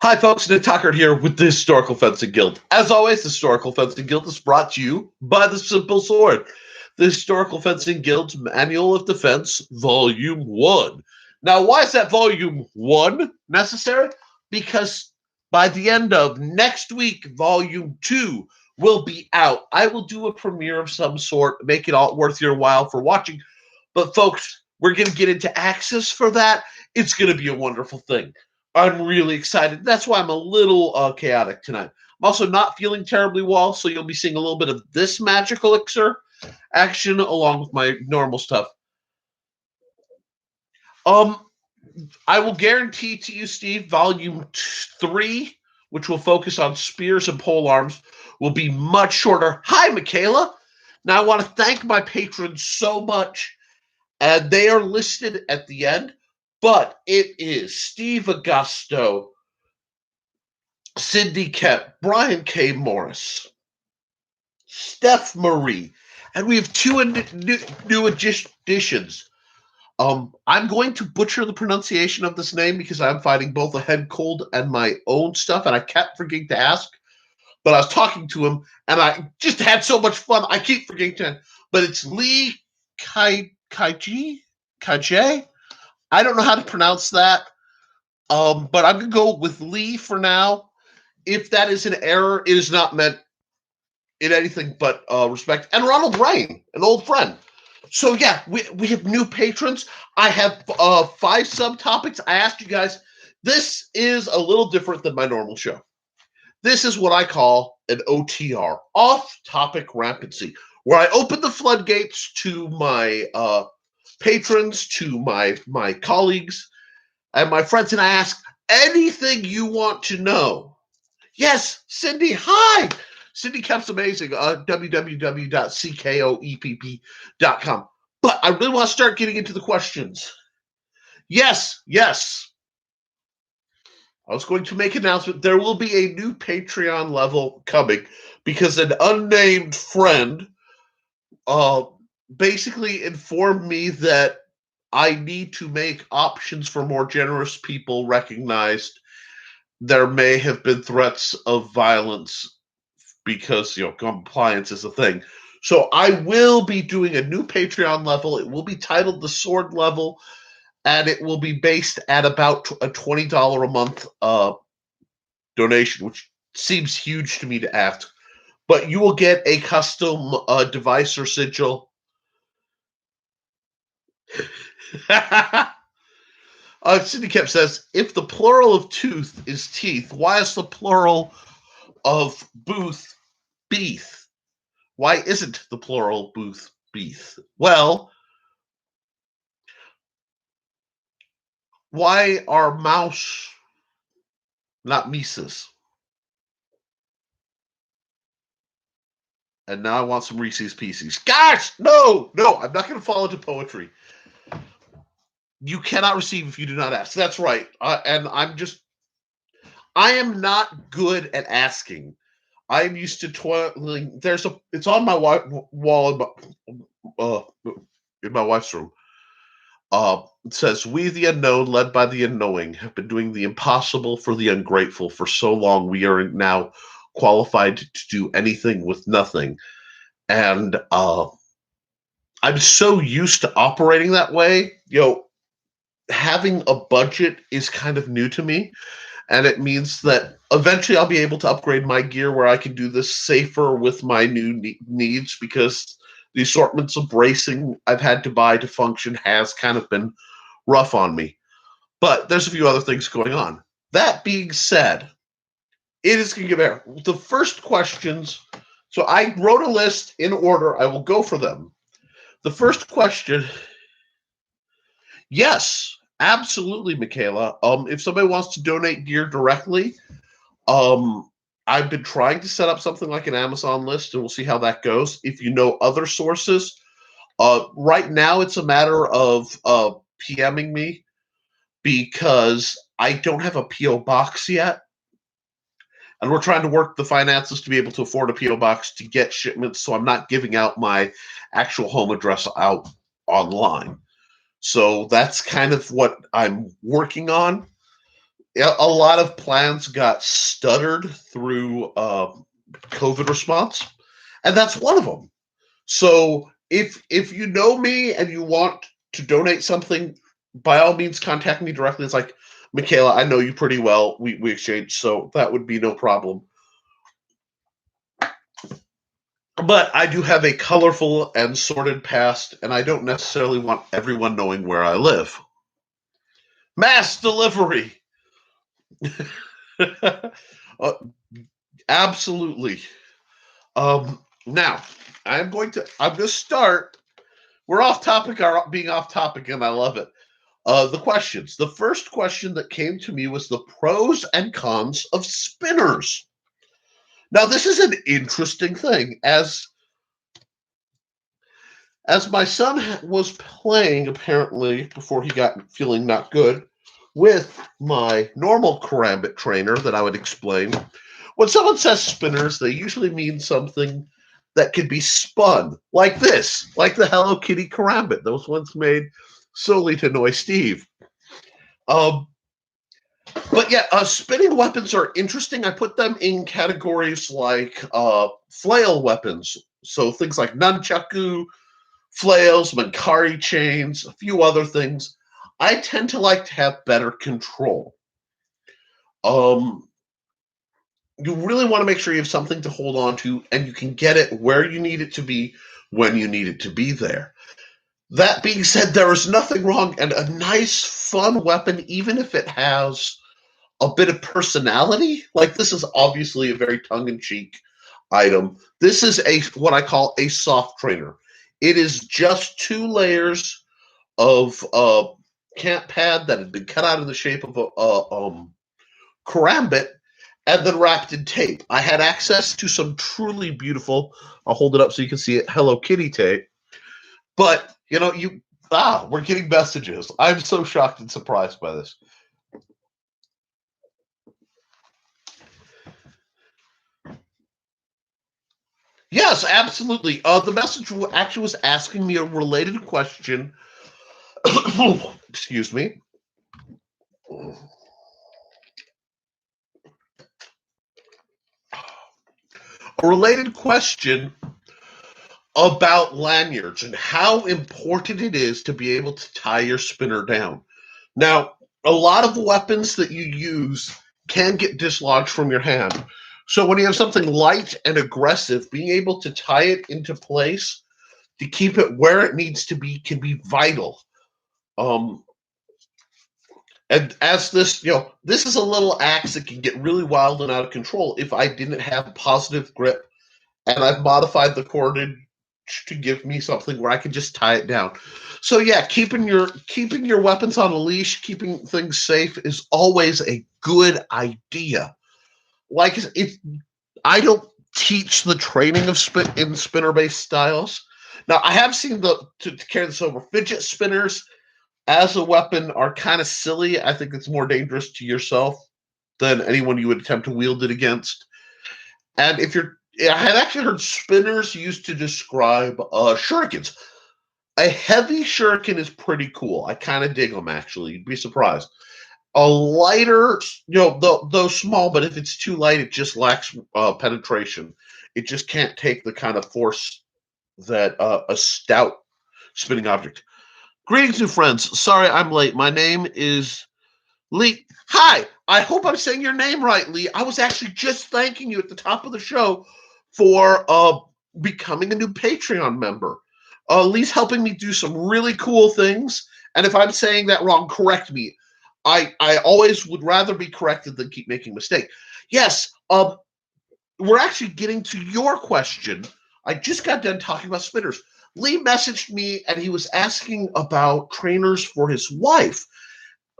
Hi, folks. Nick Tucker here with the Historical Fencing Guild. As always, the Historical Fencing Guild is brought to you by the Simple Sword, the Historical Fencing Guild's Manual of Defense, Volume 1. Now, why is that Volume 1 necessary? Because by the end of next week, Volume 2 will be out. I will do a premiere of some sort, make it all worth your while for watching. But, folks, we're going to get into access for that. It's going to be a wonderful thing. I'm really excited. That's why I'm a little chaotic tonight. I'm also not feeling terribly well, so you'll be seeing a little bit of this magic elixir action along with my normal stuff. I will guarantee to you, Steve, Volume 3, which will focus on spears and pole arms, will be much shorter. Hi, Michaela. Now, I want to thank my patrons so much, and they are listed at the end. But it is Steve Augosto, Cindy Kemp, Brian K. Morris, Stef Mari, and we have two new additions. I'm going to butcher the pronunciation of this name because I'm fighting both a head cold and my own stuff, and I kept forgetting to ask. But I was talking to him, and I just had so much fun. I keep forgetting to. But it's Lee Kǎijié. I don't know how to pronounce that. But I'm gonna go with Lee for now. If that is an error, it is not meant in anything but respect. And Ronald Riehn, an old friend. So yeah, we have new patrons. I have 5 subtopics. I asked you guys. This is a little different than my normal show. This is what I call an OTR, off-topic rampancy, where I open the floodgates to my patrons, to my colleagues, and my friends, and I ask anything you want to know. Yes, Cindy, hi! Cindy Kemp's amazing. www.ckoepp.com. But I really want to start getting into the questions. Yes. I was going to make an announcement. There will be a new Patreon level coming because an unnamed friend basically informed me that I need to make options for more generous people recognized. There may have been threats of violence because, compliance is a thing. So I will be doing a new Patreon level. It will be titled the Sword level, and it will be based at about a $20 a month donation, which seems huge to me to ask. But you will get a custom device or sigil. Cindy Kemp says, if the plural of tooth is teeth, why is the plural of booth beeth? Why isn't the plural booth beeth? Well, why are mouse not Mises? And now I want some Reese's Pieces. Gosh, no, I'm not going to fall into poetry. You cannot receive if you do not ask. That's right. And I am not good at asking. I'm used to toiling. It's on my wall in my wife's room. It says, we the unknown, led by the unknowing, have been doing the impossible for the ungrateful for so long we are now qualified to do anything with nothing. And I'm so used to operating that way. Having a budget is kind of new to me. And it means that eventually I'll be able to upgrade my gear where I can do this safer with my new needs, because the assortments of bracing I've had to buy to function has kind of been rough on me. But there's a few other things going on. That being said, it is going to get better. The first questions, so I wrote a list in order. I will go for them. The first question, yes, absolutely, Michaela. If somebody wants to donate gear directly, I've been trying to set up something like an Amazon list, and we'll see how that goes. If you know other sources, right now it's a matter of PMing me, because I don't have a PO box yet, and we're trying to work the finances to be able to afford a PO box to get shipments. So I'm not giving out my actual home address out online. So that's kind of what I'm working on. a lot of plans got stuttered through COVID response, and that's one of them. So if you know me and you want to donate something, by all means contact me directly. It's like, Michaela, I know you pretty well. We exchange, so that would be no problem. But I do have a colorful and sordid past, and I don't necessarily want everyone knowing where I live. Mass delivery. Absolutely. Now, I'm going to start. We're off topic, being off topic, and I love it. The questions. The first question that came to me was the pros and cons of spinners. Now, this is an interesting thing. As my son was playing, apparently, before he got feeling not good, with my normal karambit trainer that I would explain, when someone says spinners, they usually mean something that could be spun, like this, like the Hello Kitty karambit, those ones made solely to annoy Steve. But yeah, spinning weapons are interesting. I put them in categories like flail weapons, so things like nunchaku, flails, Mankari chains, a few other things. I tend to like to have better control. You really want to make sure you have something to hold on to, and you can get it where you need it to be when you need it to be there. That being said, there is nothing wrong, and a nice, fun weapon, even if it has a bit of personality. Like, this is obviously a very tongue-in-cheek item. This is what I call a soft trainer. It is just 2 layers of camp pad that had been cut out in the shape of a karambit and then wrapped in tape. I had access to some truly beautiful, I'll hold it up so you can see it, Hello Kitty tape. But, we're getting messages. I'm so shocked and surprised by this. Yes, absolutely. The message actually was asking me a related question. Excuse me. A related question about lanyards and how important it is to be able to tie your spinner down. Now, a lot of weapons that you use can get dislodged from your hand. So when you have something light and aggressive, being able to tie it into place to keep it where it needs to be can be vital. And as this, this is a little axe that can get really wild and out of control if I didn't have positive grip, and I've modified the cordage to give me something where I can just tie it down. So yeah, keeping your weapons on a leash, keeping things safe is always a good idea. Like, I don't teach the training of in spinner-based styles. Now, I have seen to carry this over, fidget spinners as a weapon are kind of silly. I think it's more dangerous to yourself than anyone you would attempt to wield it against. And I had actually heard spinners used to describe shurikens. A heavy shuriken is pretty cool. I kind of dig them, actually. You'd be surprised. A lighter, though small, but if it's too light, it just lacks penetration. It just can't take the kind of force that a stout spinning object. Greetings, new friends. Sorry I'm late. My name is Lee. Hi. I hope I'm saying your name right, Lee. I was actually just thanking you at the top of the show for becoming a new Patreon member. Lee's helping me do some really cool things, and if I'm saying that wrong, correct me. I always would rather be corrected than keep making mistakes. Yes, we're actually getting to your question. I just got done talking about spinners. Lee messaged me, and he was asking about trainers for his wife.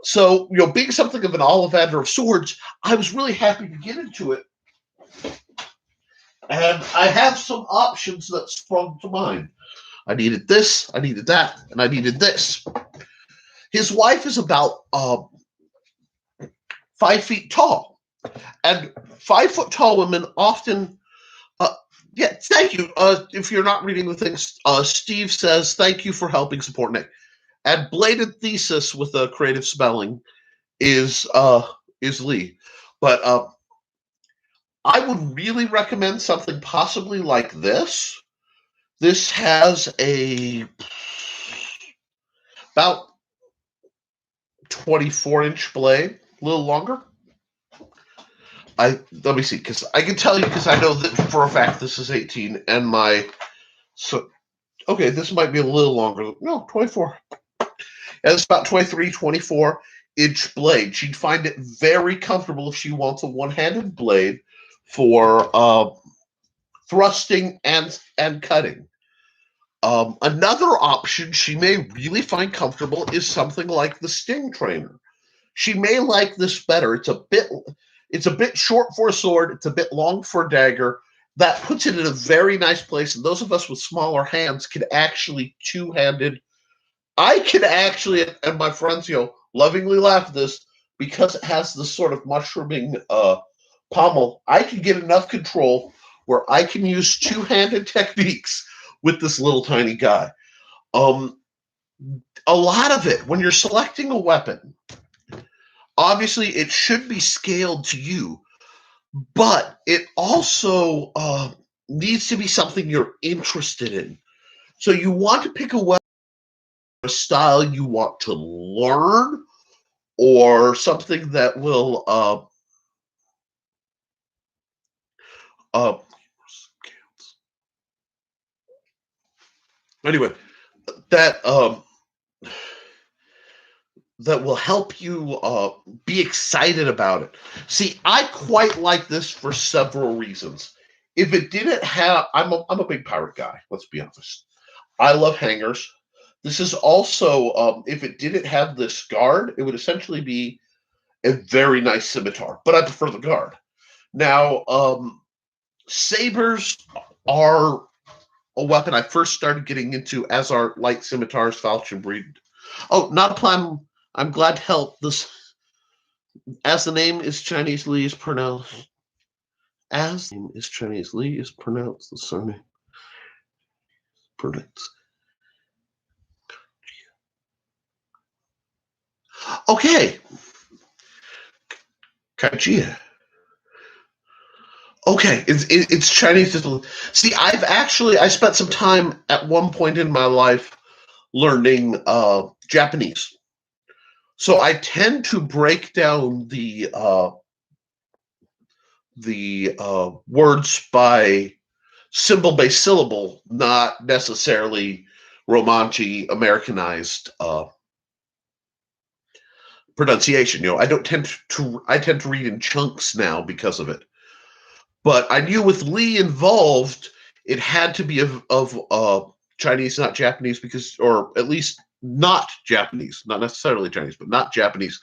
So, being something of an Ollivander of sorts, I was really happy to get into it. And I have some options that sprung to mind. I needed this, I needed that, and I needed this. His wife is about 5 feet tall. And 5 foot tall women often... yeah, thank you. If you're not reading the things, Steve says, thank you for helping support Nick. And bladed thesis with a creative spelling is is Lee. But I would really recommend something possibly like this. This has about 24-inch blade, a little longer. Let me see, because I can tell you, because I know that for a fact this is 18, and okay, this might be a little longer. No, 24. And it's about 23, 24-inch blade. She'd find it very comfortable if she wants a one-handed blade for thrusting and cutting. Another option she may really find comfortable is something like the Sting Trainer. She may like this better. It's a bit short for a sword. It's a bit long for a dagger. That puts it in a very nice place. And those of us with smaller hands can actually two-handed. I can actually, and my friends, lovingly laugh at this, because it has this sort of mushrooming pommel. I can get enough control where I can use two-handed techniques with this little tiny guy. A lot of it, when you're selecting a weapon, obviously it should be scaled to you, but it also needs to be something you're interested in. So you want to pick a weapon, a style you want to learn, or something that will anyway, that that will help you be excited about it. See, I quite like this for several reasons. If it didn't have, I'm a big pirate guy, let's be honest. I love hangers. This is also, if it didn't have this guard, it would essentially be a very nice scimitar, but I prefer the guard. Now, sabers are a weapon I first started getting into, as are light scimitars, falchion breed. Oh, not a plan. I'm glad to help. This, as the name is Chinese, Lee is pronounced. As the name is Chinese, Lee is pronounced. The surname pronounced. Okay. Kǎijié. Okay, it's Chinese. See, I spent some time at one point in my life learning Japanese. So I tend to break down the words by symbol-based syllable, not necessarily Romanji Americanized pronunciation. I tend to read in chunks now because of it. But I knew with Lee involved, it had to be of Chinese, not Japanese, or at least not Japanese, not necessarily Chinese, but not Japanese,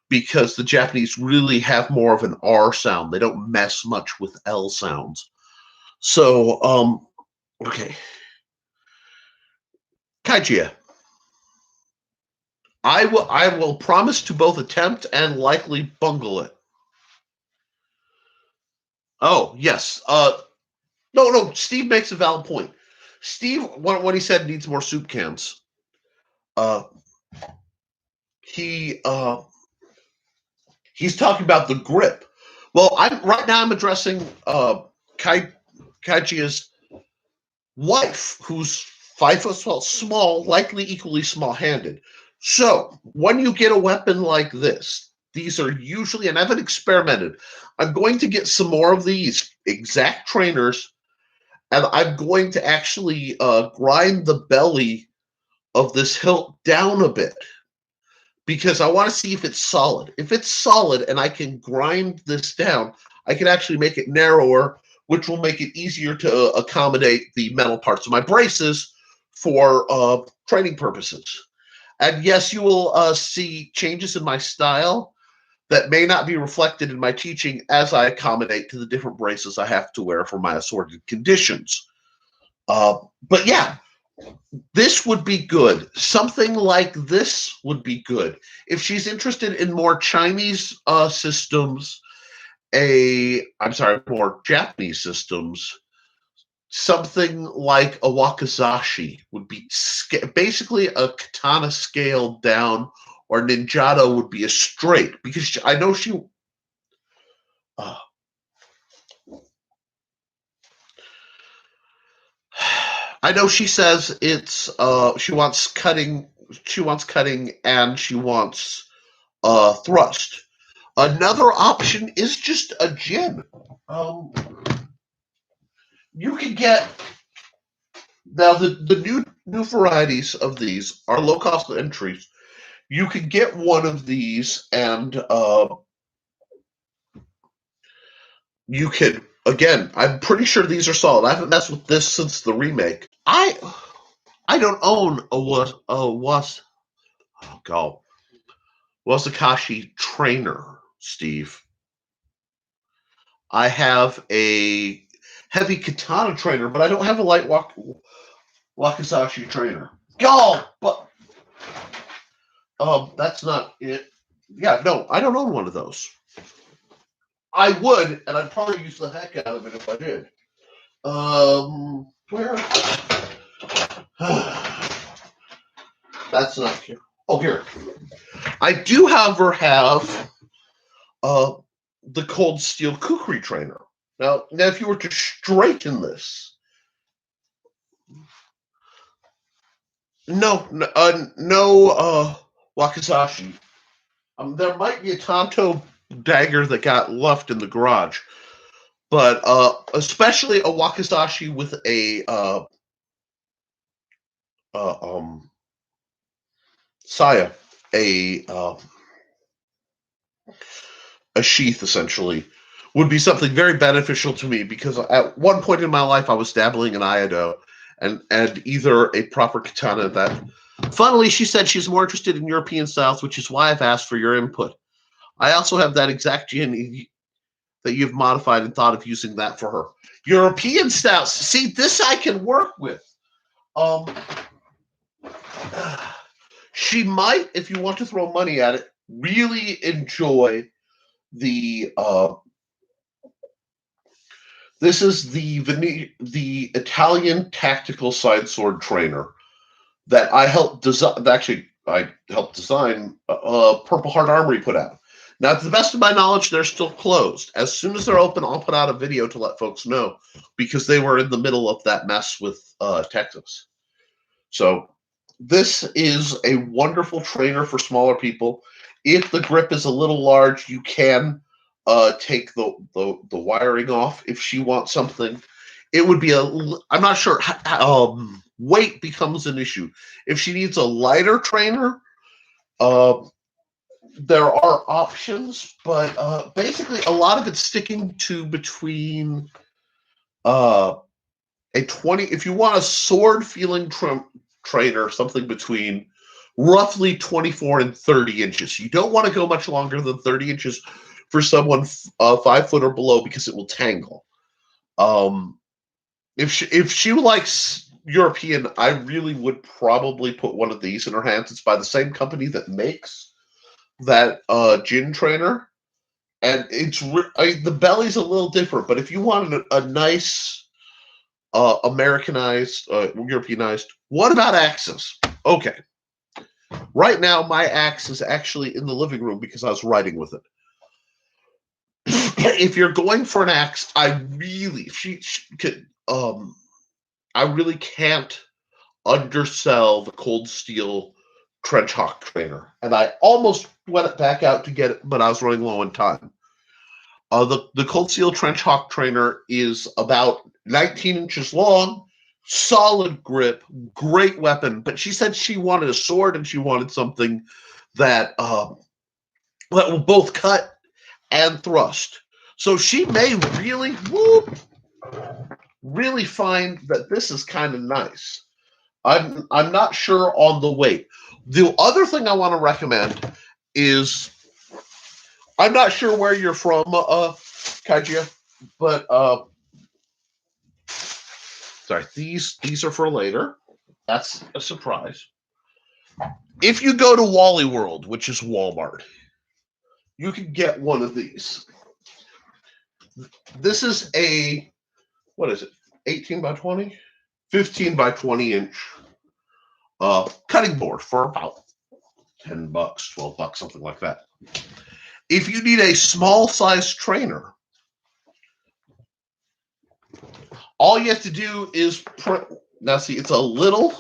because the Japanese really have more of an R sound. They don't mess much with L sounds. So, okay. Kǎijié. I will promise to both attempt and likely bungle it. Oh, yes. No, Steve makes a valid point. Steve, what he said, needs more soup cans. He's talking about the grip. Well, right now I'm addressing Kǎijié's wife, who's 5 foot tall, small, likely equally small-handed. So when you get a weapon like this, these are usually, and I haven't experimented, I'm going to get some more of these exact trainers, and I'm going to actually grind the belly of this hilt down a bit, because I want to see if it's solid. If it's solid and I can grind this down, I can actually make it narrower, which will make it easier to accommodate the metal parts of my braces for training purposes. And yes, you will see changes in my style that may not be reflected in my teaching as I accommodate to the different braces I have to wear for my assorted conditions. But yeah, this would be good. Something like this would be good. If she's interested in more Chinese systems, more Japanese systems, something like a wakizashi would be basically a katana scaled down, or ninjato would be a straight, because I know she. I know she says it's she wants cutting and she wants thrust. Another option is just a gin. You can get now the new varieties of these are low cost entries. You can get one of these, and you can again. I'm pretty sure these are solid. I haven't messed with this since the remake. I don't own a Wasakashi trainer, Steve. I have a heavy katana trainer, but I don't have a light Wakizashi trainer. But that's not it. Yeah, no, I don't own one of those. I would, and I'd probably use the heck out of it if I did. Where? That's not here. Oh, here. I do, however, have the Cold Steel Kukri trainer. Now, if you were to straighten this, no Wakizashi. There might be a Tonto dagger that got left in the garage, but especially a Wakizashi with a saya, a sheath, essentially, would be something very beneficial to me, because at one point in my life I was dabbling in Iaido, and either a proper katana that. Funnily, she said she's more interested in European styles, which is why I've asked for your input. I also have that exact gin that you've modified and thought of using that for her. European styles. See, this I can work with. She might, if you want to throw money at it, really enjoy the this is the Italian tactical side sword trainer that I helped design. Actually, I helped design. Purple Heart Armory put out. Now, to the best of my knowledge, they're still closed. As soon as they're open, I'll put out a video to let folks know, because they were in the middle of that mess with Texas. So this is a wonderful trainer for smaller people. If the grip is a little large, you can take the wiring off if she wants something. It would be I'm not sure. Weight becomes an issue. If she needs a lighter trainer, there are options, but basically a lot of it's sticking to between a 20. If you want a sword feeling trainer, something between roughly 24 and 30 inches. You don't want to go much longer than 30 inches for someone 5 foot or below, because it will tangle. If she likes European, I really would probably put one of these in her hands. It's by the same company that makes that gin trainer, and it's the belly's a little different. But if you want a nice Americanized, Europeanized, what about axes? Okay. Right now, my axe is actually in the living room because I was writing with it. If you're going for an axe, I really can't undersell the Cold Steel Trench Hawk trainer, and I almost went it back out to get it, but I was running low on time. The Cold Steel Trench Hawk trainer is about 19 inches long, solid grip, great weapon. But she said she wanted a sword, and she wanted something that will both cut and thrust. So she may really find that this is kind of nice. I'm not sure on the weight. The other thing I want to recommend is, I'm not sure where you're from, Kǎijié, but sorry, these are for later. That's a surprise. If you go to Wally World, which is Walmart, you can get one of these. This is a, what is it, 18 by 20? 15 by 20 inch cutting board for about $10, $12, something like that. If you need a small size trainer, all you have to do is print. Now, see, it's a little,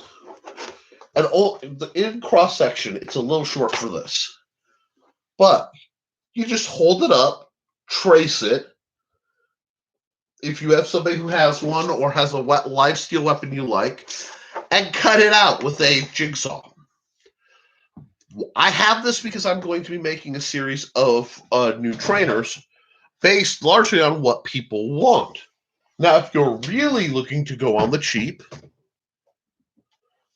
in cross section, it's a little short for this. But you just hold it up, trace it. If you have somebody who has one or has a live steel weapon you like, and cut it out with a jigsaw. I have this because I'm going to be making a series of new trainers based largely on what people want. Now, if you're really looking to go on the cheap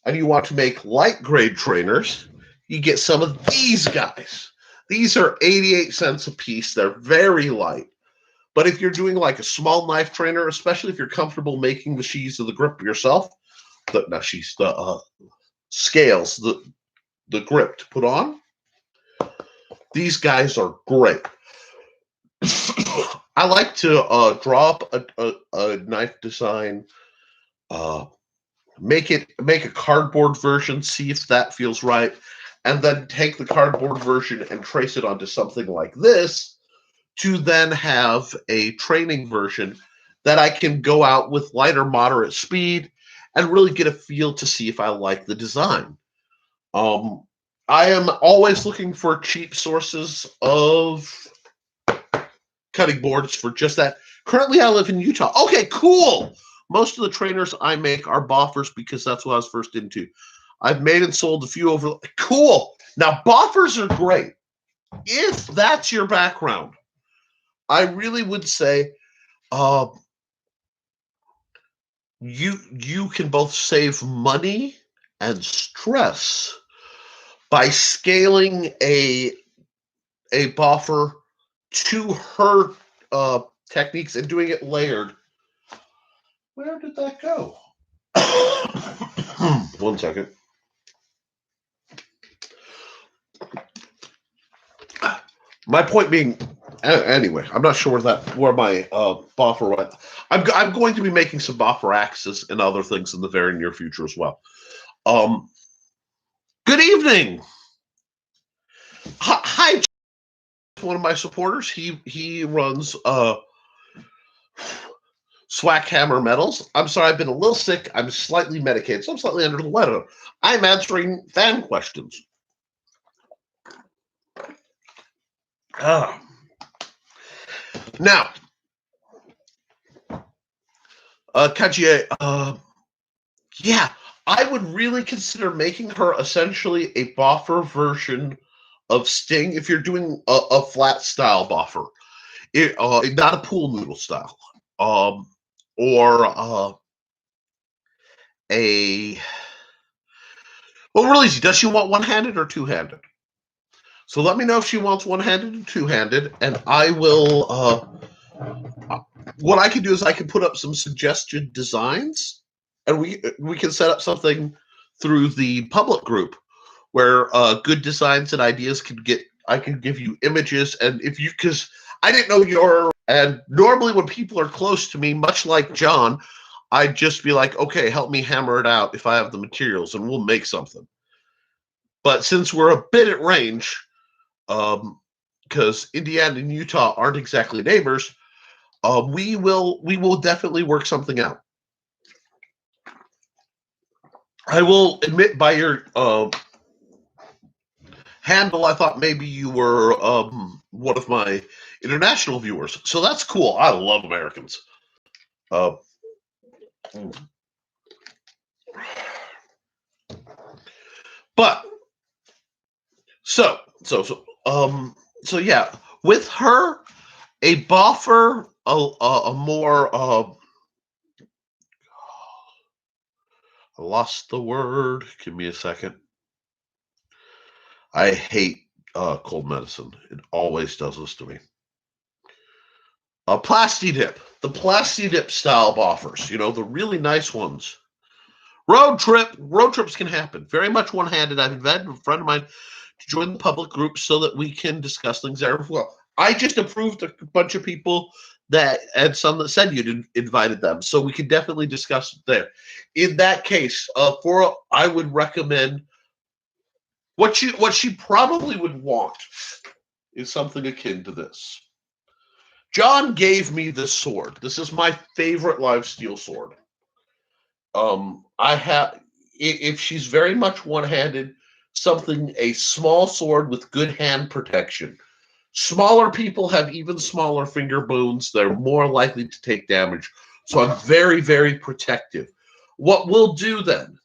and you want to make light grade trainers, you get some of these guys. These are 88 cents a piece. They're very light. But if you're doing like a small knife trainer, especially if you're comfortable making the sheaths of the grip yourself, the scales, the grip to put on, these guys are great. I like to draw up a knife design, make a cardboard version, see if that feels right, and then take the cardboard version and trace it onto something like this, to then have a training version that I can go out with light or moderate speed and really get a feel to see if I like the design. I am always looking for cheap sources of cutting boards for just that. Currently, I live in Utah. Okay, cool. Most of the trainers I make are boffers because that's what I was first into. I've made and sold a few over. Cool. Now, boffers are great. If that's your background, I really would say you can both save money and stress by scaling a boffer to her techniques and doing it layered. Where did that go? 1 second. My point being, anyway, I'm not sure where my boffer went. I'm going to be making some boffer axes and other things in the very near future as well. Good evening. Hi, one of my supporters. He runs Swakhammer Metals. I'm sorry, I've been a little sick. I'm slightly medicated, so I'm slightly under the weather. I'm answering fan questions. Now, Kǎijié, yeah, I would really consider making her essentially a boffer version of Sting if you're doing a flat style boffer, not a pool noodle style, or well, really easy. Does she want one-handed or two-handed? So let me know if she wants one-handed or two-handed, and I will. What I can do is I can put up some suggested designs, and we can set up something through the public group where good designs and ideas I can give you images, and because I didn't know and normally when people are close to me, much like John, I'd just be like, okay, help me hammer it out if I have the materials, and we'll make something. But since we're a bit at range, because Indiana and Utah aren't exactly neighbors, we will definitely work something out. I will admit by your handle, I thought maybe you were one of my international viewers. So that's cool. I love Americans. But so yeah, with her, a boffer, a more I lost the word. Give me a second. I hate cold medicine. It always does this to me. Plastidip. The Plastidip style boffers. The really nice ones. Road trips can happen. Very much one-handed. I've invited a friend of mine to join the public group so that we can discuss things there as well. I just approved a bunch of people and some that said you'd invited them, so we can definitely discuss it there. In that case, I would recommend What she probably would want is something akin to this. John gave me this sword. This is my favorite live steel sword. I have, if she's very much one-handed, a small sword with good hand protection. Smaller people have even smaller finger bones. They're more likely to take damage. So I'm very, very protective. What we'll do then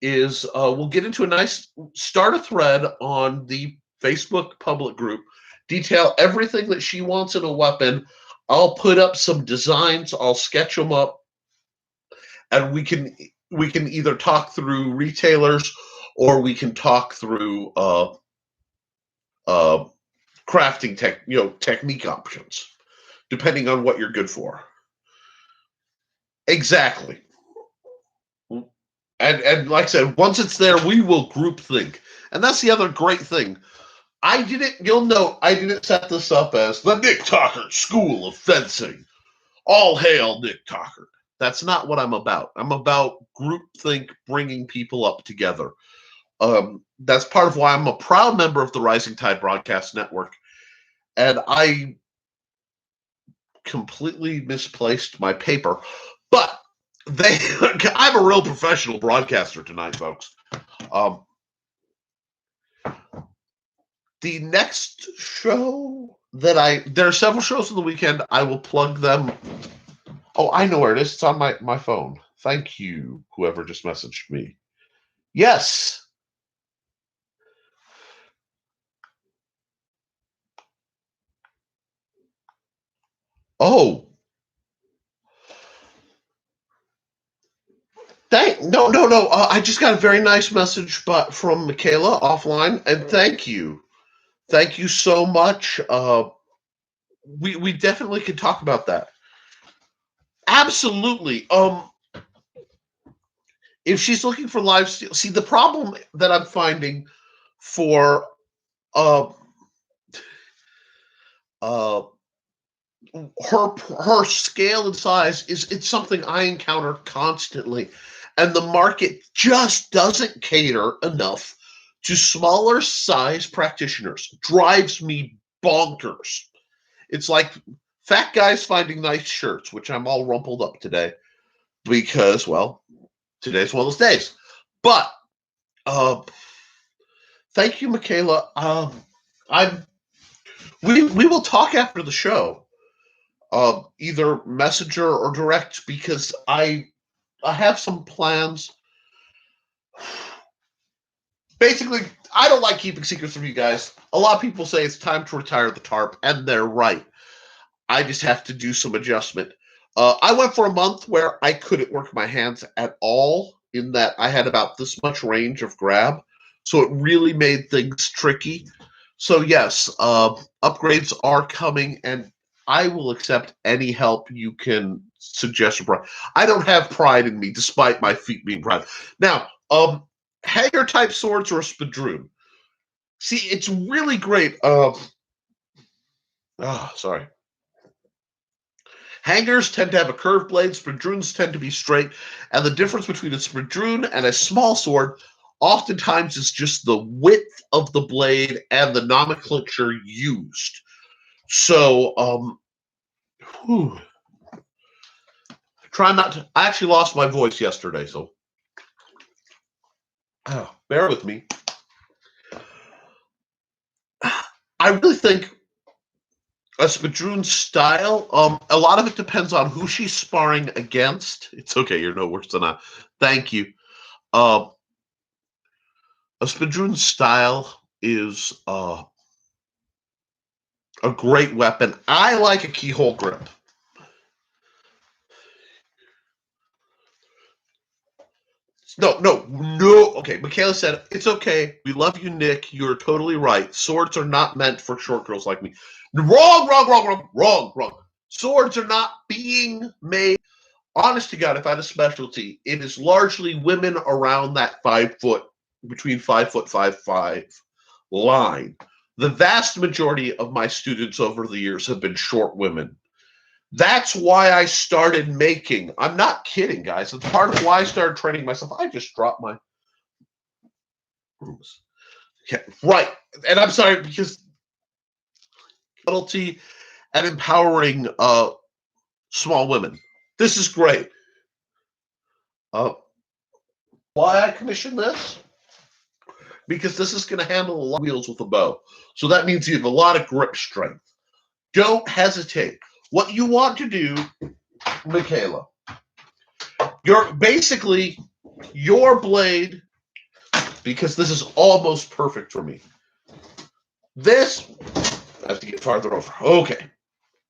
is we'll get into start a thread on the Facebook public group, detail everything that she wants in a weapon. I'll put up some designs. I'll sketch them up, and we can either talk through retailers or we can talk through crafting technique options, depending on what you're good for. Exactly. And like I said, once it's there, we will group think. And that's the other great thing. You'll note, I didn't set this up as the Nick Talker School of Fencing. All hail Nick Talker. That's not what I'm about. I'm about groupthink, bringing people up together. That's part of why I'm a proud member of the Rising Tide Broadcast Network. And I completely misplaced my paper. But I'm a real professional broadcaster tonight, folks. The next show there are several shows on the weekend. I will plug them. Oh, I know where it is. It's on my phone. Thank you, whoever just messaged me. Yes. Oh. No. I just got a very nice message from Michaela offline, and thank you. Thank you so much. We definitely could talk about that. Absolutely. If she's looking for live steel, see the problem that I'm finding for her scale and size it's something I encounter constantly, and the market just doesn't cater enough to smaller size practitioners. Drives me bonkers. It's like fat guys finding nice shirts, which I'm all rumpled up today because, well, today's one of those days. But thank you, Michaela. We will talk after the show, either messenger or direct, because I have some plans. Basically, I don't like keeping secrets from you guys. A lot of people say it's time to retire the tarp, and they're right. I just have to do some adjustment. I went for a month where I couldn't work my hands at all, in that I had about this much range of grab. So it really made things tricky. So yes, upgrades are coming, and I will accept any help you can suggest. I don't have pride in me, despite my feet being proud. Now, hanger type swords or a spadroon. See, it's really great. Sorry. Hangers tend to have a curved blade, spadroons tend to be straight, and the difference between a spadroon and a small sword oftentimes is just the width of the blade and the nomenclature used. So, try not to. I actually lost my voice yesterday, so bear with me. I really think a spadroon style, a lot of it depends on who she's sparring against. It's okay, you're no worse than I. Thank you. A spadroon style is a great weapon. I like a keyhole grip. No. Okay, Michaela said, it's okay. We love you, Nick. You're totally right. Swords are not meant for short girls like me. Wrong. Swords are not being made. Honest to God, if I had a specialty, it is largely women around that 5 foot, between 5 foot 5'5" line. The vast majority of my students over the years have been short women. That's why I started making. I'm not kidding, guys. It's part of why I started training myself. I just dropped my. Yeah, right. And I'm sorry, because subtlety and empowering small women. This is great. Why I commissioned this? Because this is going to handle a lot of wheels with a bow. So that means you have a lot of grip strength. Don't hesitate. What you want to do, Michaela, you're basically your blade, because this is almost perfect for me. This, I have to get farther over. Okay.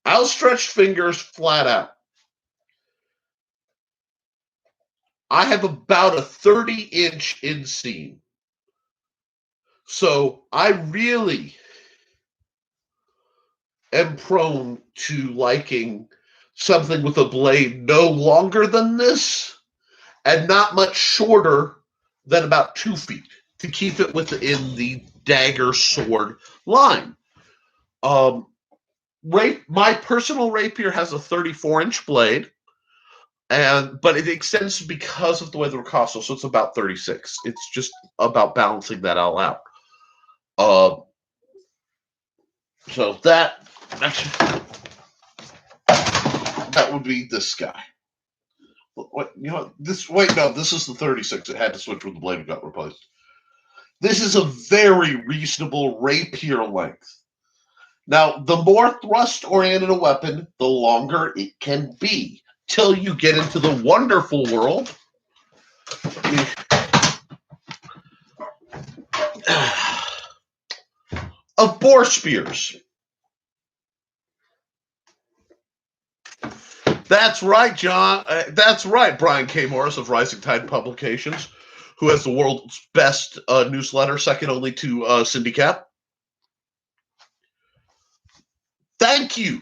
Outstretched fingers flat out. I have about a 30-inch inseam. So I really am prone to liking something with a blade no longer than this and not much shorter than about 2 feet to keep it within the dagger sword line. My personal rapier has a 34-inch blade, but it extends because of the way the Augosto, so it's about 36. It's just about balancing that all out. So that would be this guy. What, this is the 36. It had to switch when the blade got replaced. This is a very reasonable rapier length. Now, the more thrust-oriented a weapon, the longer it can be, till you get into the wonderful world of boar spears. That's right, John. That's right, Brian K. Morris of Risingtide Publications, who has the world's best newsletter, second only to Cindy Cap. Thank you.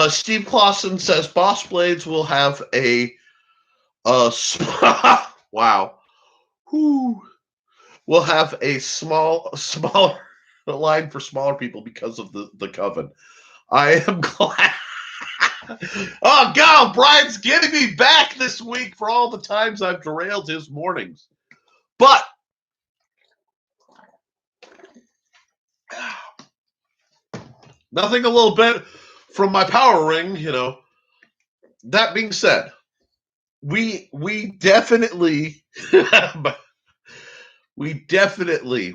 Steve Clausen says Boss Blades will have a wow. Whew. We'll have a smaller line for smaller people because of the coven. I am glad. Oh, God, Brian's getting me back this week for all the times I've derailed his mornings. But nothing a little bit from my power ring, That being said, we definitely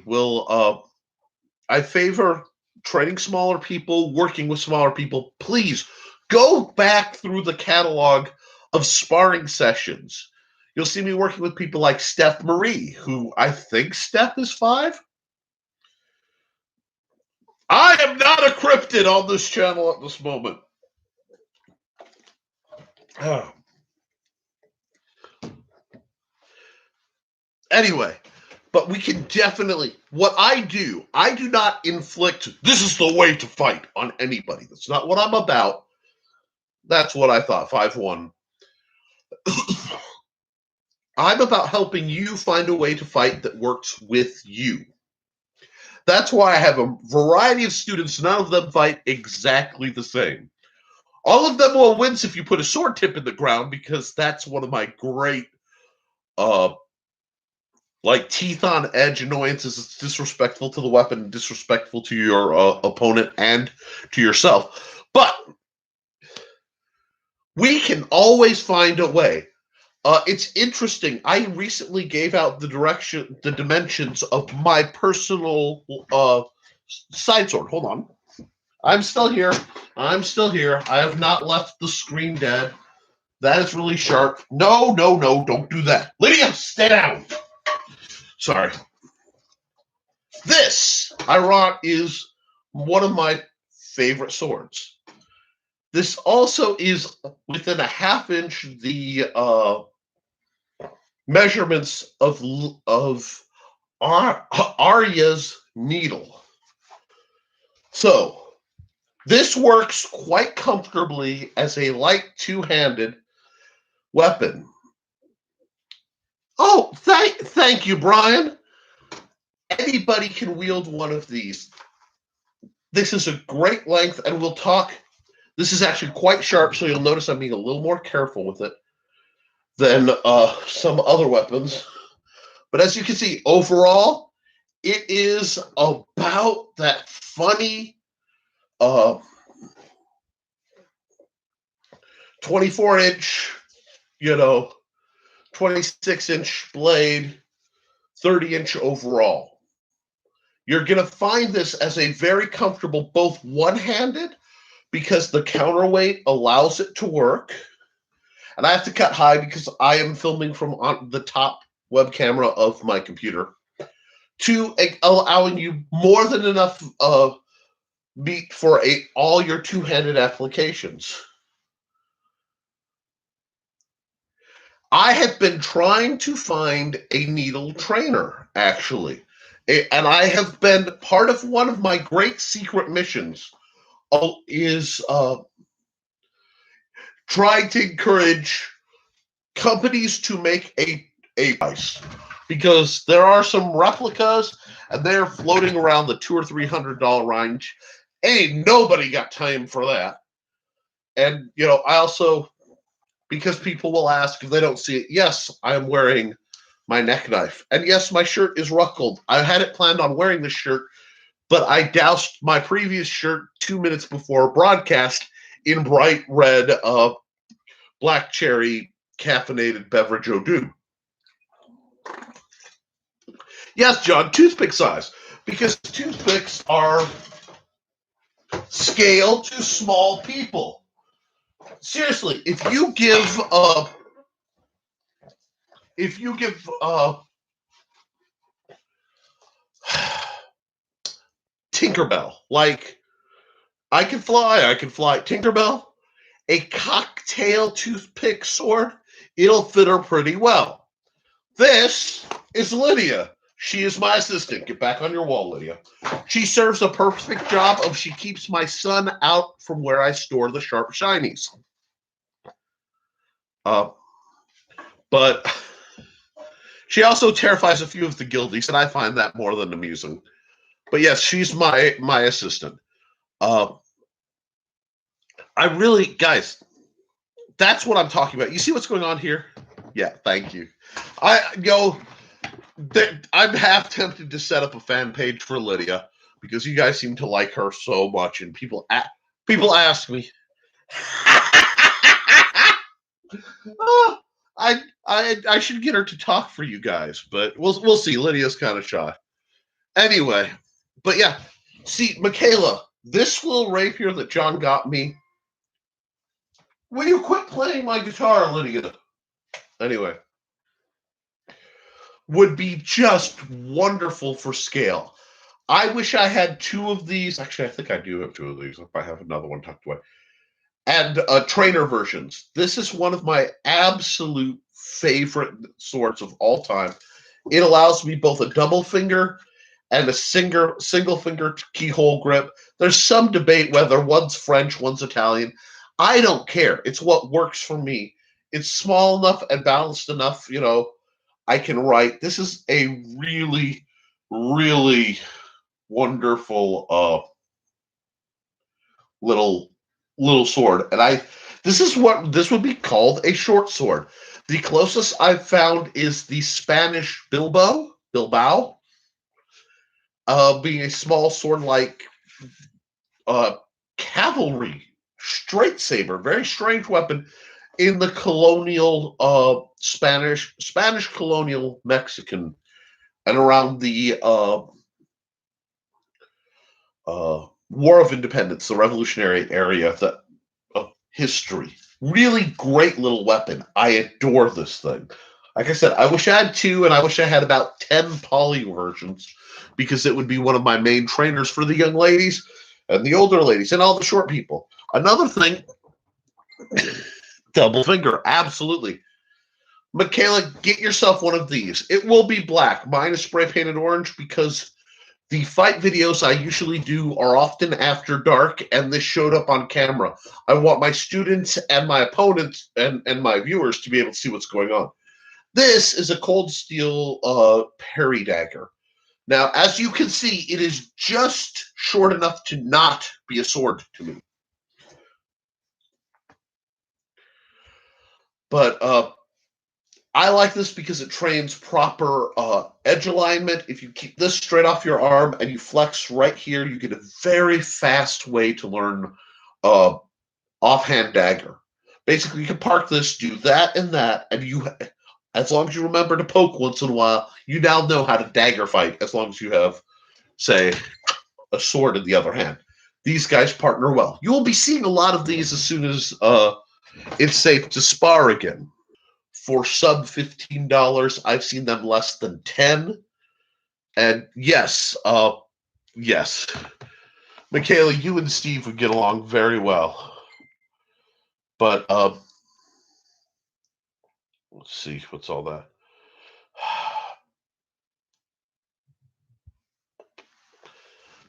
will. I favor training smaller people, working with smaller people. Please go back through the catalog of sparring sessions. You'll see me working with people like Stef Mari, who I think Stef is 5. I am not a cryptid on this channel at this moment. Anyway, but we can definitely, what I do not inflict, this is the way to fight on anybody. That's not what I'm about. That's what I thought, 5-1. I'm about helping you find a way to fight that works with you. That's why I have a variety of students. None of them fight exactly the same. All of them will wince if you put a sword tip in the ground, because that's one of my great teeth on edge annoyances. It's disrespectful to the weapon, disrespectful to your opponent and to yourself. But we can always find a way. It's interesting. I recently gave out the dimensions of my personal side sword. Hold on. I'm still here. I have not left the screen dead. That is really sharp. No, don't do that. Lydia, stay down. Sorry. This, ironic, is one of my favorite swords. This also is within a half-inch the measurements of Arya's needle. So this works quite comfortably as a light two-handed weapon. Oh, thank you, Brian. Anybody can wield one of these. This is a great length, and we'll talk. This is actually quite sharp, so you'll notice I'm being a little more careful with it than some other weapons. But as you can see, overall, It is about that funny 24-inch, 26-inch blade, 30-inch overall. You're going to find this as a very comfortable, both one-handed, because the counterweight allows it to work. And I have to cut high because I am filming from on the top web camera of my computer, to allowing you more than enough meat for all your two-handed applications. I have been trying to find a needle trainer, actually. And I have been part of one of my great secret missions is trying to encourage companies to make a device, because there are some replicas and they're floating around the $200 or $300 range. Ain't nobody got time for that. And I also, because people will ask if they don't see it, yes, I'm wearing my neck knife, and yes, my shirt is ruckled. I had it planned on wearing this shirt, but I doused my previous shirt 2 minutes before broadcast in bright red black cherry caffeinated beverage Eau Doux. Yes, John, toothpick size, because toothpicks are scaled to small people. Seriously, if you give Tinkerbell, like I can fly, Tinkerbell, a cocktail toothpick sword, it'll fit her pretty well. This is Lydia. She is my assistant. Get back on your wall, Lydia. She serves a perfect job of she keeps my son out from where I store the sharp shinies. But she also terrifies a few of the guildies, and I find that more than amusing. But yes, she's my assistant. I really, guys, that's what I'm talking about. You see what's going on here? Yeah, thank you. I'm half tempted to set up a fan page for Lydia, because you guys seem to like her so much, and people ask me. I should get her to talk for you guys, but we'll see. Lydia's kind of shy. Anyway, but yeah, see, Michaela, this little rapier that John got me. Will you quit playing my guitar, Lydia? Anyway, would be just wonderful for scale. I wish I had 2 of these. Actually, I think I do have 2 of these. If I have another one tucked away. And trainer versions. This is one of my absolute favorite swords of all time. It allows me both a double finger and a single finger keyhole grip. There's some debate whether one's French, one's Italian. I don't care. It's what works for me. It's small enough and balanced enough, I can write. This is a really, really wonderful little sword. And this would be called a short sword. The closest I've found is the Spanish Bilbao, being a small sword like cavalry straight saber, very strange weapon in the colonial Spanish colonial Mexican and around the War of Independence, the Revolutionary area of history. Really great little weapon. I adore this thing. Like I said, I wish I had 2, and I wish I had about 10 poly versions, because it would be one of my main trainers for the young ladies and the older ladies and all the short people. Another thing, double finger, absolutely. Michaela, get yourself one of these. It will be black. Mine is spray painted orange, because the fight videos I usually do are often after dark, and this showed up on camera. I want my students and my opponents and my viewers to be able to see what's going on. This is a cold steel parry dagger. Now, as you can see, it is just short enough to not be a sword to me. But I like this because it trains proper edge alignment. If you keep this straight off your arm and you flex right here, you get a very fast way to learn offhand dagger. Basically, you can park this, do that and that, and you, as long as you remember to poke once in a while, you now know how to dagger fight as long as you have, say, a sword in the other hand. These guys partner well. You will be seeing a lot of these as soon as it's safe to spar again. For sub $15, I've seen them less than 10. And yes, yes. Michaela, you and Steve would get along very well. But let's see, what's all that?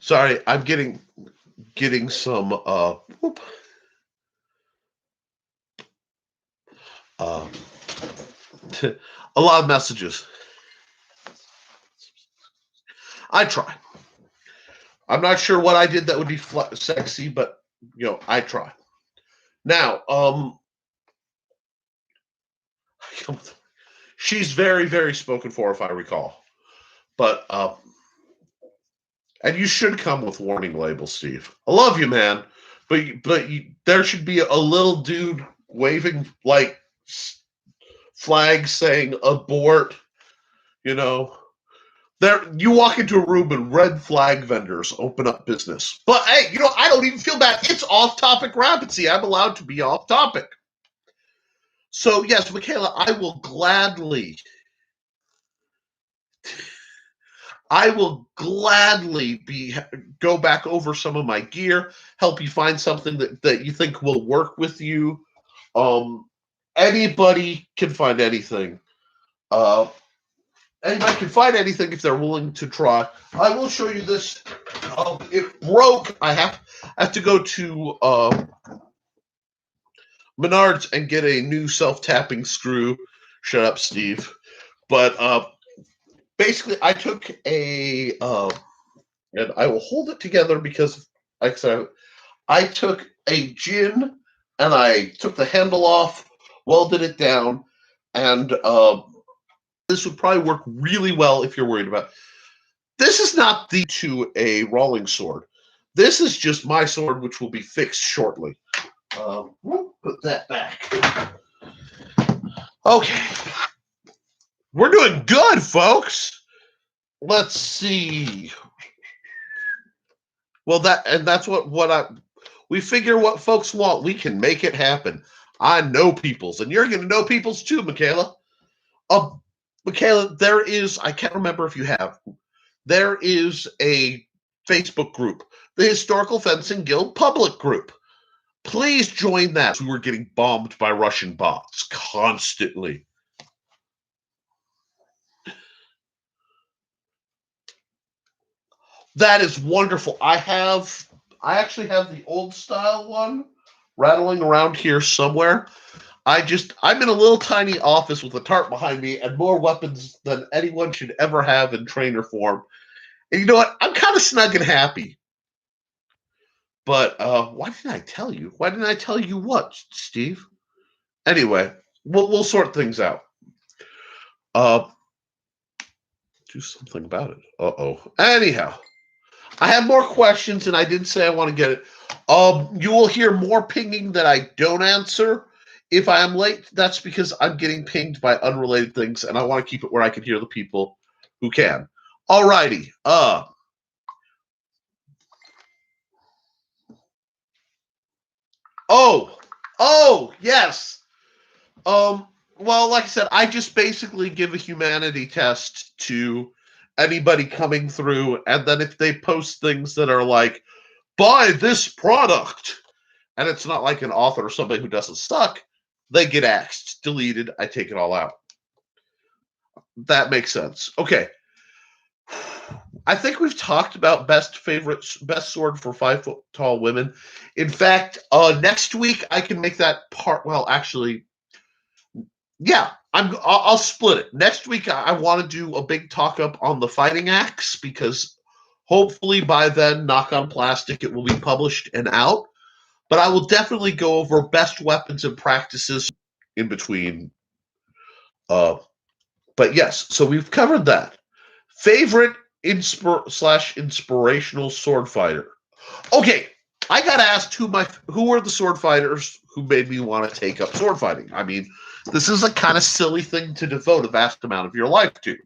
Sorry, I'm getting some whoop. A lot of messages. I try. I'm not sure what I did that would be sexy, but you know, I try. Now, she's very, very spoken for, if I recall. But and you should come with warning labels, Steve. I love you, man, but there should be a little dude waving like flags saying abort. You know, there you walk into a room and red flag vendors open up business. But hey, you know, I don't even feel bad. It's off-topic rabbitsy. I'm allowed to be off-topic. So yes, Michaela, I will gladly go back over some of my gear, help you find something that you think will work with you. Anybody can find anything. Anybody can find anything if they're willing to try. I will show you this. It broke. I have to go to Menards and get a new self-tapping screw. Shut up, Steve. But basically, I took a and I will hold it together because, like I said, I took a gin and I took the handle off, welded it down, and this would probably work really well if you're worried about. This is not to a rolling sword. This is just my sword, which will be fixed shortly. We'll put that back. Okay. We're doing good, folks. Let's see. Well, that's what we figure what folks want. We can make it happen. I know peoples, and you're going to know peoples too, Michaela. Michaela, there is, I can't remember if you have, there is a Facebook group, the Historical Fencing Guild public group. Please join that. We were getting bombed by Russian bots constantly. That is wonderful. I actually have the old style one rattling around here somewhere. I'm in a little tiny office with a tarp behind me and more weapons than anyone should ever have in trainer form. And you know what? I'm kind of snug and happy. But why didn't I tell you? Why didn't I tell you what, Steve? Anyway, we'll sort things out. Do something about it. Uh-oh. Anyhow, I have more questions, and I did say I want to get it. You will hear more pinging that I don't answer. If I am late, that's because I'm getting pinged by unrelated things, and I want to keep it where I can hear the people who can. Alrighty. Oh, yes. Well, like I said, I just basically give a humanity test to anybody coming through, and then if they post things that are like, buy this product, and it's not like an author or somebody who doesn't suck, they get axed, deleted, I take it all out. That makes sense. Okay. I think we've talked about best sword for 5 foot tall women. In fact, next week I can make that part. Well, actually, yeah, I'll split it. Next week I want to do a big talk up on the fighting axe because hopefully by then, knock on plastic, it will be published and out. But I will definitely go over best weapons and practices in between But yes, so we've covered that. Favorite inspirational sword fighter. Okay, I gotta ask who were the sword fighters who made me want to take up sword fighting. I mean, this is a kind of silly thing to devote a vast amount of your life to.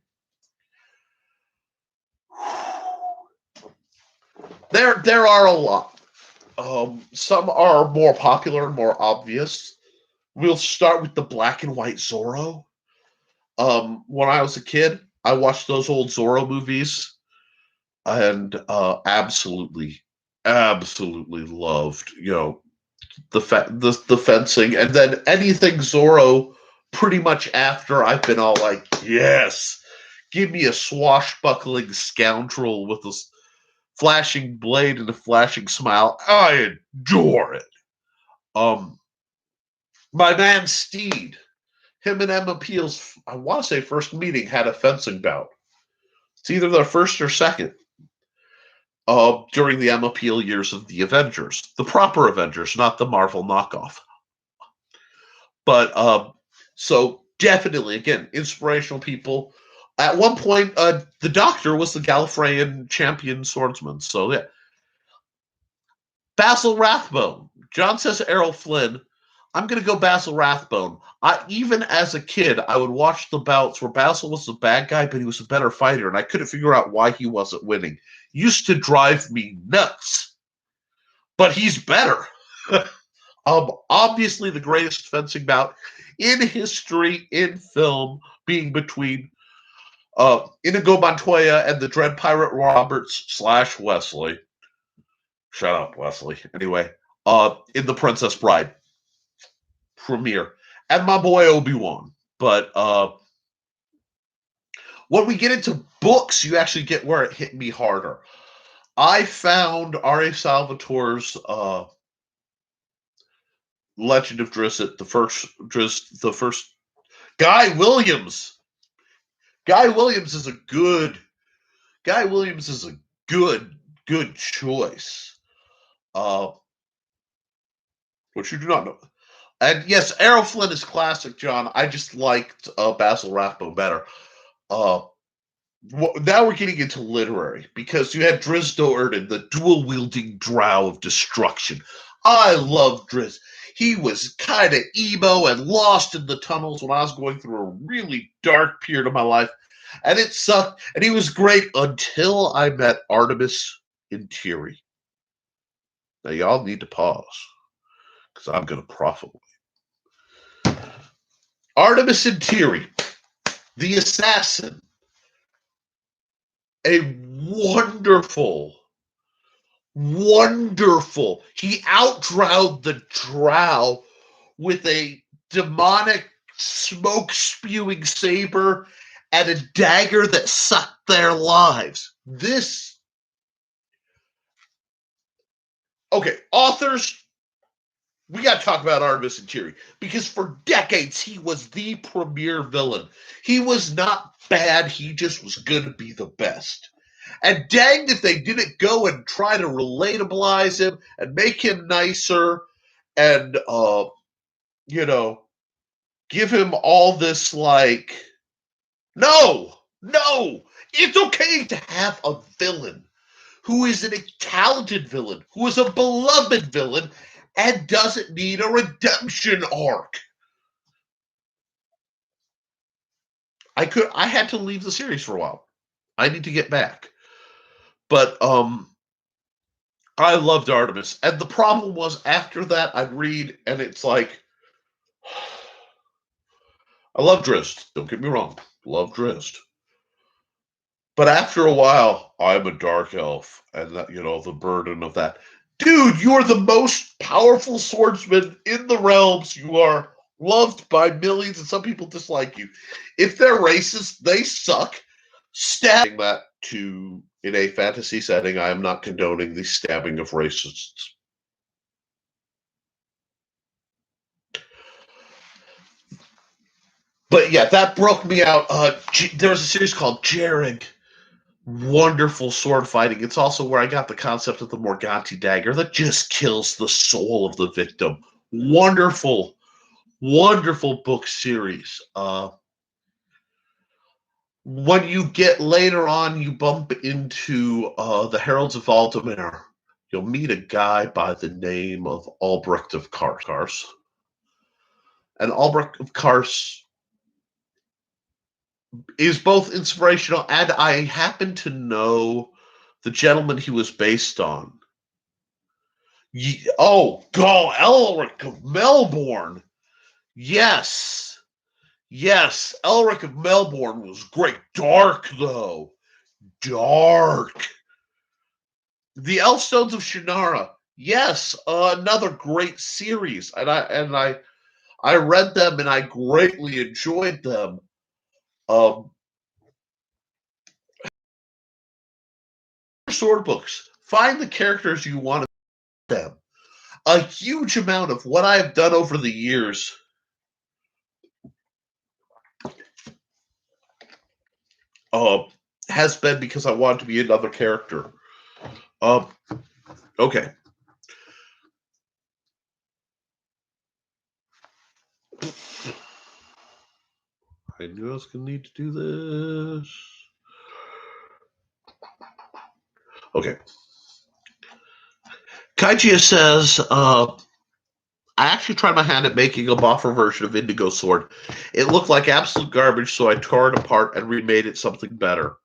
There are a lot. Some are more popular, more obvious. We'll start with the black and white Zorro. When I was a kid, I watched those old Zorro movies and absolutely loved, the fencing, and then anything Zorro. Pretty much after, I've been all like, yes, give me a swashbuckling scoundrel with a flashing blade and a flashing smile. I adore it. My man Steed, him and Emma Peel's, I want to say first meeting, had a fencing bout. It's either their first or second. During the Emma Peel years of the Avengers, the proper Avengers, not the Marvel knockoff. But so definitely, again, inspirational people. At one point, the Doctor was the Gallifreyan champion swordsman. So yeah, Basil Rathbone. John says Errol Flynn. I'm going to go Basil Rathbone. Even as a kid, I would watch the bouts where Basil was the bad guy, but he was a better fighter, and I couldn't figure out why he wasn't winning. Used to drive me nuts. But he's better. Obviously, the greatest fencing bout in history in film being between Inigo Montoya and the Dread Pirate Roberts / Wesley. Shut up, Wesley. Anyway, in The Princess Bride premiere. And my boy Obi-Wan. But when we get into books, you actually get where it hit me harder. I found R.A. Salvatore's Legend of Drizzt, the first Guy Williams. Guy Williams is a good choice. Which you do not know. And yes, Errol Flynn is classic, John. I just liked Basil Rathbone better. Now we're getting into literary, because you had Drizzt Do'Urden, the dual-wielding drow of destruction. I love Drizzt. He was kind of emo and lost in the tunnels when I was going through a really dark period of my life, and it sucked, and he was great until I met Artemis Intiri. Now, y'all need to pause, because I'm going to profit. Artemis Intiri, the assassin, a wonderful. He outdrowed the drow with a demonic smoke-spewing saber and a dagger that sucked their lives. Okay, authors, we got to talk about Artemis Intiri, because for decades he was the premier villain. He was not bad, he just was going to be the best. And danged if they didn't go and try to relatabilize him and make him nicer and, give him all this, like, no, it's okay to have a villain who is a talented villain, who is a beloved villain, and doesn't need a redemption arc. I had to leave the series for a while. I need to get back. But I loved Artemis. And the problem was, after that, I'd read, and it's like, I love Drizzt. Don't get me wrong. Love Drizzt. But after a while, I'm a dark elf. And that, the burden of that. Dude, you're the most powerful swordsman in the realms. You are loved by millions, and some people dislike you. If they're racist, they suck. Stabbing that to, in a fantasy setting, I am not condoning the stabbing of racists. But yeah, that broke me out. There was a series called Jarrig. Wonderful sword fighting. It's also where I got the concept of the Morganti dagger that just kills the soul of the victim. Wonderful book series. when you get later on, you bump into the Heralds of Valdemar. You'll meet a guy by the name of Albrecht of Kars. And Albrecht of Kars is both inspirational, and I happen to know the gentleman he was based on. Elric of Melbourne. Yes. Elric of Melbourne was great. Dark, though. Dark. The Elfstones of Shannara. Yes, another great series. And I read them and I greatly enjoyed them. Sword books. Find the characters you want them. A huge amount of what I've done over the years has been because I wanted to be another character. Okay. I knew I was going to need to do this. Okay. Kǎijié says, I actually tried my hand at making a buffer version of Indigo Sword. It looked like absolute garbage, so I tore it apart and remade it something better.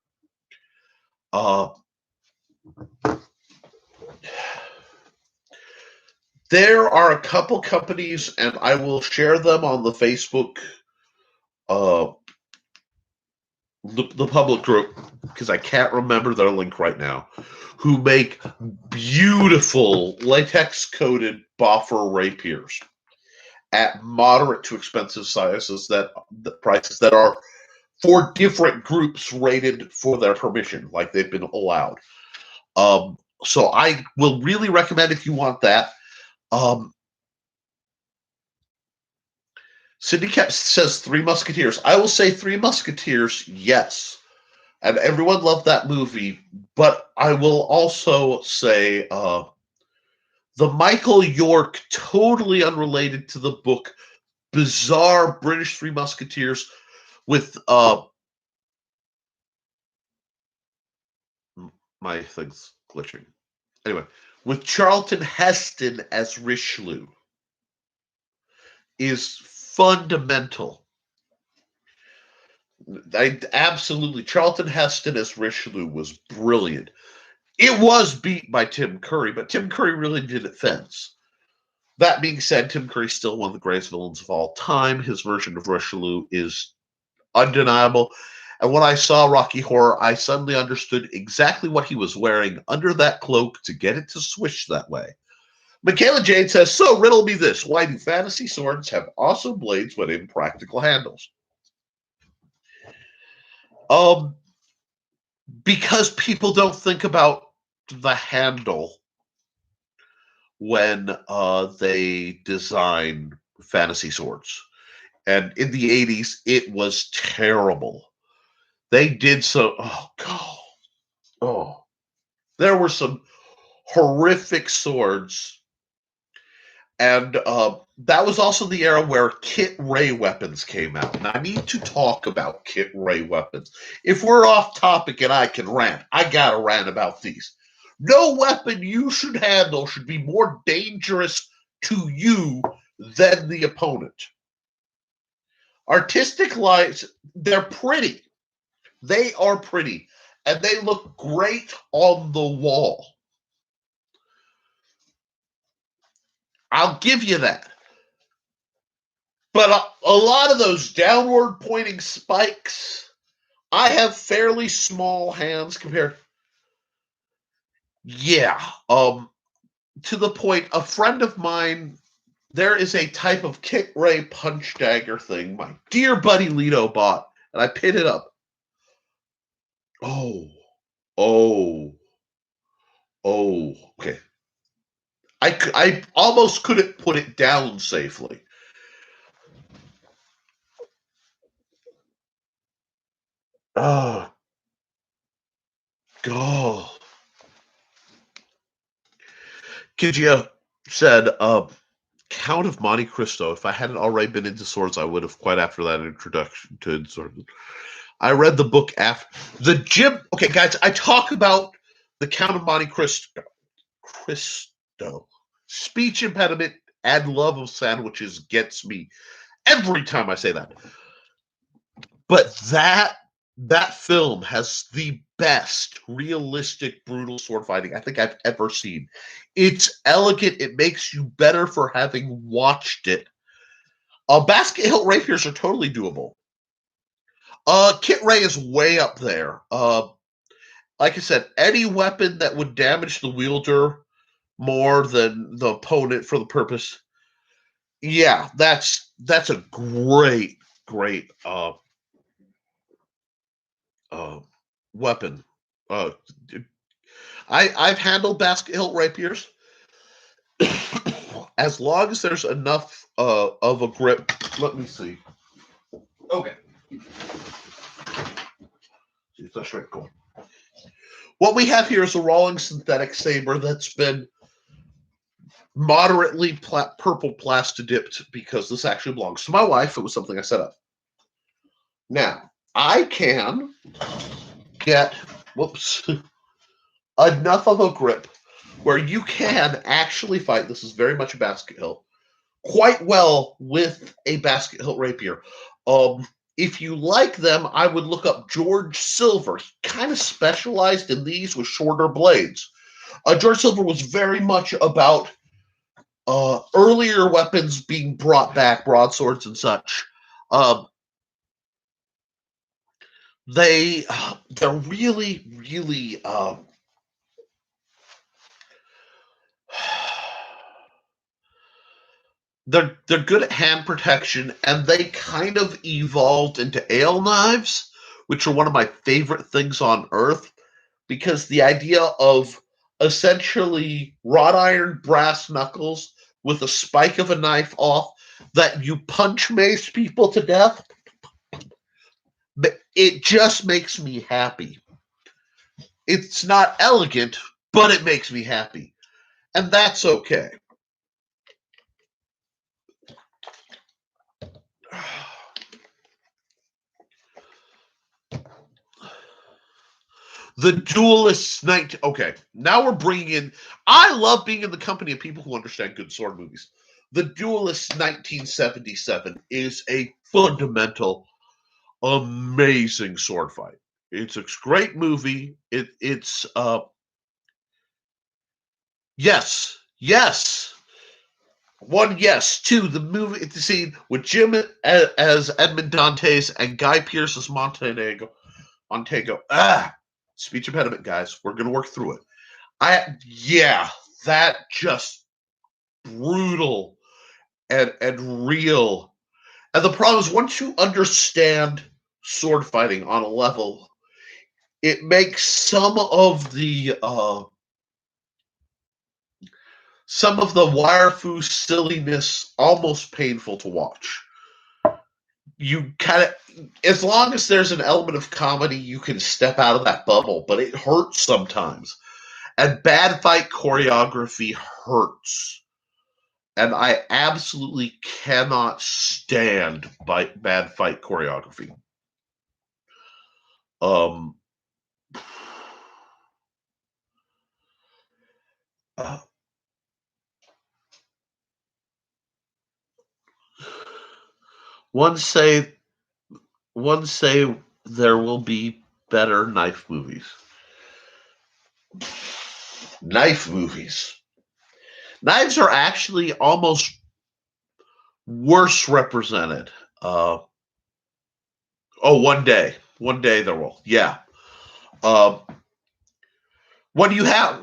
There are a couple companies, and I will share them on the Facebook, the public group, because I can't remember their link right now, who make beautiful latex-coated boffer rapiers at moderate to expensive sizes, the prices that are for different groups rated for their permission, like they've been allowed. So I will really recommend if you want that. Sidney Kemp says Three Musketeers. I will say Three Musketeers, yes. And everyone loved that movie. But I will also say the Michael York, totally unrelated to the book, bizarre British Three Musketeers with my thing's glitching. Anyway, with Charlton Heston as Richelieu is fundamental. Absolutely. Charlton Heston as Richelieu was brilliant. It was beat by Tim Curry, but Tim Curry really did it fence. That being said, Tim Curry's still one of the greatest villains of all time. His version of Richelieu is undeniable. And when I saw Rocky Horror, I suddenly understood exactly what he was wearing under that cloak to get it to swish that way. Michaela Jane says, so riddle me this. Why do fantasy swords have awesome blades but impractical handles? Because people don't think about the handle when they design fantasy swords. And in the 80s, it was terrible. They did so. Oh, God. Oh. There were some horrific swords. And that was also the era where Kit Ray weapons came out. And I need to talk about Kit Ray weapons. If we're off topic and I can rant, I got to rant about these. No weapon you should handle should be more dangerous to you than the opponent. Artistic lights, they're pretty. They are pretty. And they look great on the wall. I'll give you that. But a lot of those downward pointing spikes, I have fairly small hands compared. Yeah. To the point, a friend of mine, there is a type of Kit Ray punch dagger thing my dear buddy Lito bought, and I picked it up. Oh. Okay. I almost couldn't put it down safely. Oh, God. Kǎijié said, Count of Monte Cristo. If I hadn't already been into swords, I would have quite after that introduction to swords. I read the book after the gym. Okay, guys, I talk about the Count of Monte Cristo. Speech impediment and love of sandwiches gets me every time I say that. But that film has the best realistic brutal sword fighting I think I've ever seen. It's elegant. It makes you better for having watched it. Basket hilt rapiers are totally doable. Kit Ray is way up there. Like I said, any weapon that would damage the wielder more than the opponent for the purpose. Yeah, that's a great weapon. I've handled basket hilt rapiers. As long as there's enough of a grip. Let me see. Okay. That's right. Cool. What we have here is a Rawlings synthetic saber that's been moderately purple plastodipped because this actually belongs to my wife. It was something I set up. Now, I can get, enough of a grip where you can actually fight, this is very much a basket hilt, quite well with a basket hilt rapier. If you like them, I would look up George Silver. He kind of specialized in these with shorter blades. George Silver was very much about earlier weapons being brought back, broadswords and such. They're really they're good at hand protection, and they kind of evolved into ale knives, which are one of my favorite things on earth, because the idea of essentially wrought iron brass knuckles with a spike of a knife off that you punch mace people to death, it just makes me happy. It's not elegant, but it makes me happy. And that's okay. The Duelist Night. Okay, now we're bringing in. I love being in the company of people who understand good sword movies. The Duelist 1977 is a fundamental, amazing sword fight. It's a great movie. It's yes. One, yes. Two, the movie, the scene with Jim as Edmond Dantes and Guy Pearce as Montego. Speech impediment, guys. We're gonna work through it. That just brutal and real. And the problem is, once you understand sword fighting on a level, it makes some of the wire-foo silliness almost painful to watch. You kind of, as long as there's an element of comedy, you can step out of that bubble, but it hurts sometimes. And bad fight choreography hurts. And I absolutely cannot stand bad fight choreography. One say there will be better knife movies. Knife movies. Knives are actually almost worse represented. One day there will. Yeah. When you have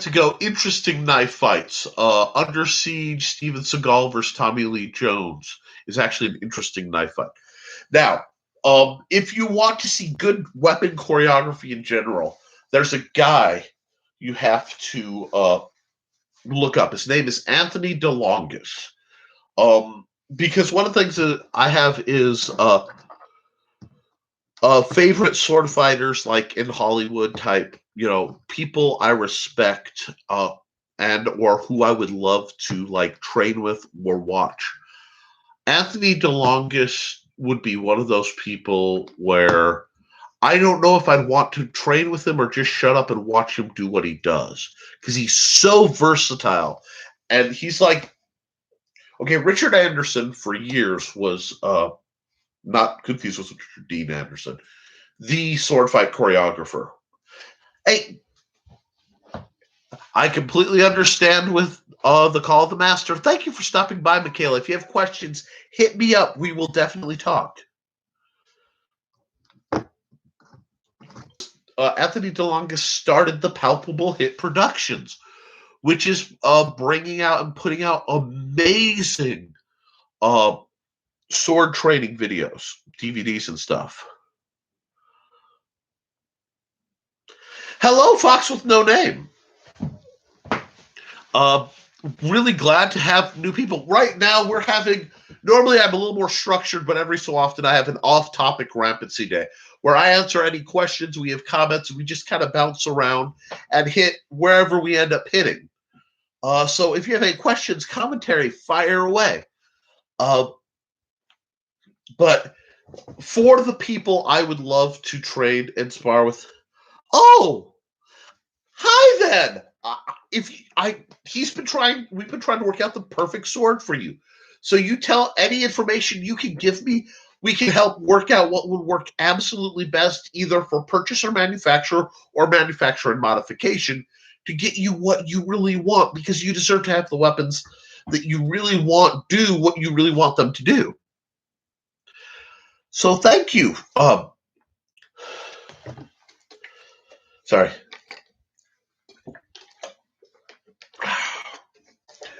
to go interesting knife fights, Under Siege, Steven Seagal versus Tommy Lee Jones is actually an interesting knife fight. Now, if you want to see good weapon choreography in general, there's a guy you have to look up. His name is Anthony DeLongis. Because one of the things that I have is favorite sword fighters, like in Hollywood type, people I respect and or who I would love to like train with or watch. Anthony DeLongis would be one of those people where I don't know if I'd want to train with him or just shut up and watch him do what he does, because he's so versatile. And he's like, okay, Richard Anderson for years was not confused with Richard Dean Anderson, the sword fight choreographer. Hey, I completely understand with the Call of the Master. Thank you for stopping by, Michaela. If you have questions, hit me up. We will definitely talk. Anthony DeLongis started the Palpable Hit Productions, which is bringing out and putting out amazing sword training videos, DVDs, and stuff. Hello, Fox with No Name. Really glad to have new people. Right now, we're having, normally I'm a little more structured, but every so often I have an off-topic rampancy day where I answer any questions, we have comments, and we just kind of bounce around and hit wherever we end up hitting. So if you have any questions, commentary, fire away. But for the people I would love to trade and spar with, oh, hi then. We've been trying to work out the perfect sword for you. So you tell any information you can give me, we can help work out what would work absolutely best, either for purchase or manufacturer and modification, to get you what you really want, because you deserve to have the weapons that you really want do what you really want them to do. So thank you. Sorry.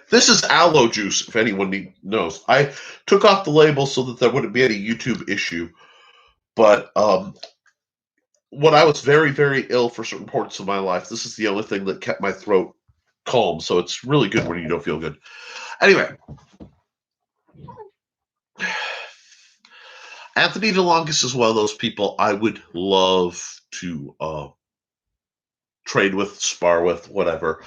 This is aloe juice, if anyone knows. I took off the label so that there wouldn't be any YouTube issue. But when I was very, very ill for certain parts of my life, this is the only thing that kept my throat calm. So it's really good when you don't feel good. Anyway. Anthony DeLongis is one of those people I would love to trade with, spar with, whatever.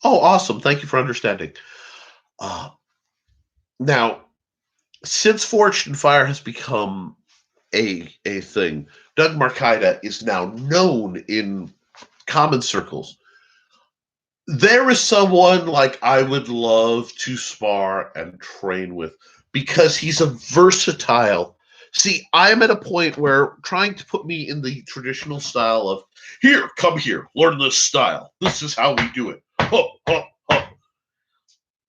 Oh, awesome. Thank you for understanding. Now, since Forged in Fire has become a thing, Doug Marcaida is now known in common circles. There is someone like I would love to spar and train with, because he's a versatile. See, I'm at a point where trying to put me in the traditional style of, here, come here, learn this style. This is how we do it. Huh, huh, huh.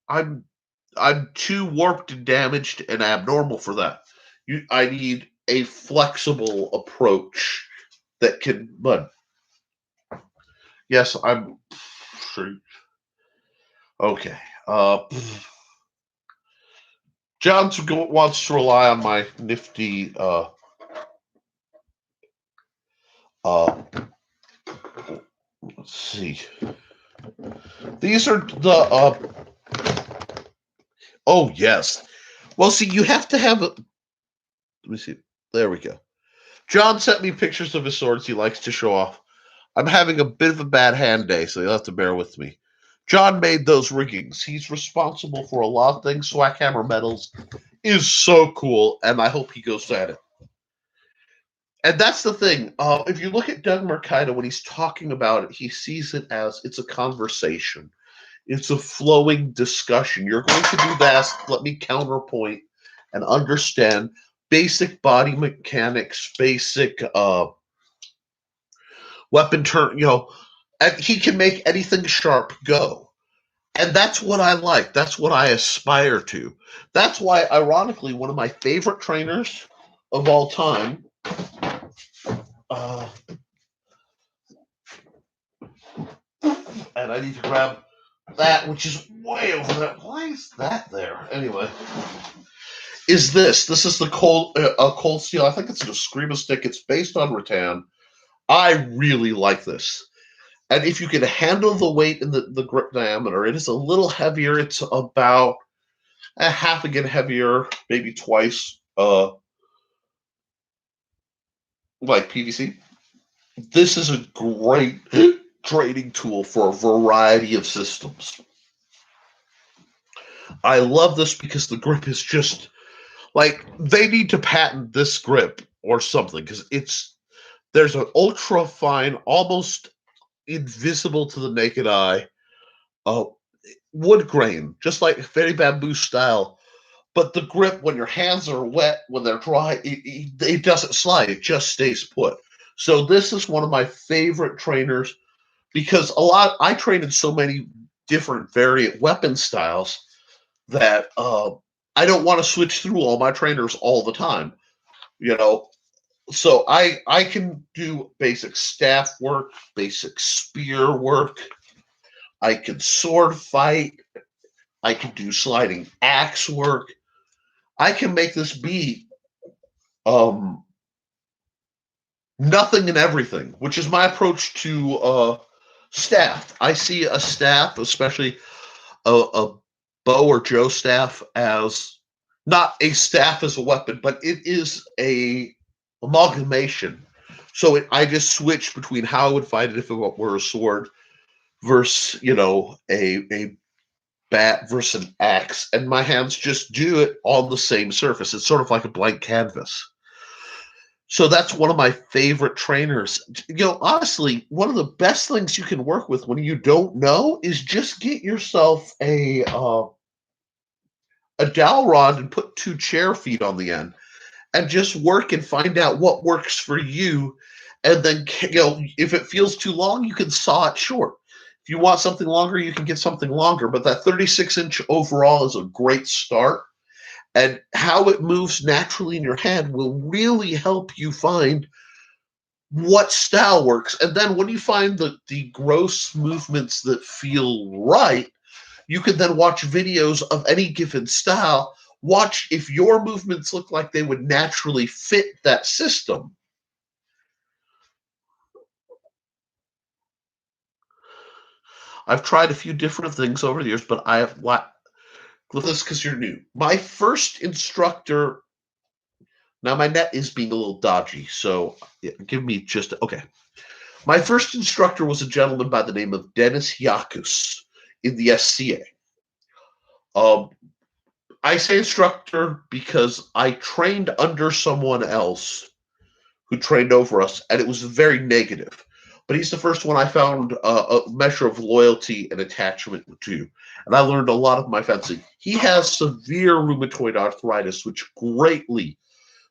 I'm too warped and damaged and abnormal for that. I need a flexible approach that can. But yes, I'm sure. Okay. John wants to rely on my nifty. Let's see. These are the. Oh yes. Well, see, you have to have. Let me see. There we go. John sent me pictures of his swords he likes to show off. I'm having a bit of a bad hand day, so you'll have to bear with me. John made those riggings. He's responsible for a lot of things. Swakhammer Metals is so cool, and I hope he goes at it. And that's the thing. If you look at Doug Marcaida, when he's talking about it, he sees it as it's a conversation. It's a flowing discussion. You're going to do that. Let me counterpoint and understand basic body mechanics, basic weapon turn, and he can make anything sharp go. And that's what I like. That's what I aspire to. That's why, ironically, one of my favorite trainers of all time, and I need to grab that, which is way over there. Why is that there? Anyway, is this. This is the cold steel. I think it's a Eskrima stick. It's based on rattan. I really like this. And if you can handle the weight and the grip diameter, it is a little heavier. It's about a half again heavier, maybe twice, like PVC. This is a great trading tool for a variety of systems. I love this because the grip is just like they need to patent this grip or something because there's an ultra fine, almost invisible to the naked eye, wood grain, just like very bamboo style. But the grip, when your hands are wet, when they're dry, it doesn't slide. It just stays put. So this is one of my favorite trainers because I train in so many different variant weapon styles that I don't want to switch through all my trainers all the time. You know, so I can do basic staff work, basic spear work. I can sword fight. I can do sliding axe work. I can make this be um, nothing and everything, which is my approach to staff. I see a staff, especially a bow or Joe staff, as not a staff as a weapon, but it is a amalgamation. So I just switch between how I would fight it if it were a sword versus, a bat versus an axe, and my hands just do it on the same surface. It's sort of like a blank canvas. So that's one of my favorite trainers. Honestly, one of the best things you can work with when you don't know is just get yourself a dowel rod and put 2 chair feet on the end and just work and find out what works for you. And then, if it feels too long, you can saw it short. If you want something longer, you can get something longer. But that 36-inch overall is a great start. And how it moves naturally in your hand will really help you find what style works. And then when you find the gross movements that feel right, you can then watch videos of any given style. Watch if your movements look like they would naturally fit that system. I've tried a few different things over the years, but I have this because you're new. My first instructor. Now my net is being a little dodgy, so give me just okay. My first instructor was a gentleman by the name of Dennis Yakus in the SCA. I say instructor because I trained under someone else who trained over us, and it was very negative. But he's the first one I found a measure of loyalty and attachment to, and I learned a lot of my fencing. He has severe rheumatoid arthritis, which greatly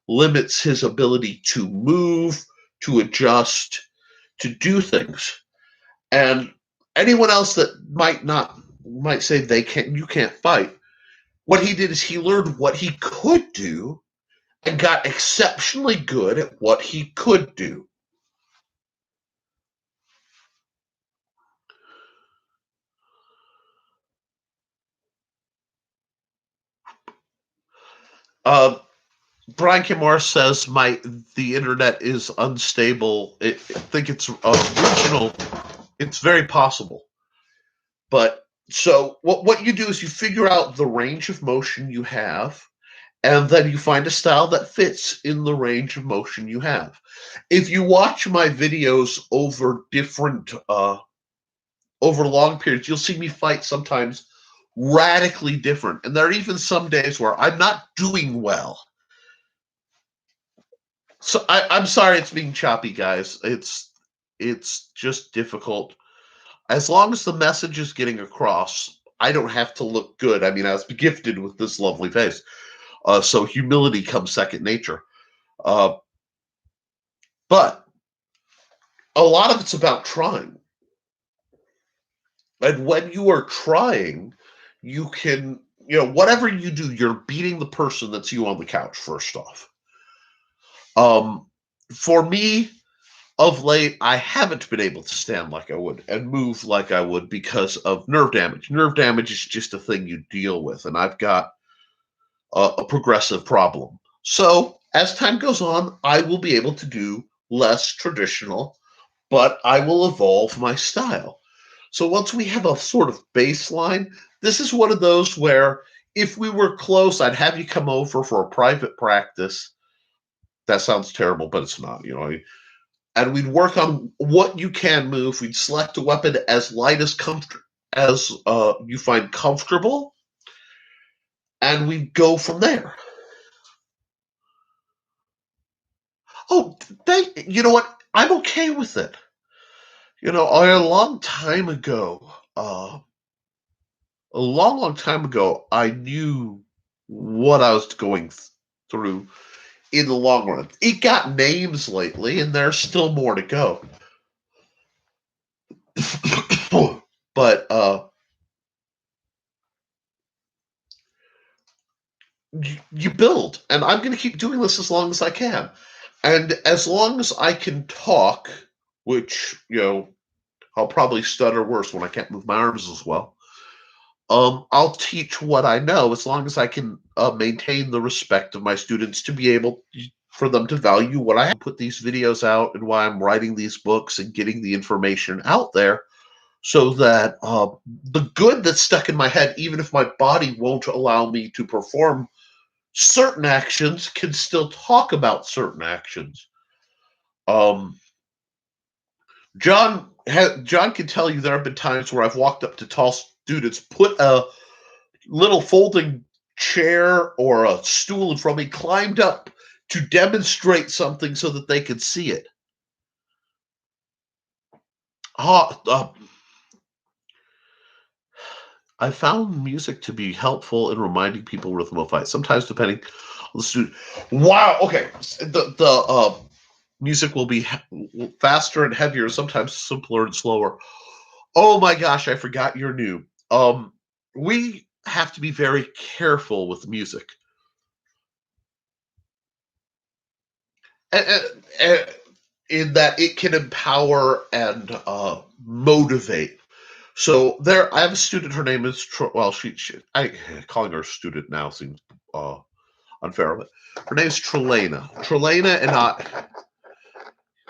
limits his ability to move, to adjust, to do things. And anyone else that might say you can't fight. What he did is he learned what he could do and got exceptionally good at what he could do. Brian Kimar says the internet is unstable. I think it's regional. It's very possible. But so what you do is you figure out the range of motion you have, and then you find a style that fits in the range of motion you have. If you watch my videos over different over long periods, you'll see me fight sometimes radically different. And there are even some days where I'm not doing well. So I'm sorry it's being choppy, guys. It's just difficult. As long as the message is getting across, I don't have to look good. I mean, I was gifted with this lovely face. So humility comes second nature. But a lot of it's about trying. And when you are trying, you can, whatever you do, you're beating the person that's you on the couch, first off. For me, of late, I haven't been able to stand like I would and move like I would because of nerve damage. Nerve damage is just a thing you deal with, and I've got a progressive problem. So as time goes on, I will be able to do less traditional, but I will evolve my style. So once we have a sort of baseline, this is one of those where if we were close, I'd have you come over for a private practice. That sounds terrible, but it's not, and we'd work on what you can move. We'd select a weapon as light as you find comfortable, and we go from there. Oh, you know what? I'm okay with it. You know, a long time ago, I knew what I was going through in the long run. It got names lately, and there's still more to go. But you build, and I'm going to keep doing this as long as I can. And as long as I can talk, which, you know, I'll probably stutter worse when I can't move my arms as well. I'll teach what I know as long as I can maintain the respect of my students to be able for them to value what I have. Put these videos out and why I'm writing these books and getting the information out there so that the good that's stuck in my head, even if my body won't allow me to perform certain actions, can still talk about certain actions. John can tell you there have been times where I've walked up to tall students, put a little folding chair or a stool in front of me, climbed up to demonstrate something so that they could see it. I found music to be helpful in reminding people rhythm of fight. Sometimes depending on the student. Wow. Okay. The music will be faster and heavier, sometimes simpler and slower. Oh my gosh, I forgot you're new. We have to be very careful with music. In that it can empower and motivate. So there, I have a student. Her name is calling her student now seems unfair, but her name is Trelena. Trelena and I.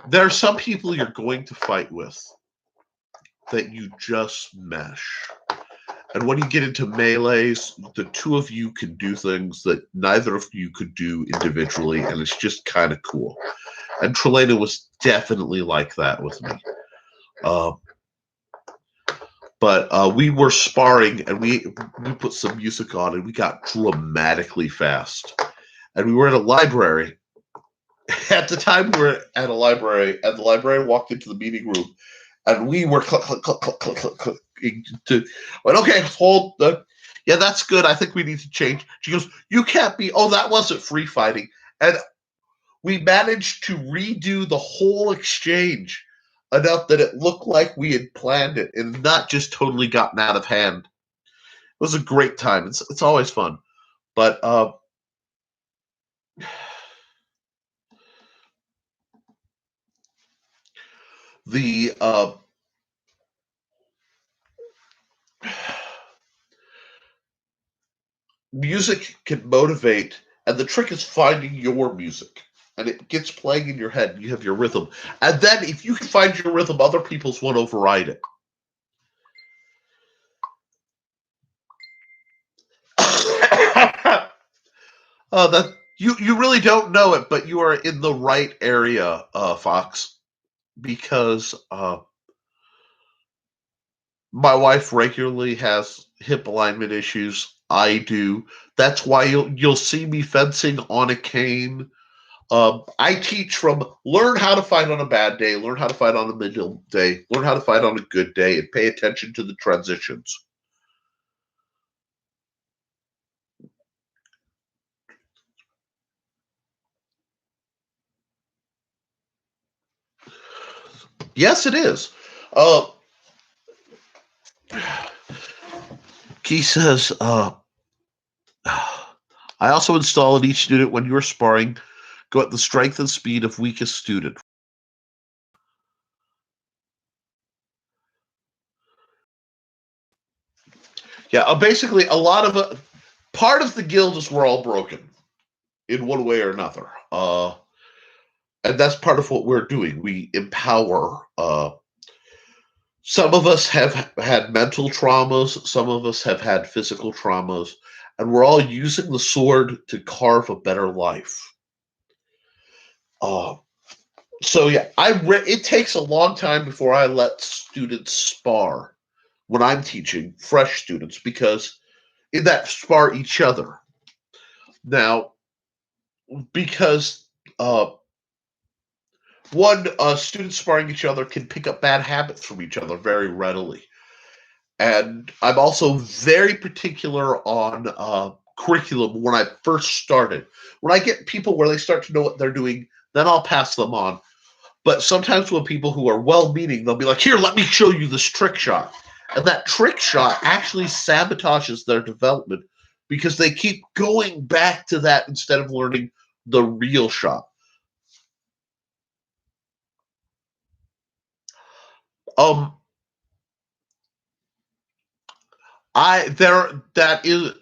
There are some people you're going to fight with that you just mesh. And when you get into melees, the two of you can do things that neither of you could do individually, and it's just kind of cool. And Trelena was definitely like that with me. But we were sparring, and we put some music on, and we got dramatically fast. And we were at a library. At the time, we were at a library, and the librarian walked into the meeting room, and we were click, click, click, click, click, click, click. Went, okay, hold. Yeah, that's good. I think we need to change. She goes, you can't be. Oh, that wasn't free fighting. And we managed to redo the whole exchange enough that it looked like we had planned it and not just totally gotten out of hand. It was a great time. It's always fun. But the music can motivate, and the trick is finding your music. And it gets playing in your head. You have your rhythm. And then if you can find your rhythm, other people's won't override it. That you really don't know it, but you are in the right area, Fox, because my wife regularly has hip alignment issues. I do. That's why you'll see me fencing on a cane. I teach from learn how to fight on a bad day, learn how to fight on a middle day, learn how to fight on a good day, and pay attention to the transitions. Yes, it is. He says, I also install in each student when you're sparring, go at the strength and speed of weakest student. Yeah, basically, a lot of part of the guild is we're all broken in one way or another. And that's part of what we're doing. We empower. Some of us have had mental traumas, some of us have had physical traumas, and we're all using the sword to carve a better life. So yeah, it takes a long time before I let students spar when I'm teaching fresh students, because that spar each other. Now, because students sparring each other can pick up bad habits from each other very readily. And I'm also very particular on curriculum when I first started. When I get people where they start to know what they're doing, then I'll pass them on. But sometimes when people who are well-meaning, they'll be like, here, let me show you this trick shot. And that trick shot actually sabotages their development because they keep going back to that instead of learning the real shot. That is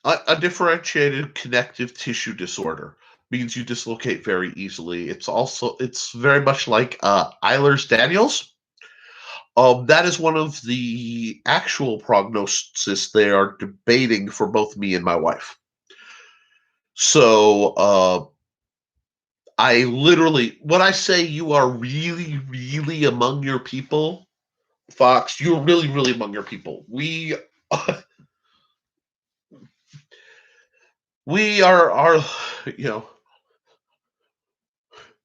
a differentiated connective tissue disorder. Means you dislocate very easily. It's very much like Ehlers-Danlos. That is one of the actual prognoses they are debating for both me and my wife. So I literally, when I say you are really, really among your people, Fox, you're really, really among your people. We are,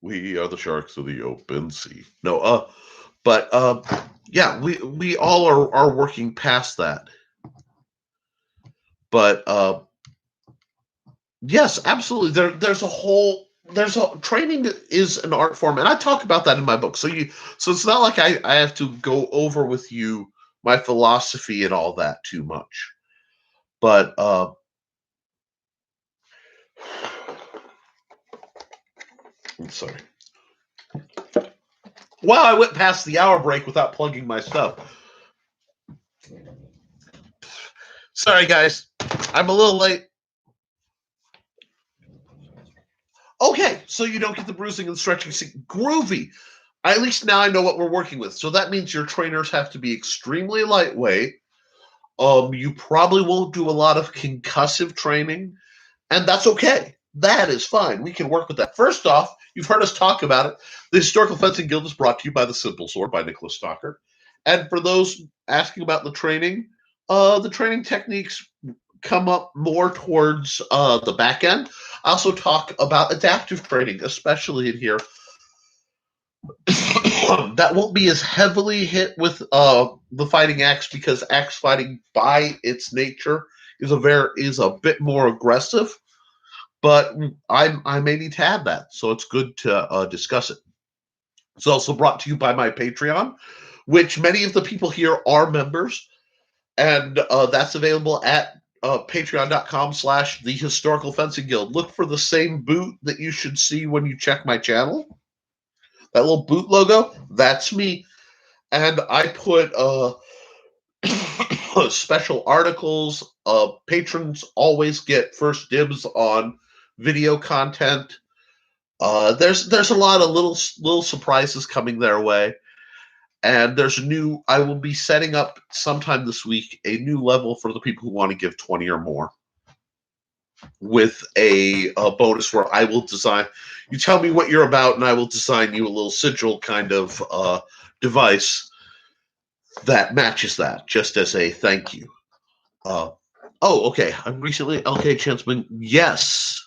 we are the sharks of the open sea. No, but yeah, we all are working past that. But yes, absolutely. There's a training is an art form, and I talk about that in my book. So it's not like I have to go over with you my philosophy and all that too much. But I'm sorry. Wow, I went past the hour break without plugging my stuff. Sorry, guys. I'm a little late. Okay, so you don't get the bruising and stretching. Groovy. At least now I know what we're working with. So that means your trainers have to be extremely lightweight. You probably won't do a lot of concussive training, and that's okay. That is fine. We can work with that. First off, you've heard us talk about it. The Historical Fencing Guild is brought to you by The Simple Sword by Nicholas Stocker. And for those asking about the training techniques come up more towards the back end. I also talk about adaptive training, especially in here. That won't be as heavily hit with the fighting axe because axe fighting by its nature is a bit more aggressive. But I may need to add that, so it's good to discuss it. It's also brought to you by my Patreon, which many of the people here are members, and that's available at patreon.com/the Historical Fencing Guild. Look for the same boot that you should see when you check my channel. That little boot logo, that's me. And I put special articles. Patrons always get first dibs on video content. There's a lot of little surprises coming their way. And I will be setting up sometime this week a new level for the people who want to give 20 or more with a bonus where I will design. You tell me what you're about, and I will design you a little sigil kind of device that matches that, just as a thank you. Okay. I'm recently LK Chancellor. Yes.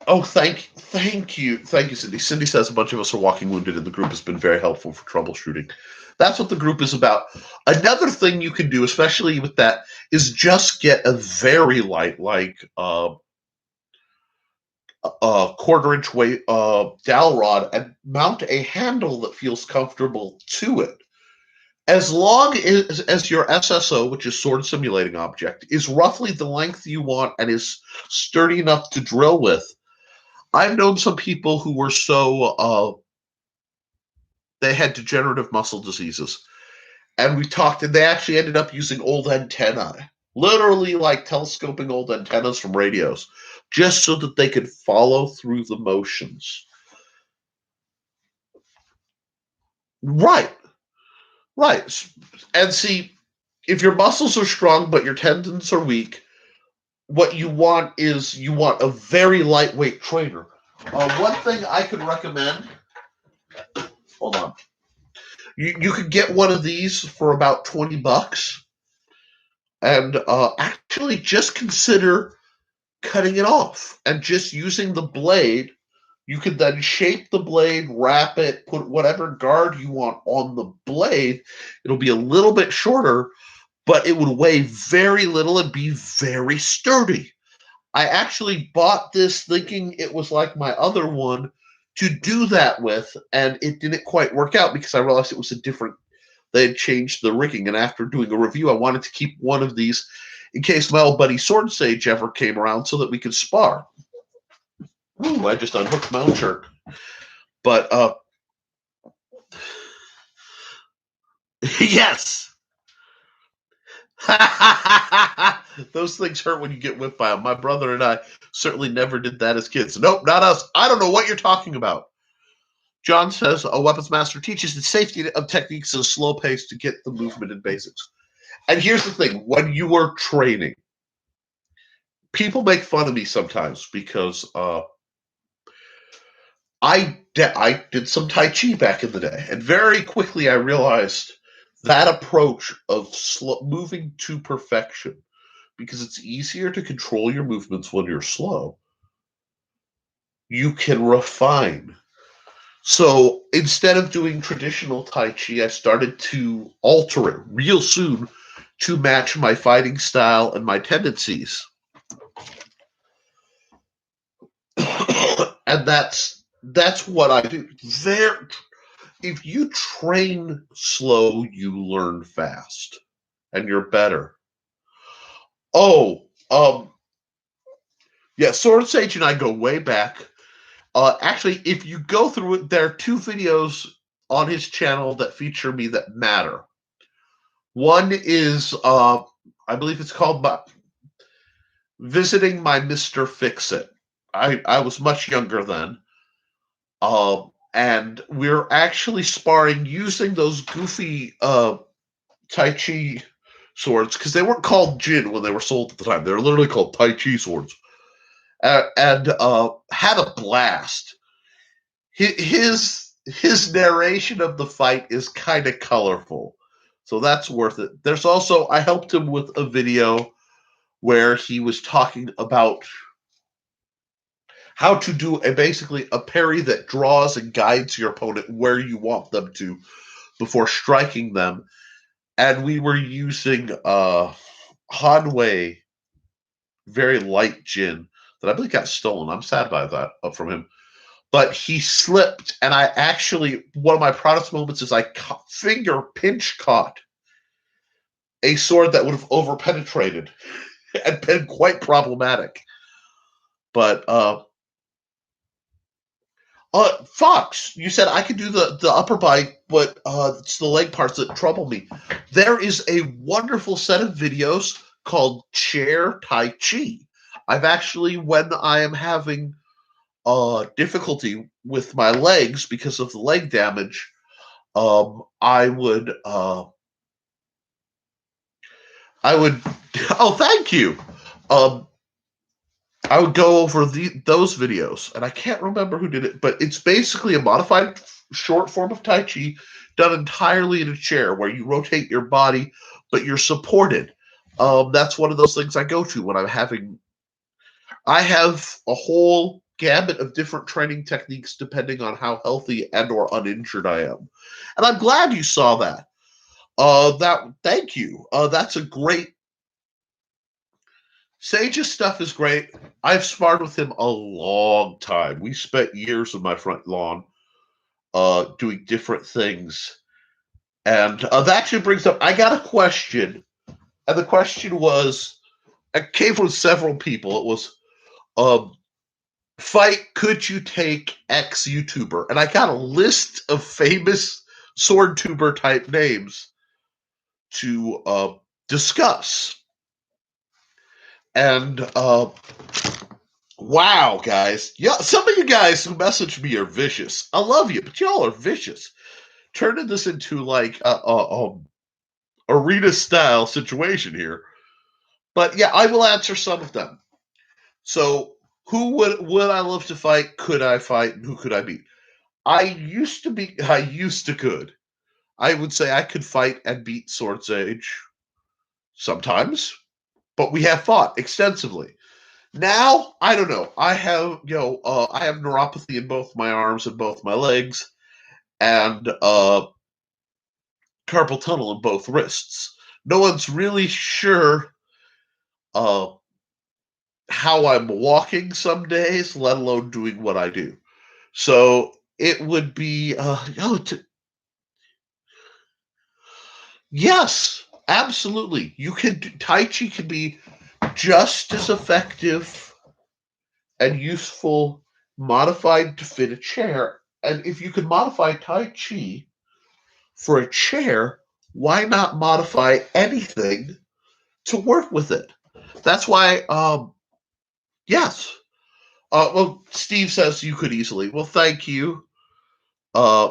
Thank you, Cindy. Cindy says a bunch of us are walking wounded, and the group has been very helpful for troubleshooting. That's what the group is about. Another thing you can do, especially with that, is just get a very light, like quarter-inch weight dowel rod and mount a handle that feels comfortable to it. As long as your SSO, which is sword simulating object, is roughly the length you want and is sturdy enough to drill with. I've known some people who were they had degenerative muscle diseases. And we talked, and they actually ended up using old antennae, literally like telescoping old antennas from radios, just so that they could follow through the motions. Right. And see, if your muscles are strong but your tendons are weak, what you want is a very lightweight trainer. One thing I could recommend Hold on. You could get one of these for about $20, and actually just consider cutting it off and just using the blade. You could then shape the blade, wrap it, put whatever guard you want on the blade. It'll be a little bit shorter, but it would weigh very little and be very sturdy. I actually bought this thinking it was like my other one to do that with, and it didn't quite work out because I realized it was a different, they had changed the rigging, and after doing a review, I wanted to keep one of these in case my old buddy Sword Sage ever came around so that we could spar. Ooh, I just unhooked my own shirt. But, yes! Those things hurt when you get whipped by them. My brother and I certainly never did that as kids. Nope, not us. I don't know what you're talking about. John says a weapons master teaches the safety of techniques at a slow pace to get the movement and basics. And here's the thing. When you are training, people make fun of me sometimes because I did some Tai Chi back in the day. And very quickly I realized that approach of moving to perfection, because it's easier to control your movements when you're slow, you can refine. So instead of doing traditional Tai Chi, I started to alter it real soon to match my fighting style and my tendencies. And that's what I do. If you train slow, you learn fast, and you're better. Yeah, Sword Sage and I go way back. Actually, if you go through it, there are 2 videos on his channel that feature me that matter. One is, I believe it's called Visiting My Mr. Fix-It. I was much younger then. And we're actually sparring using those goofy Tai Chi swords, because they weren't called Jin when they were sold at the time. They were literally called Tai Chi swords. And had a blast. His narration of the fight is kind of colorful, so that's worth it. There's also, I helped him with a video where he was talking about how to do basically a parry that draws and guides your opponent where you want them to before striking them. And we were using Hanwei very light Jin that I believe got stolen. I'm sad by that from him. But he slipped, and I actually, one of my proudest moments is I finger pinch caught a sword that would have over-penetrated and been quite problematic. But, Fox, you said I could do the upper bite, but it's the leg parts that trouble me. There is a wonderful set of videos called Chair Tai Chi. I've actually, when I am having difficulty with my legs because of the leg damage, I would oh, thank you. I would go over those videos, and I can't remember who did it, but it's basically a modified short form of Tai Chi done entirely in a chair where you rotate your body, but you're supported. That's one of those things I go to when I'm having. I have a whole gamut of different training techniques depending on how healthy and or uninjured I am. And I'm glad you saw that. Thank you. That's a great. Sage's stuff is great. I've sparred with him a long time. We spent years on my front lawn doing different things. And that actually brings up, I got a question. And the question was, it came from several people. It was, fight, could you take X YouTuber? And I got a list of famous sword tuber type names to discuss. And wow, guys, yeah, some of you guys who message me are vicious. I love you, but y'all are vicious. Turning this into like arena style situation here. But yeah, I will answer some of them. So, who would I love to fight? Could I fight? And who could I beat? I used to could. I would say I could fight and beat Sword Sage sometimes, but we have fought extensively. Now, I don't know. I have, I have neuropathy in both my arms and both my legs, and carpal tunnel in both wrists. No one's really sure uh, how I'm walking some days, let alone doing what I do. So it would be, yes, absolutely. Tai Chi can be just as effective and useful modified to fit a chair. And if you could modify Tai Chi for a chair, why not modify anything to work with it? That's why, yes. Well, Steve says you could easily. Well, thank you. Uh,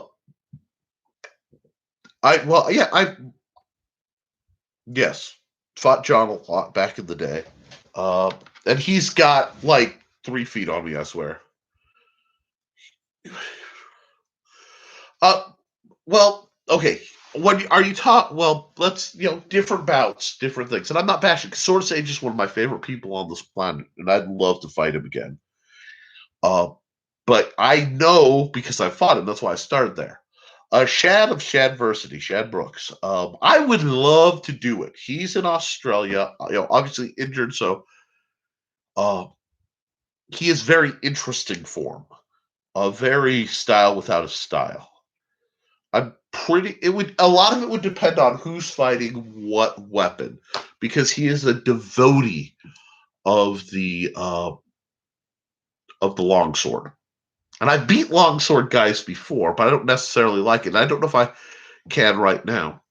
yes, fought John a lot back in the day. And he's got like 3 feet on me, I swear. Well, okay. When are you taught? Well, let's different bouts, different things, and I'm not bashing. Sword Sage is one of my favorite people on this planet, and I'd love to fight him again. But I know because I fought him. That's why I started there. Shad of Shadversity, Shad Brooks. I would love to do it. He's in Australia, obviously injured, so he is very interesting form. A very style without a style. A lot of it would depend on who's fighting what weapon, because he is a devotee of the longsword. And I beat longsword guys before, but I don't necessarily like it. And I don't know if I can right now.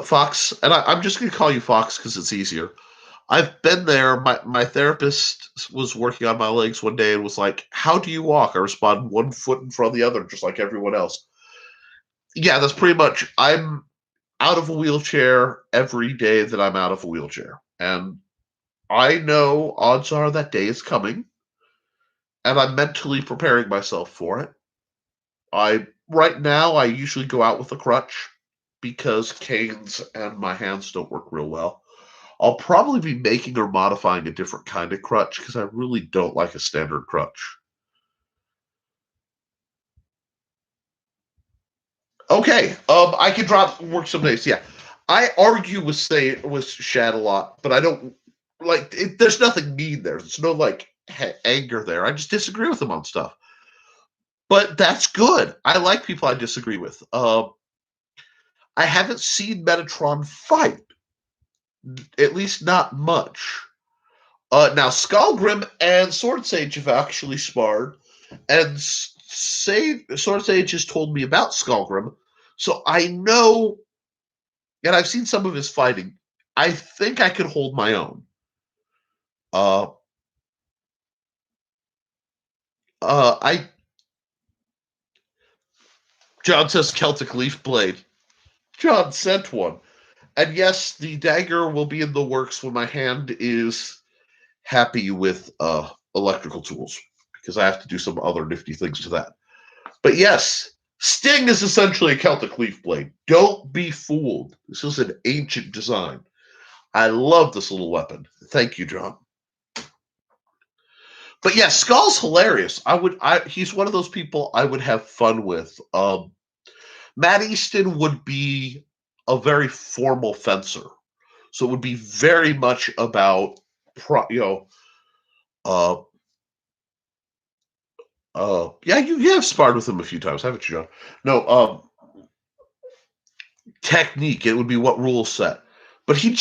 Fox, and I'm just going to call you Fox because it's easier. I've been there. My therapist was working on my legs one day and was like, "How do you walk?" I responded, 1 foot in front of the other, just like everyone else. Yeah, that's pretty much. I'm out of a wheelchair every day that I'm out of a wheelchair. And I know odds are that day is coming. And I'm mentally preparing myself for it. Right now I usually go out with a crutch because canes and my hands don't work real well. I'll probably be making or modifying a different kind of crutch because I really don't like a standard crutch. Okay, I can work some days. Yeah, I argue with Shad a lot, but I don't like. There's nothing mean there. There's no like anger there. I just disagree with him on stuff. But that's good. I like people I disagree with. I haven't seen Metatron fight, at least not much. Now, Skullgrim and Sword Sage have actually sparred, and Sword Sage has told me about Skullgrim, so I know, and I've seen some of his fighting. I think I could hold my own. John says Celtic Leaf Blade. John sent one. And yes, the dagger will be in the works when my hand is happy with electrical tools, because I have to do some other nifty things to that. But yes, Sting is essentially a Celtic Leaf Blade. Don't be fooled. This is an ancient design. I love this little weapon. Thank you, John. But yeah, Skull's hilarious. He's one of those people I would have fun with. Matt Easton would be a very formal fencer. So it would be very much about, yeah, you have sparred with him a few times, haven't you, John? No, technique. It would be what rules set. But he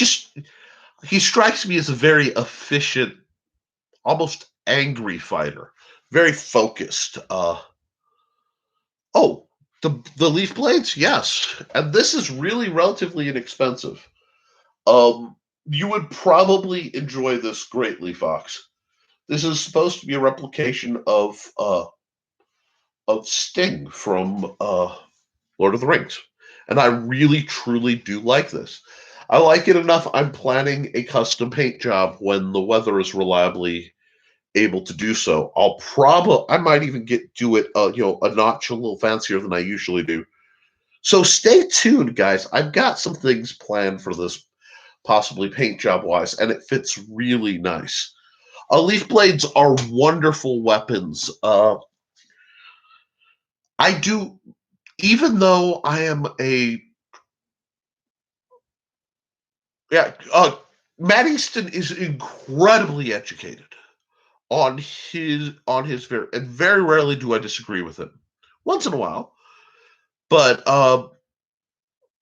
strikes me as a very efficient, almost angry fighter. Very focused. The leaf blades, yes. And this is really relatively inexpensive. You would probably enjoy this greatly, Fox. This is supposed to be a replication of Sting from Lord of the Rings, and I really truly do like this. I like it enough. I'm planning a custom paint job when the weather is reliably able to do so. I might even do it, a notch a little fancier than I usually do. So stay tuned, guys. I've got some things planned for this, possibly paint job wise, and it fits really nice. Leaf blades are wonderful weapons. I do, even though I am Matt Easton is incredibly educated on his and very rarely do I disagree with him. Once in a while, but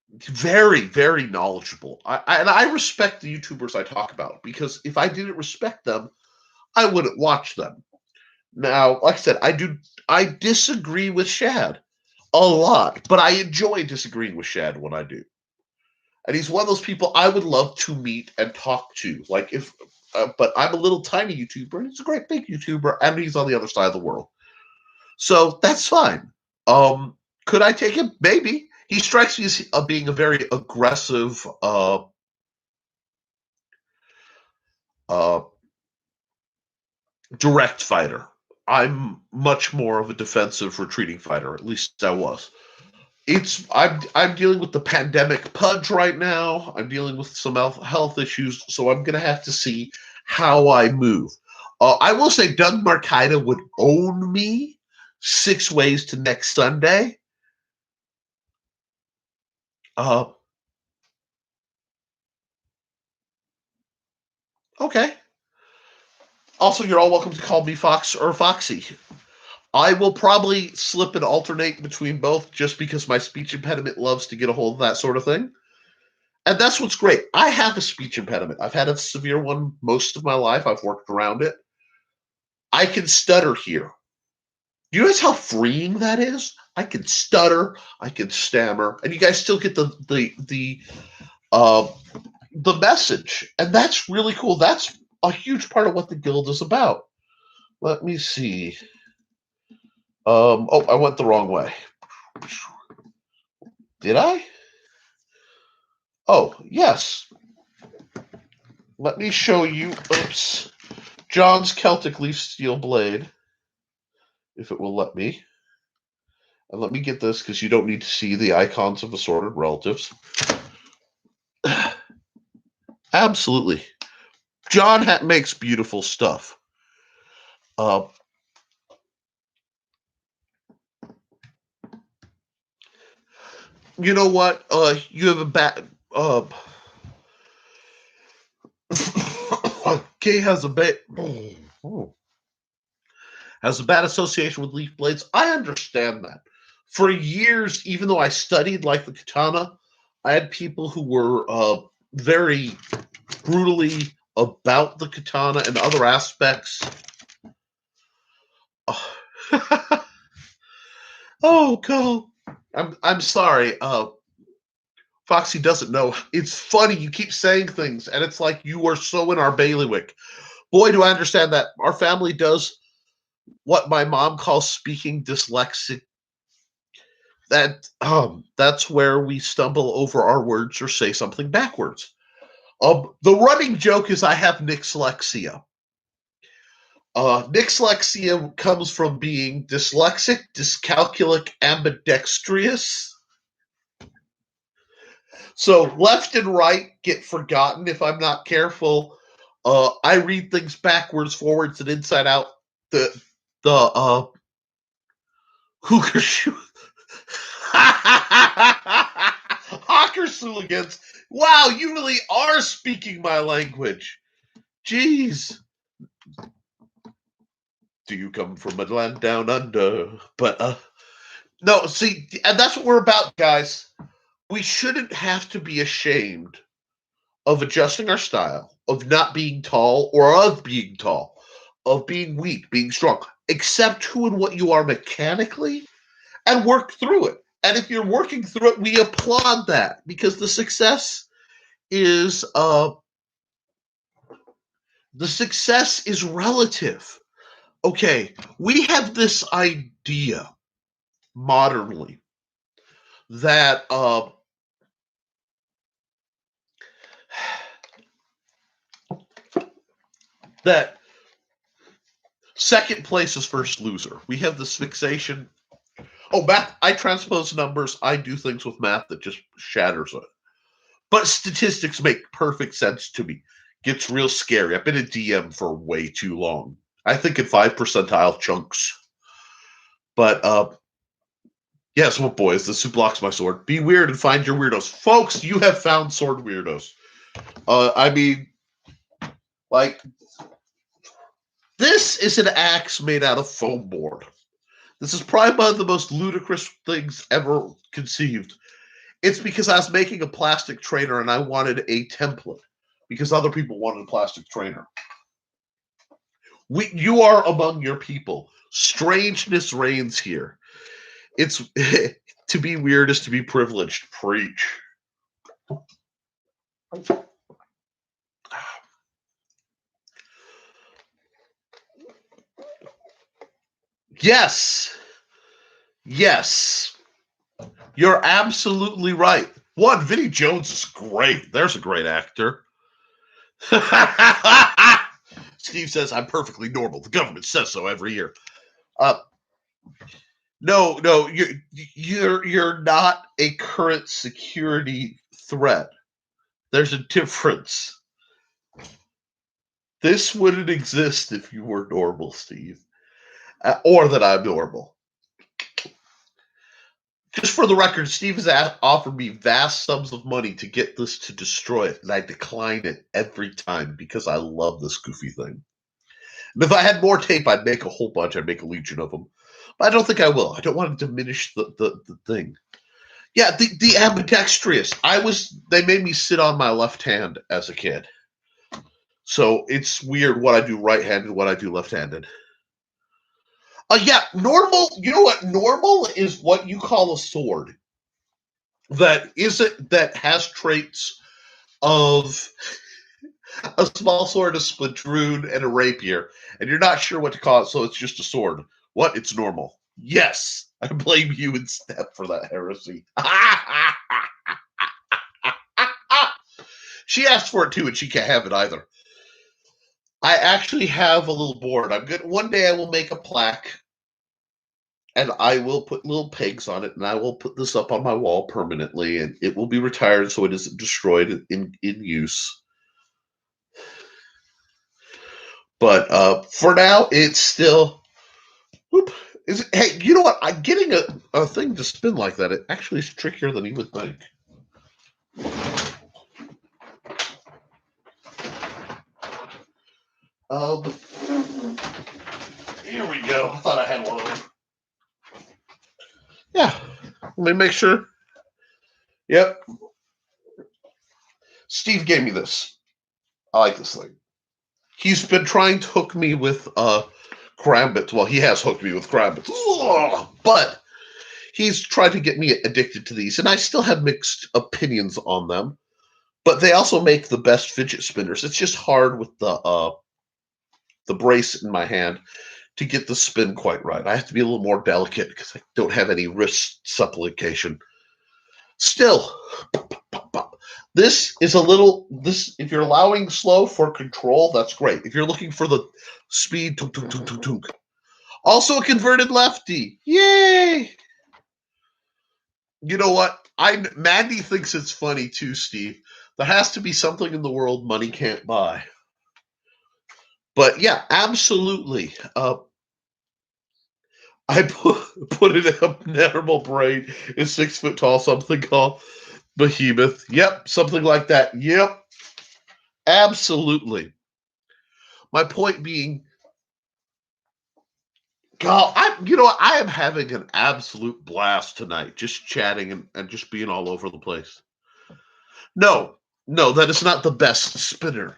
very, very knowledgeable. And I respect the YouTubers I talk about, because if I didn't respect them, I wouldn't watch them. Now, like I said, I disagree with Shad a lot, but I enjoy disagreeing with Shad when I do. And he's one of those people I would love to meet and talk to. But I'm a little tiny YouTuber, and he's a great big YouTuber, and he's on the other side of the world. So that's fine. Could I take him? Maybe. He strikes me as being a very aggressive, direct fighter. I'm much more of a defensive, retreating fighter. At least I was. I'm dealing with the pandemic pudge right now. I'm dealing with some health issues, so I'm going to have to see how I move. I will say Doug Marcaida would own me 6 ways to next Sunday. Okay. Also, you're all welcome to call me Fox or Foxy. I will probably slip and alternate between both, just because my speech impediment loves to get a hold of that sort of thing. And that's what's great. I have a speech impediment. I've had a severe one most of my life. I've worked around it. I can stutter here. Do you realize how freeing that is? I can stutter, I can stammer, and you guys still get the message. And that's really cool. That's a huge part of what the guild is about. Let me see. I went the wrong way. Did I? Oh, yes. Let me show you. Oops. John's Celtic Leaf Steel Blade, if it will let me. And let me get this, because you don't need to see the icons of assorted relatives. Absolutely. John makes beautiful stuff. You know what? You have a bad. Kay has a bad. Has a bad association with leaf blades. I understand that. For years, even though I studied like the katana, I had people who were very brutally about the katana and other aspects. Oh, God. I'm sorry. Foxy doesn't know. It's funny. You keep saying things, and it's like you are so in our bailiwick. Boy, do I understand that. Our family does what my mom calls speaking dyslexic. That's where we stumble over our words or say something backwards. The running joke is I have nyxlexia. Nyxlexia comes from being dyslexic, dyscalculic, ambidextrous. So left and right get forgotten if I'm not careful. I read things backwards, forwards, and inside out. The hooker shoe. Hawker Sooligans. Wow, you really are speaking my language. Jeez. Do you come from a land down under? But no, see, and that's what we're about, guys. We shouldn't have to be ashamed of adjusting our style, of not being tall or of being tall, of being weak, being strong. Accept who and what you are mechanically and work through it. And if you're working through it, we applaud that, because the success is relative. Okay, we have this idea modernly that that Second place is first loser. We have this fixation. Oh, math. I transpose numbers. I do things with math that just shatters it. But statistics make perfect sense to me. Gets real scary. I've been a DM for way too long. I think in 5 percentile chunks. But yes, what boys? This who blocks my sword. Be weird and find your weirdos. Folks, you have found sword weirdos. I mean, like, this is an axe made out of foam board. This is probably one of the most ludicrous things ever conceived. It's because I was making a plastic trainer and I wanted a template because other people wanted a plastic trainer. You are among your people. Strangeness reigns here. It's to be weird is to be privileged. Preach. Yes. Yes. You're absolutely right. One, Vinnie Jones is great. There's a great actor. Steve says, I'm perfectly normal. The government says so every year. No, you're not a current security threat. There's a difference. This wouldn't exist if you were normal, Steve. Or that I'm normal. Just for the record, Steve has offered me vast sums of money to get this to destroy it, and I decline it every time because I love this goofy thing. And if I had more tape, I'd make a whole bunch. I'd make a legion of them. But I don't think I will. I don't want to diminish the thing. Yeah, the ambidextrous. They made me sit on my left hand as a kid. So it's weird what I do right-handed, what I do left-handed. Yeah, normal. You know what? Normal is what you call a sword that has traits of a small sword, a splintroon, and a rapier, and you're not sure what to call it, so it's just a sword. What? It's normal. Yes, I blame you and Stef for that heresy. She asked for it too, and she can't have it either. I actually have a little board. One day I will make a plaque, and I will put little pegs on it, and I will put this up on my wall permanently, and it will be retired so it isn't destroyed in use. But for now, it's still. Hey, you know what? Getting a thing to spin like that, it actually is trickier than you would think. Here we go. I thought I had one of them. Yeah. Let me make sure. Yep. Steve gave me this. I like this thing. He's been trying to hook me with Karambits. Well, he has hooked me with Karambits. But he's tried to get me addicted to these, and I still have mixed opinions on them. But they also make the best fidget spinners. It's just hard with the brace in my hand to get the spin quite right. I have to be a little more delicate because I don't have any wrist supplication. Still, this is if you're allowing slow for control, that's great. If you're looking for the speed, tunk, tunk, tunk, tunk, tunk. Also a converted lefty. Yay! You know what? Mandy thinks it's funny too, Steve. There has to be something in the world money can't buy. But yeah, absolutely. I put it in a normal brain is 6 foot tall, something called Behemoth. Yep, something like that. Yep. Absolutely. My point being, God, I am having an absolute blast tonight, just chatting and just being all over the place. No, that is not the best spinner.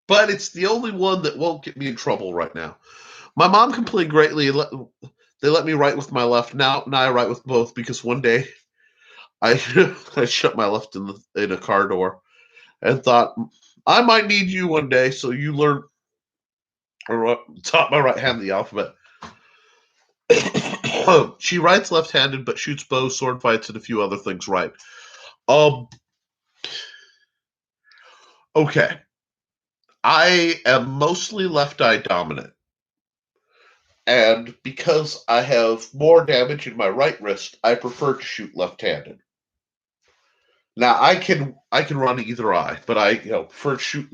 But it's the only one that won't get me in trouble right now. My mom complained greatly. They let me write with my left. Now I write with both because one day I shut my left in a car door and thought I might need you one day, so you learn or taught my right hand the alphabet. She writes left-handed but shoots bows, sword fights, and a few other things right. Okay. I am mostly left eye dominant. And because I have more damage in my right wrist, I prefer to shoot left-handed. Now I can run either eye, but I prefer to shoot.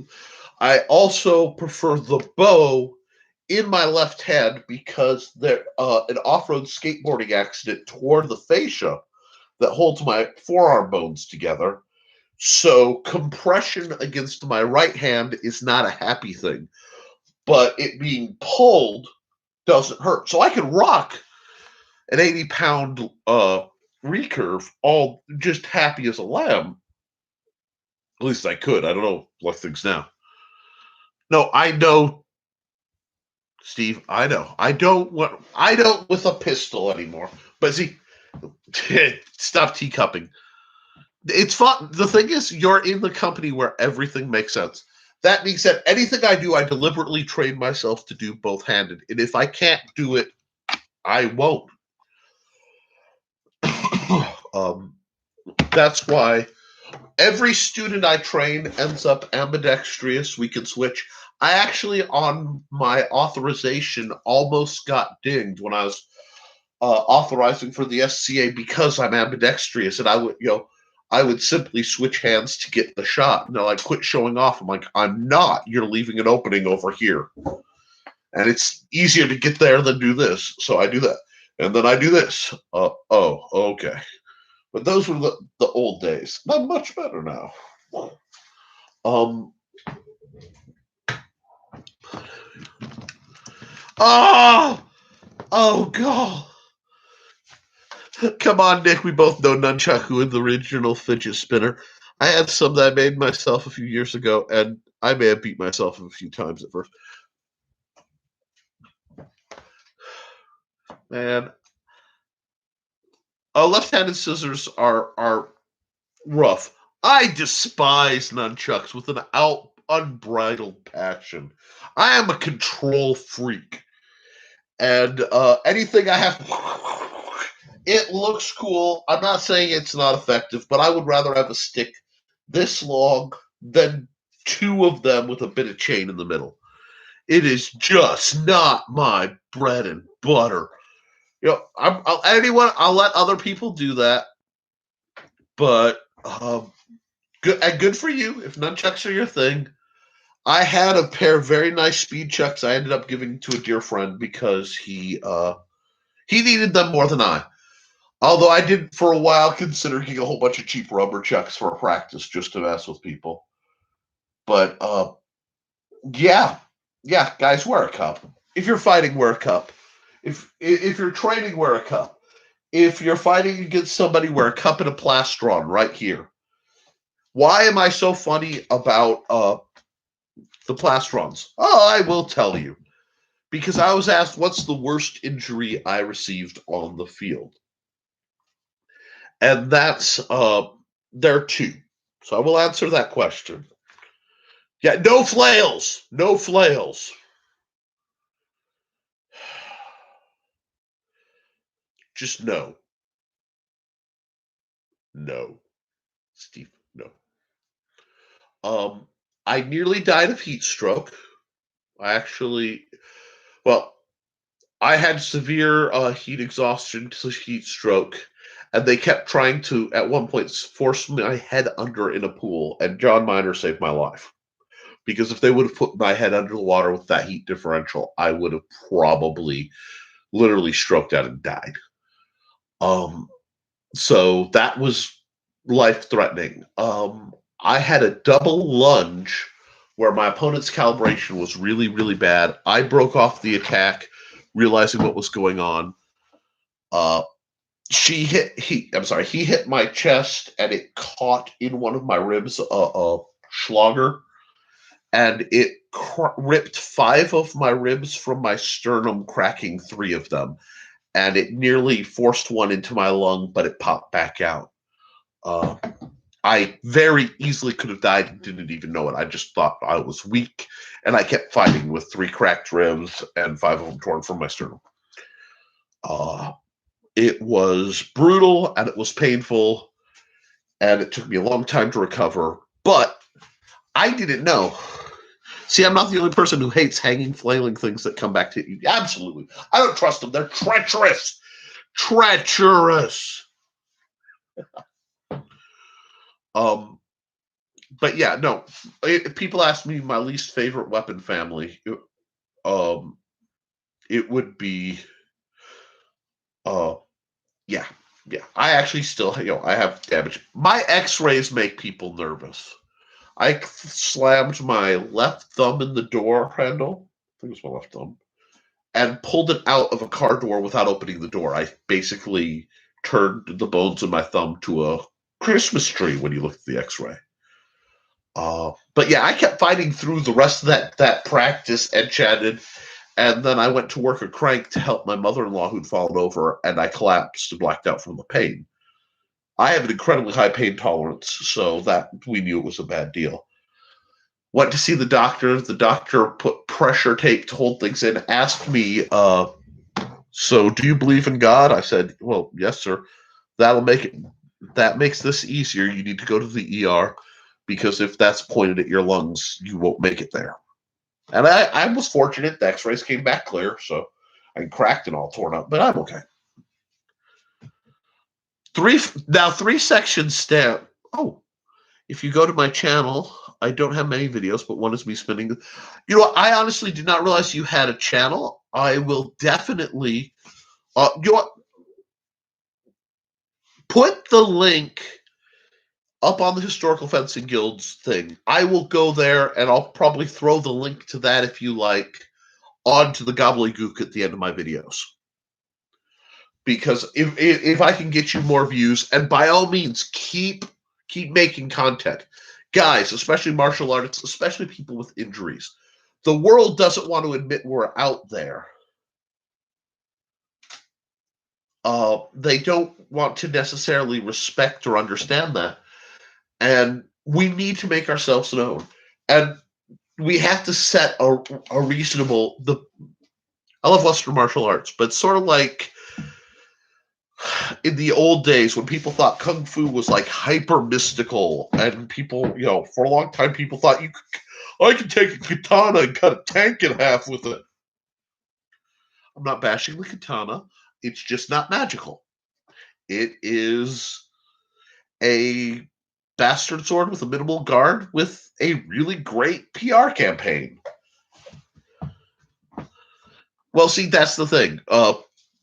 I also prefer the bow in my left hand because there an off-road skateboarding accident tore the fascia that holds my forearm bones together. So compression against my right hand is not a happy thing, but it being pulled doesn't hurt. So I can rock an 80-pound recurve all just happy as a lamb. At least I could. I don't know what things now. No, I know, Steve. I know. I don't with a pistol anymore. But see, stop teacupping. It's fun. The thing is, you're in the company where everything makes sense. That being said, anything I do, I deliberately train myself to do both-handed. And if I can't do it, I won't. That's why every student I train ends up ambidextrous. We can switch. I actually, on my authorization, almost got dinged when I was authorizing for the SCA because I'm ambidextrous, and I would simply switch hands to get the shot. And they're like, quit showing off. I'm like, I'm not. You're leaving an opening over here. And it's easier to get there than do this. So I do that. And then I do this. Oh, okay. But those were the old days. Not much better now. Oh, God. Come on, Nick. We both know Nunchaku, the original fidget spinner. I had some that I made myself a few years ago, and I may have beat myself a few times at first. Man. Left-handed scissors are rough. I despise nunchucks with an unbridled passion. I am a control freak. And anything I have, it looks cool. I'm not saying it's not effective, but I would rather have a stick this long than two of them with a bit of chain in the middle. It is just not my bread and butter. I'll let other people do that, but good for you if nunchucks are your thing. I had a pair of very nice speed chucks I ended up giving to a dear friend because he needed them more than I. Although I did for a while consider getting a whole bunch of cheap rubber chucks for practice just to mess with people. But yeah, guys, wear a cup. If you're fighting, wear a cup. If you're training, wear a cup. If you're fighting against somebody, wear a cup and a plastron right here. Why am I so funny about the plastrons? Oh, I will tell you. Because I was asked, what's the worst injury I received on the field? And that's, there are two. So I will answer that question. Yeah, no flails. No flails. Just no. No. Steve, no. I nearly died of heat stroke. I had severe heat exhaustion to heat stroke, and they kept trying to, at one point, force my head under in a pool, and John Miner saved my life. Because if they would have put my head under the water with that heat differential, I would have probably literally stroked out and died. So that was life-threatening. I had a double lunge where my opponent's calibration was really, really bad. I broke off the attack, realizing what was going on. He hit my chest, and it caught in one of my ribs, Schlager, and it ripped 5 of my ribs from my sternum, cracking 3 of them. And it nearly forced one into my lung, but it popped back out. I very easily could have died and didn't even know it. I just thought I was weak, and I kept fighting with 3 cracked ribs and 5 of them torn from my sternum. It was brutal, and it was painful, and it took me a long time to recover. But I didn't know See, I'm not the only person who hates hanging, flailing things that come back to you. Absolutely. I don't trust them. They're treacherous. Treacherous. But yeah, no. People ask me my least favorite weapon family. It would be, yeah. I actually still, I have damage. My X-rays make people nervous. I slammed my left thumb in the door handle. I think it was my left thumb. And pulled it out of a car door without opening the door. I basically turned the bones of my thumb to a Christmas tree when you look at the X-ray. But yeah, I kept fighting through the rest of that practice and chatted. And then I went to work a crank to help my mother-in-law who'd fallen over, and I collapsed and blacked out from the pain. I have an incredibly high pain tolerance, so that we knew it was a bad deal. Went to see the doctor. The doctor put pressure tape to hold things in, asked me, so do you believe in God? I said, well, yes, sir. That makes this easier. You need to go to the ER, because if that's pointed at your lungs, you won't make it there. And I was fortunate. The X-rays came back clear, so I cracked and all torn up, but I'm okay. 3 sections stamp. Oh, if you go to my channel, I don't have many videos, but one is me spinning. You know what? I honestly did not realize you had a channel. I will definitely, put the link up on the Historical Fencing Guild's thing. I will go there, and I'll probably throw the link to that, if you like, onto the gobbledygook at the end of my videos. Because if I can get you more views, and by all means, keep making content. Guys, especially martial artists, especially people with injuries, the world doesn't want to admit we're out there. They don't want to necessarily respect or understand that. And we need to make ourselves known. And we have to set a reasonable... I love Western martial arts, but sort of like in the old days when people thought Kung Fu was like hyper mystical, and people, for a long time, people thought I could take a katana and cut a tank in half with it. I'm not bashing the katana. It's just not magical. It is a bastard sword with a minimal guard with a really great PR campaign. Well, see, that's the thing.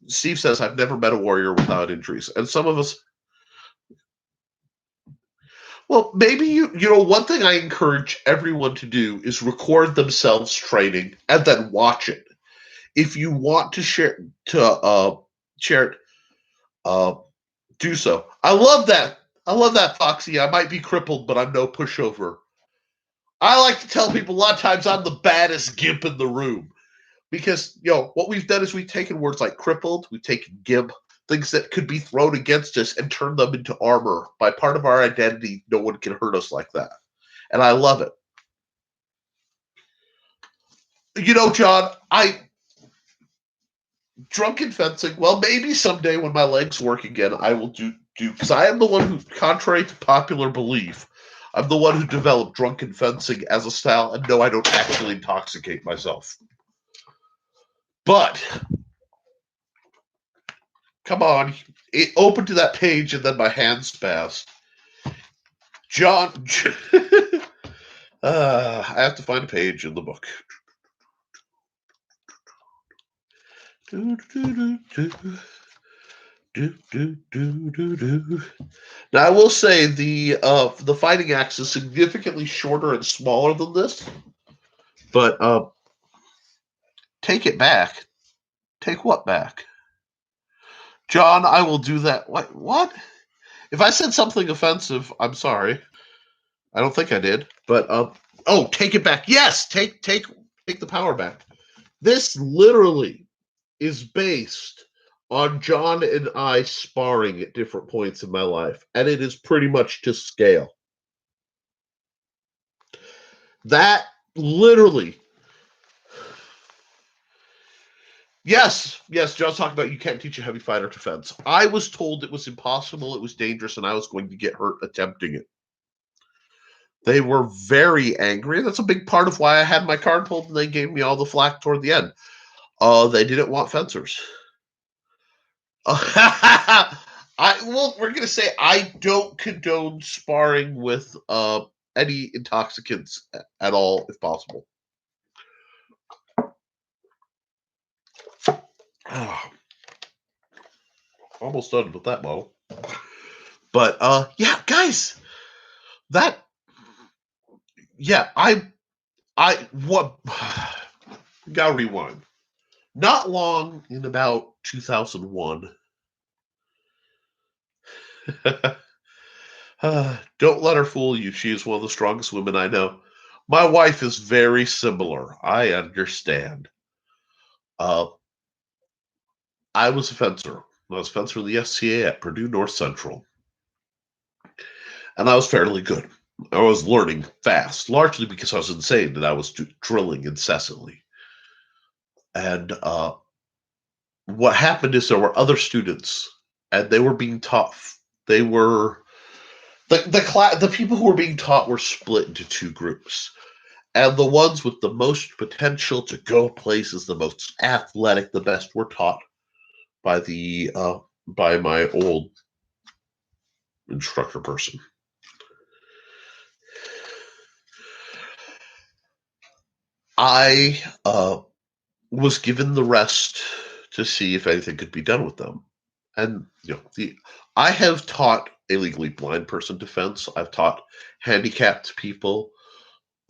Steve says, I've never met a warrior without injuries. And some of us... Well, maybe one thing I encourage everyone to do is record themselves training and then watch it. If you want to share it, do so. I love that, Foxy. I might be crippled, but I'm no pushover. I like to tell people a lot of times I'm the baddest gimp in the room. Because, what we've done is we've taken words like crippled, we've taken gimp, things that could be thrown against us, and turned them into armor. By part of our identity, no one can hurt us like that. And I love it. John, drunken fencing, well, maybe someday when my legs work again, I will do, because I am the one who, contrary to popular belief, I'm the one who developed drunken fencing as a style, and no, I don't actually intoxicate myself. But, come on, it opened to that page and then my hand spazzed. John, I have to find a page in the book. Now, I will say the fighting axe is significantly shorter and smaller than this, but take it back. Take what back? John, I will do that. What? If I said something offensive, I'm sorry. I don't think I did. But take it back. Yes, take the power back. This literally is based on John and I sparring at different points in my life, and it is pretty much to scale. That literally... Yes, John's talking about you can't teach a heavy fighter to fence. I was told it was impossible, it was dangerous, and I was going to get hurt attempting it. They were very angry. That's a big part of why I had my card pulled and they gave me all the flack toward the end. They didn't want fencers. We're gonna say I don't condone sparring with any intoxicants at all, if possible. Almost done with that model. But yeah, guys, that I gotta rewind. Not long in about 2001. Don't let her fool you. She is one of the strongest women I know. My wife is very similar. I understand. I was a fencer. I was a fencer in the SCA at Purdue North Central. And I was fairly good. I was learning fast, largely because I was insane and I was drilling incessantly. And what happened is there were other students, and they were being taught. They were the people who were being taught were split into two groups, and the ones with the most potential to go places, the most athletic, the best, were taught by by my old instructor person. I was given the rest to see if anything could be done with them. And I have taught a legally blind person defense. I've taught handicapped people,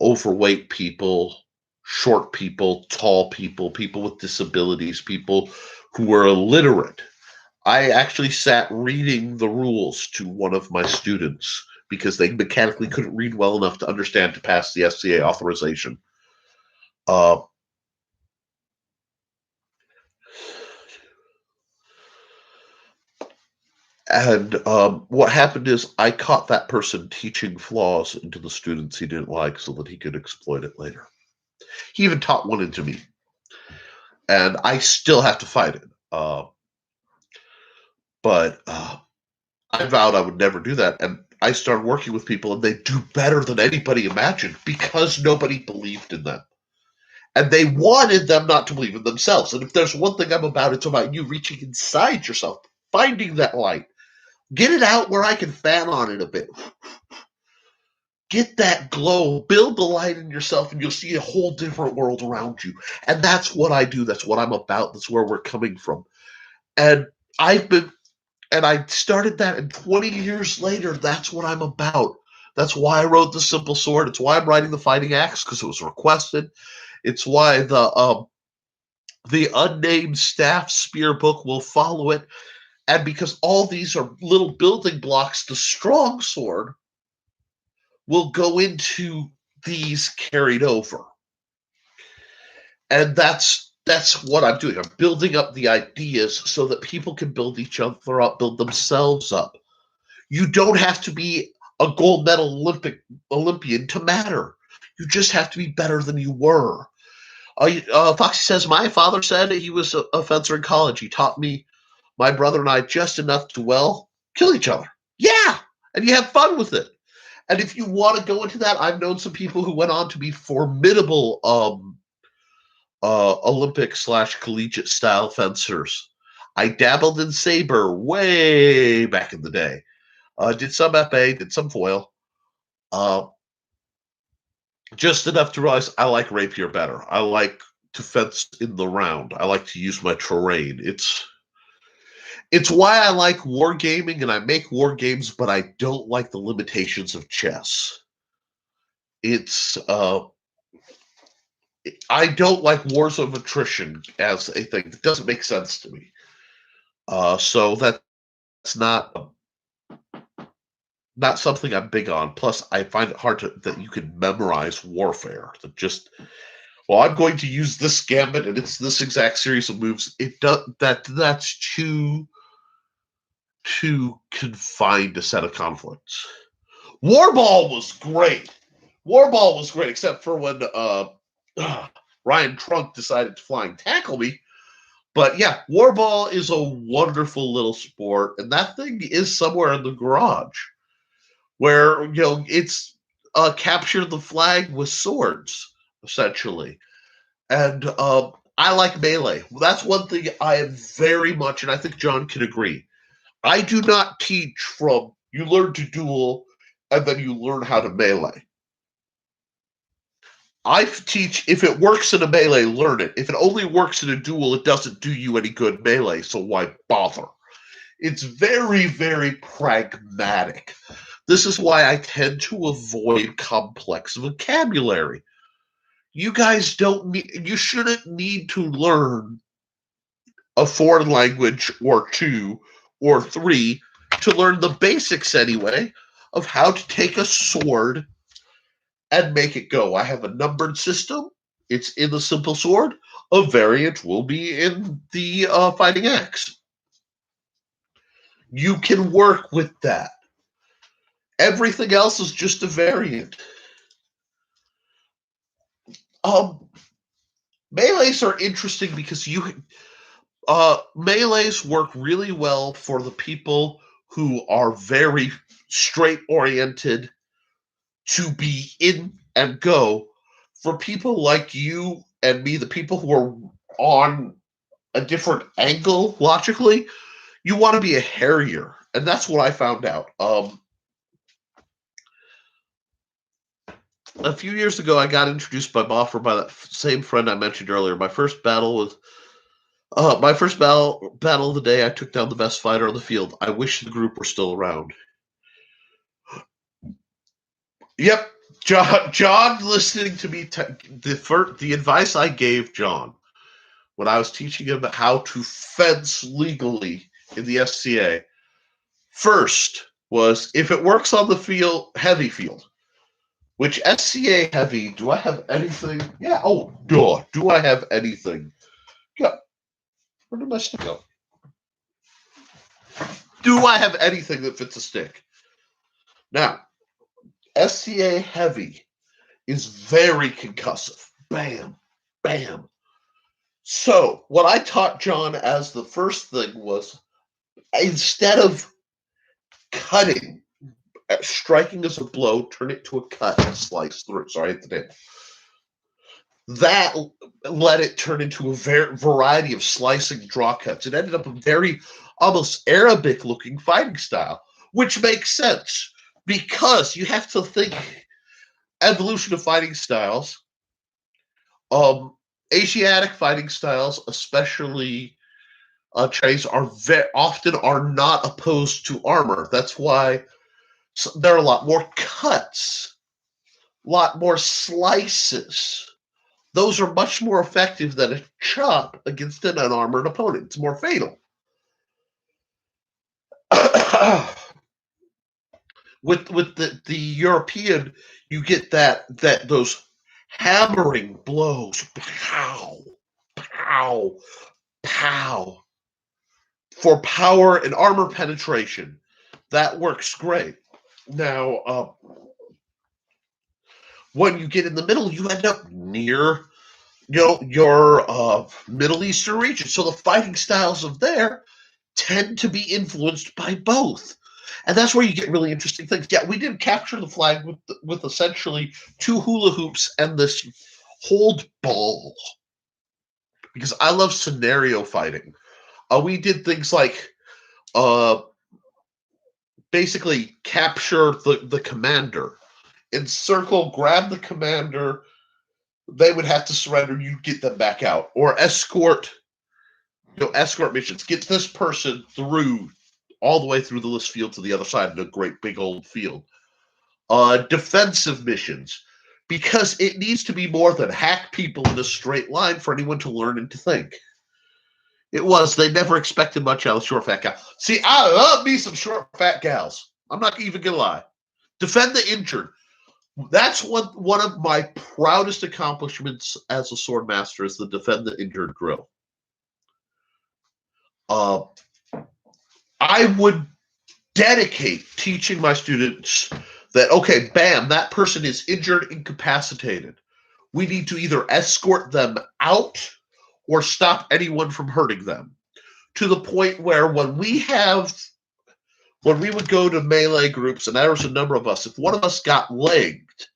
overweight people, short people, tall people, people with disabilities, people who were illiterate. I actually sat reading the rules to one of my students because they mechanically couldn't read well enough to understand to pass the SCA authorization. And what happened is I caught that person teaching flaws into the students he didn't like so that he could exploit it later. He even taught one into me. And I still have to fight it. But I vowed I would never do that. And I started working with people, and they do better than anybody imagined because nobody believed in them. And they wanted them not to believe in themselves. And if there's one thing I'm about, it's about you reaching inside yourself, finding that light. Get it out where I can fan on it a bit. Get that glow, build the light in yourself, and you'll see a whole different world around you. And that's what I do. That's what I'm about. That's where we're coming from. And I started that, and 20 years later, that's what I'm about. That's why I wrote The Simple Sword. It's why I'm writing The Fighting Axe, because it was requested. It's why the unnamed staff spear book will follow it. And because all these are little building blocks, the strong sword will go into these carried over. And that's what I'm doing. I'm building up the ideas so that people can build each other up, build themselves up. You don't have to be a gold medal Olympian to matter. You just have to be better than you were. Foxy says, my father said he was a fencer in college. He taught me, my brother and I, just enough to, kill each other. Yeah, and you have fun with it. And if you want to go into that, I've known some people who went on to be formidable Olympic/collegiate style fencers. I dabbled in Saber way back in the day. Did some épée, did some foil. Just enough to realize I like rapier better. I like to fence in the round. I like to use my terrain. It's why I like wargaming, and I make war games, but I don't like the limitations of chess. I don't like wars of attrition as a thing. It doesn't make sense to me. So that's not something I'm big on. Plus, I find it hard that you can memorize warfare. I'm going to use this gambit, and it's this exact series of moves. That's too confined a set of conflicts. Warball was great. Except for when Ryan Trunk decided to flying tackle me. But yeah, Warball is a wonderful little sport, and that thing is somewhere in the garage where, it's capture the flag with swords, essentially. And I like melee. That's one thing I am very much, and I think John can agree. I do not teach from you learn to duel and then you learn how to melee. I teach if it works in a melee, learn it. If it only works in a duel, it doesn't do you any good melee, so why bother? It's very, very pragmatic. This is why I tend to avoid complex vocabulary. You guys you shouldn't need to learn a foreign language or two or three to learn the basics anyway of how to take a sword and make it go. I have a numbered system. It's in the simple sword. A variant will be in the fighting axe. You can work with that. Everything else is just a variant. Melees are interesting because melees work really well for the people who are very straight oriented to be in and go. For people like you and me, the people who are on a different angle logically, you want to be a harrier. And that's what I found out. A few years ago, I got introduced by Boffer by that same friend I mentioned earlier. My first battle was battle of the day. I took down the best fighter on the field. I wish the group were still around. Yep, John, listening to me. The advice I gave John when I was teaching him how to fence legally in the SCA, first was if it works on the field, heavy field. Which SCA heavy? Do I have anything? Yeah. Oh, duh. Do I have anything? Yeah. Where did my stick go? Do I have anything that fits a stick? Now, SCA heavy is very concussive. Bam, bam. So, what I taught John as the first thing was instead of cutting, striking as a blow, turn it to a cut and slice through. Sorry, I hit the name. That let it turn into a variety of slicing draw cuts. It ended up a very almost Arabic-looking fighting style, which makes sense because you have to think evolution of fighting styles. Asiatic fighting styles, especially Chinese, often are not opposed to armor. That's why there are a lot more cuts, a lot more slices. Those are much more effective than a chop against an unarmored opponent. It's more fatal. with the European, you get those hammering blows, pow, pow, pow, for power and armor penetration. That works great. Now, when you get in the middle, you end up near your Middle Eastern region. So the fighting styles of there tend to be influenced by both. And that's where you get really interesting things. Yeah, we did capture the flag with essentially two hula hoops and this hold ball. Because I love scenario fighting. We did things like basically capture the commander. Encircle, grab the commander. They would have to surrender. You get them back out. Or escort missions. Get this person through all the way through the list field to the other side in a great big old field. Defensive missions, because it needs to be more than hack people in a straight line for anyone to learn and to think. They never expected much out of short fat gal. See, I love me some short fat gals. I'm not even gonna lie. Defend the injured. That's one of my proudest accomplishments as a sword master is the defend the injured drill. I would dedicate teaching my students that, okay, bam, that person is injured, incapacitated. We need to either escort them out or stop anyone from hurting them. To the point where when we have when we would go to melee groups, and there was a number of us, if one of us got legged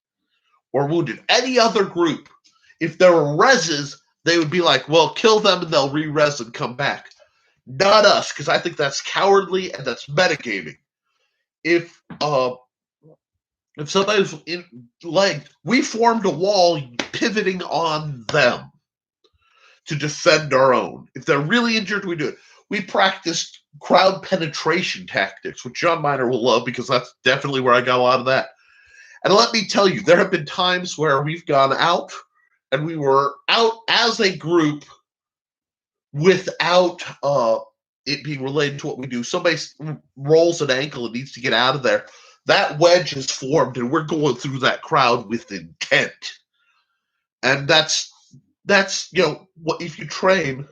or wounded, any other group, if there were reses, they would be like, well, kill them and they'll re-res and come back. Not us, because I think that's cowardly and that's metagaming. If somebody's legged, we formed a wall pivoting on them to defend our own. If they're really injured, we do it. We practiced crowd penetration tactics, which John Miner will love because that's definitely where I got a lot of that. And let me tell you, there have been times where we've gone out and we were out as a group without it being related to what we do. Somebody rolls an ankle and needs to get out of there. That wedge is formed, and we're going through that crowd with intent. And that's what if you train.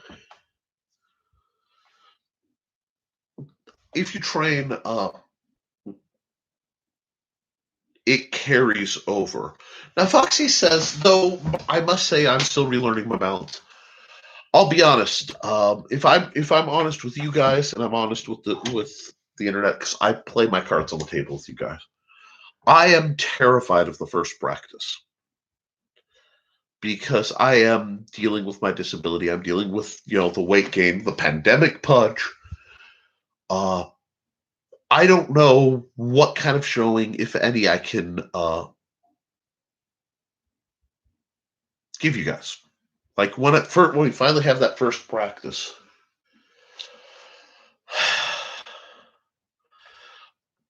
If you train, it carries over. Now, Foxy says, though, I must say I'm still relearning my balance. I'll be honest. If I'm honest with you guys, and I'm honest with the internet, because I play my cards on the table with you guys, I am terrified of the first practice because I am dealing with my disability. I'm dealing with the weight gain, the pandemic punch. I don't know what kind of showing, if any, I can give you guys. Like when we finally have that first practice.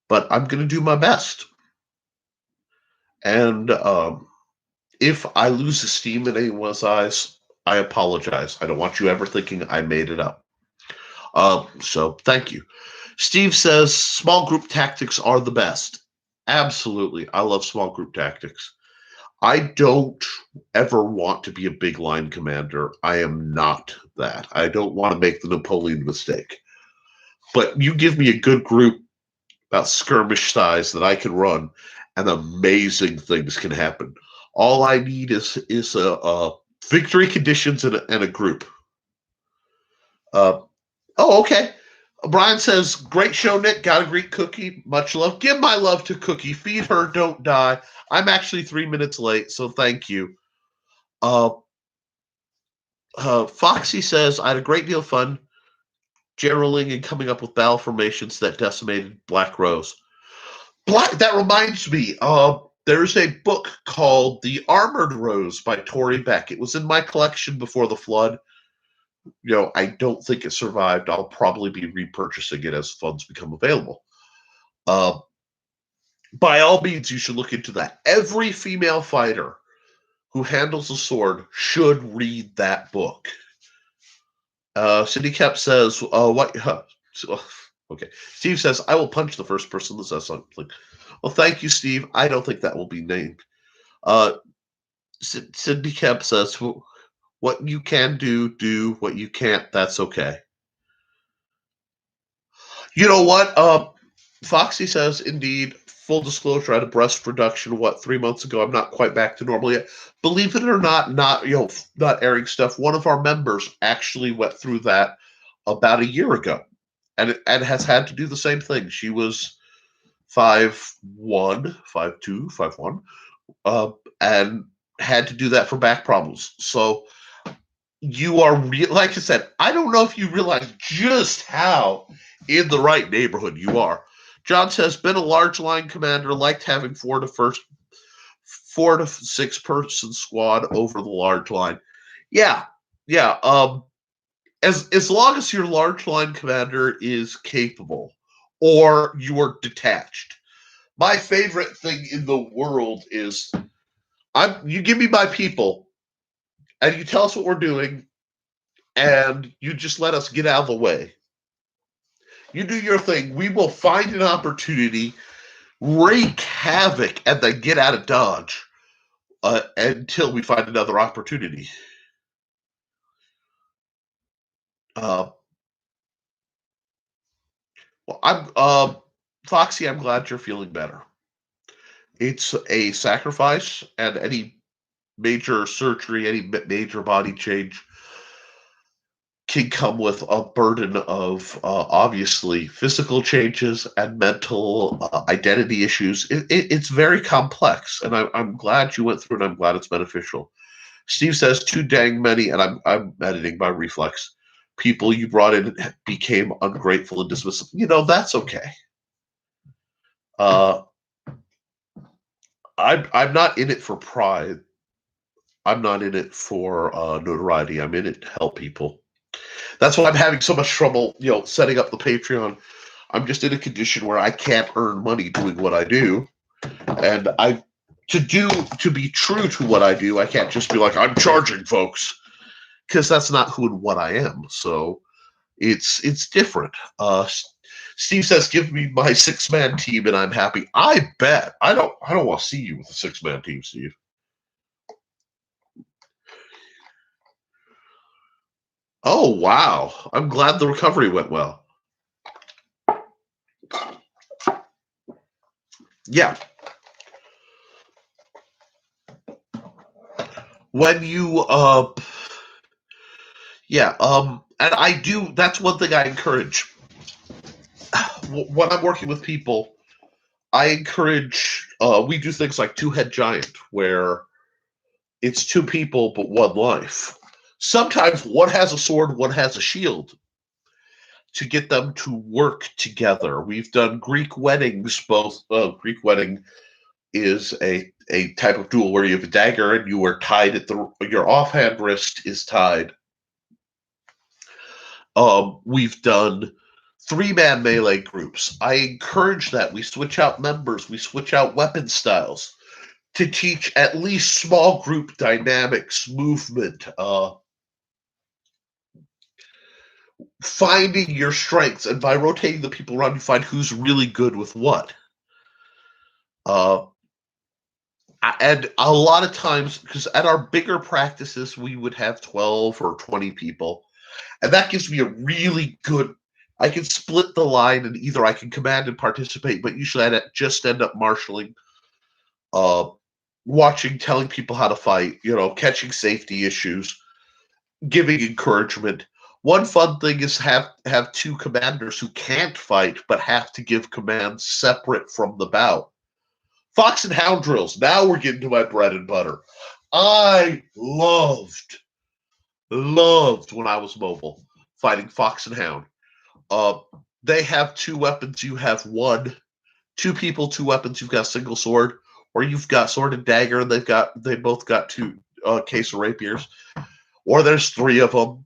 But I'm going to do my best. And if I lose esteem in anyone's eyes, I apologize. I don't want you ever thinking I made it up. So thank you. Steve says small group tactics are the best. Absolutely. I love small group tactics. I don't ever want to be a big line commander. I am not that. I don't want to make the Napoleon mistake. But you give me a good group about skirmish size that I can run, and amazing things can happen. All I need is victory conditions and a group. Okay. Brian says, great show, Nick. Gotta greet Cookie. Much love. Give my love to Cookie. Feed her, don't die. I'm actually 3 minutes late, so thank you. Foxy says, I had a great deal of fun generaling and coming up with battle formations that decimated Black Rose. That reminds me, there's a book called The Armored Rose by Tory Beck. It was in my collection before the flood. I don't think it survived. I'll probably be repurchasing it as funds become available. By all means, you should look into that. Every female fighter who handles a sword should read that book. Cindy Kep says, what? Okay. Steve says, I will punch the first person that says something. Well, thank you, Steve. I don't think that will be named. Cindy Kep says, what you can do. What you can't, that's okay. You know what? Foxy says, indeed, full disclosure, I had a breast reduction, 3 months ago. I'm not quite back to normal yet. Believe it or not, not airing stuff. One of our members actually went through that about a year ago and has had to do the same thing. She was 5'1", 5'2", 5'1", and had to do that for back problems. So you are like I said, I don't know if you realize just how in the right neighborhood you are. John says, been a large line commander, liked having 4 to 6 person squad over the large line. Yeah. As long as your large line commander is capable or you are detached. My favorite thing in the world is you give me my people and you tell us what we're doing and you just let us get out of the way. You do your thing. We will find an opportunity, wreak havoc, and then get out of Dodge until we find another opportunity. Foxy, I'm glad you're feeling better. It's a sacrifice, and any major surgery, any major body change can come with a burden of obviously physical changes and mental identity issues. It's very complex, and I'm glad you went through it. I'm glad it's beneficial. Steve says too dang many, and I'm editing by reflex. People you brought in became ungrateful and dismissive. That's okay. I'm not in it for pride. I'm not in it for notoriety. I'm in it to help people. That's why I'm having so much trouble, setting up the Patreon. I'm just in a condition where I can't earn money doing what I do, and to be true to what I do, I can't just be like, I'm charging folks, because that's not who and what I am. So it's different. Steve says, "Give me my 6-man team, and I'm happy." I bet. I don't want to see you with a 6-man team, Steve. Oh wow! I'm glad the recovery went well. Yeah. When you yeah, and I do. That's one thing I encourage. When I'm working with people, I encourage. We do things like two-head giant, where it's 2 people but 1 life. Sometimes one has a sword, one has a shield, to get them to work together. We've done Greek weddings. Both Greek wedding is a type of duel where you have a dagger and you are tied at your offhand wrist is tied. We've done 3-man melee groups. I encourage that. We switch out members. We switch out weapon styles to teach at least small group dynamics, movement, finding your strengths. And by rotating the people around, you find who's really good with what. And a lot of times, because at our bigger practices, we would have 12 or 20 people. And that gives me a really good, I can split the line, and either I can command and participate, but usually I just end up marshaling, watching, telling people how to fight, catching safety issues, giving encouragement. One fun thing is have 2 commanders who can't fight, but have to give commands separate from the bout. Fox and Hound drills. Now we're getting to my bread and butter. I loved when I was mobile fighting Fox and Hound. They have 2 weapons. You have 1. 2 people, 2 weapons. You've got a single sword, or you've got sword and dagger, and they both got 2 case of rapiers, or there's 3 of them.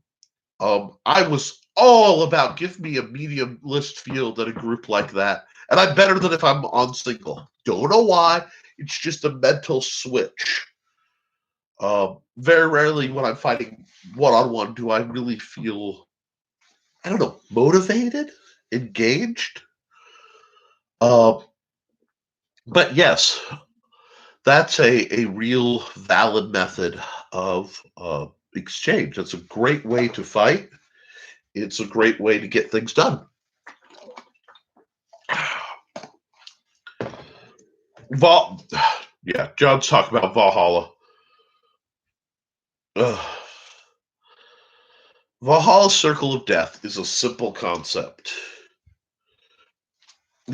I was all about give me a medium list field at a group like that, and I'm better than if I'm on single. Don't know why. It's just a mental switch. Very rarely when I'm fighting one-on-one do I really feel, I don't know, motivated, engaged. But yes, that's a real valid method of exchange. It's a great way to fight. It's a great way to get things done. Yeah, John's talking about Valhalla. Valhalla's Circle of Death is a simple concept.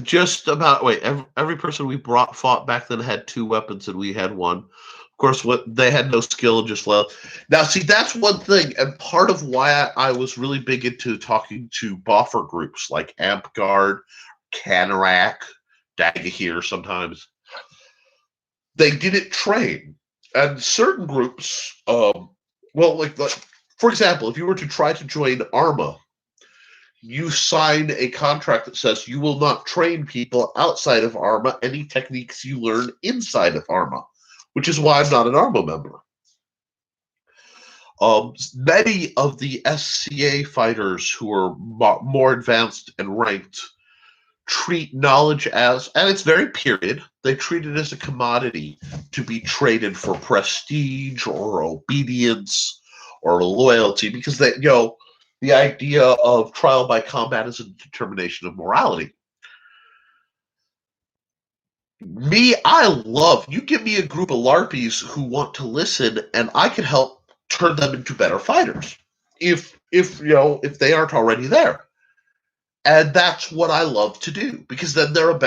Just about every person we fought back then had 2 weapons and we had 1. Of course, they had no skill, just left. Now, see, that's one thing, and part of why I was really big into talking to boffer groups like Amp Guard, Canarak, Kǎijié sometimes. They didn't train, and certain groups, like for example, if you were to try to join Arma, you sign a contract that says you will not train people outside of Arma any techniques you learn inside of Arma, which is why I'm not an Arma member. Many of the SCA fighters who are more advanced and ranked treat knowledge as, and it's very period, they treat it as a commodity to be traded for prestige or obedience or loyalty, because they, the idea of trial by combat is a determination of morality. You give me a group of LARPies who want to listen, and I can help turn them into better fighters. If if they aren't already there. And that's what I love to do, because then they're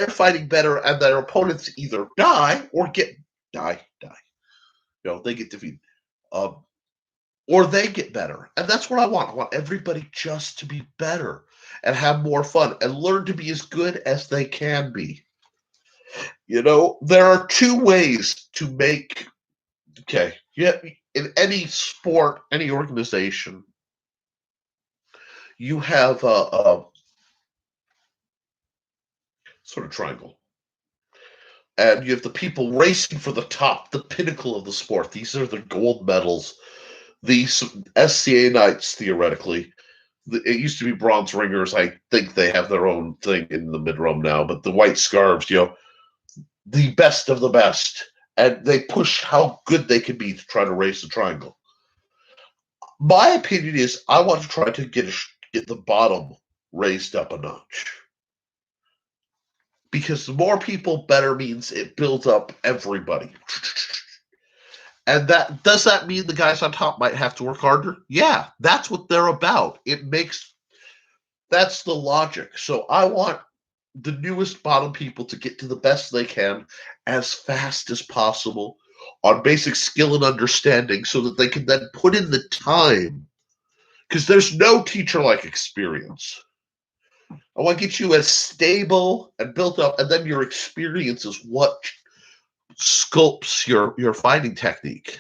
fighting better, and their opponents either die or die. They get defeated. Or they get better. And that's what I want. I want everybody just to be better and have more fun and learn to be as good as they can be. There are two ways to make, in any sport, any organization, you have a sort of triangle. And you have the people racing for the top, the pinnacle of the sport. These are the gold medals. These SCA knights, theoretically, it used to be bronze ringers. I think they have their own thing in the mid-realm now, but the white scarves, the best of the best. And they push how good they can be to try to raise the triangle. My opinion is I want to try to get the bottom raised up a notch. Because the more people, better means it builds up everybody. And does that mean the guys on top might have to work harder? Yeah, that's what they're about. That's the logic. So I want the newest bottom people to get to the best they can as fast as possible on basic skill and understanding, so that they can then put in the time. Because there's no teacher like experience. I want to get you as stable and built up, and then your experience is what sculpts your fighting technique.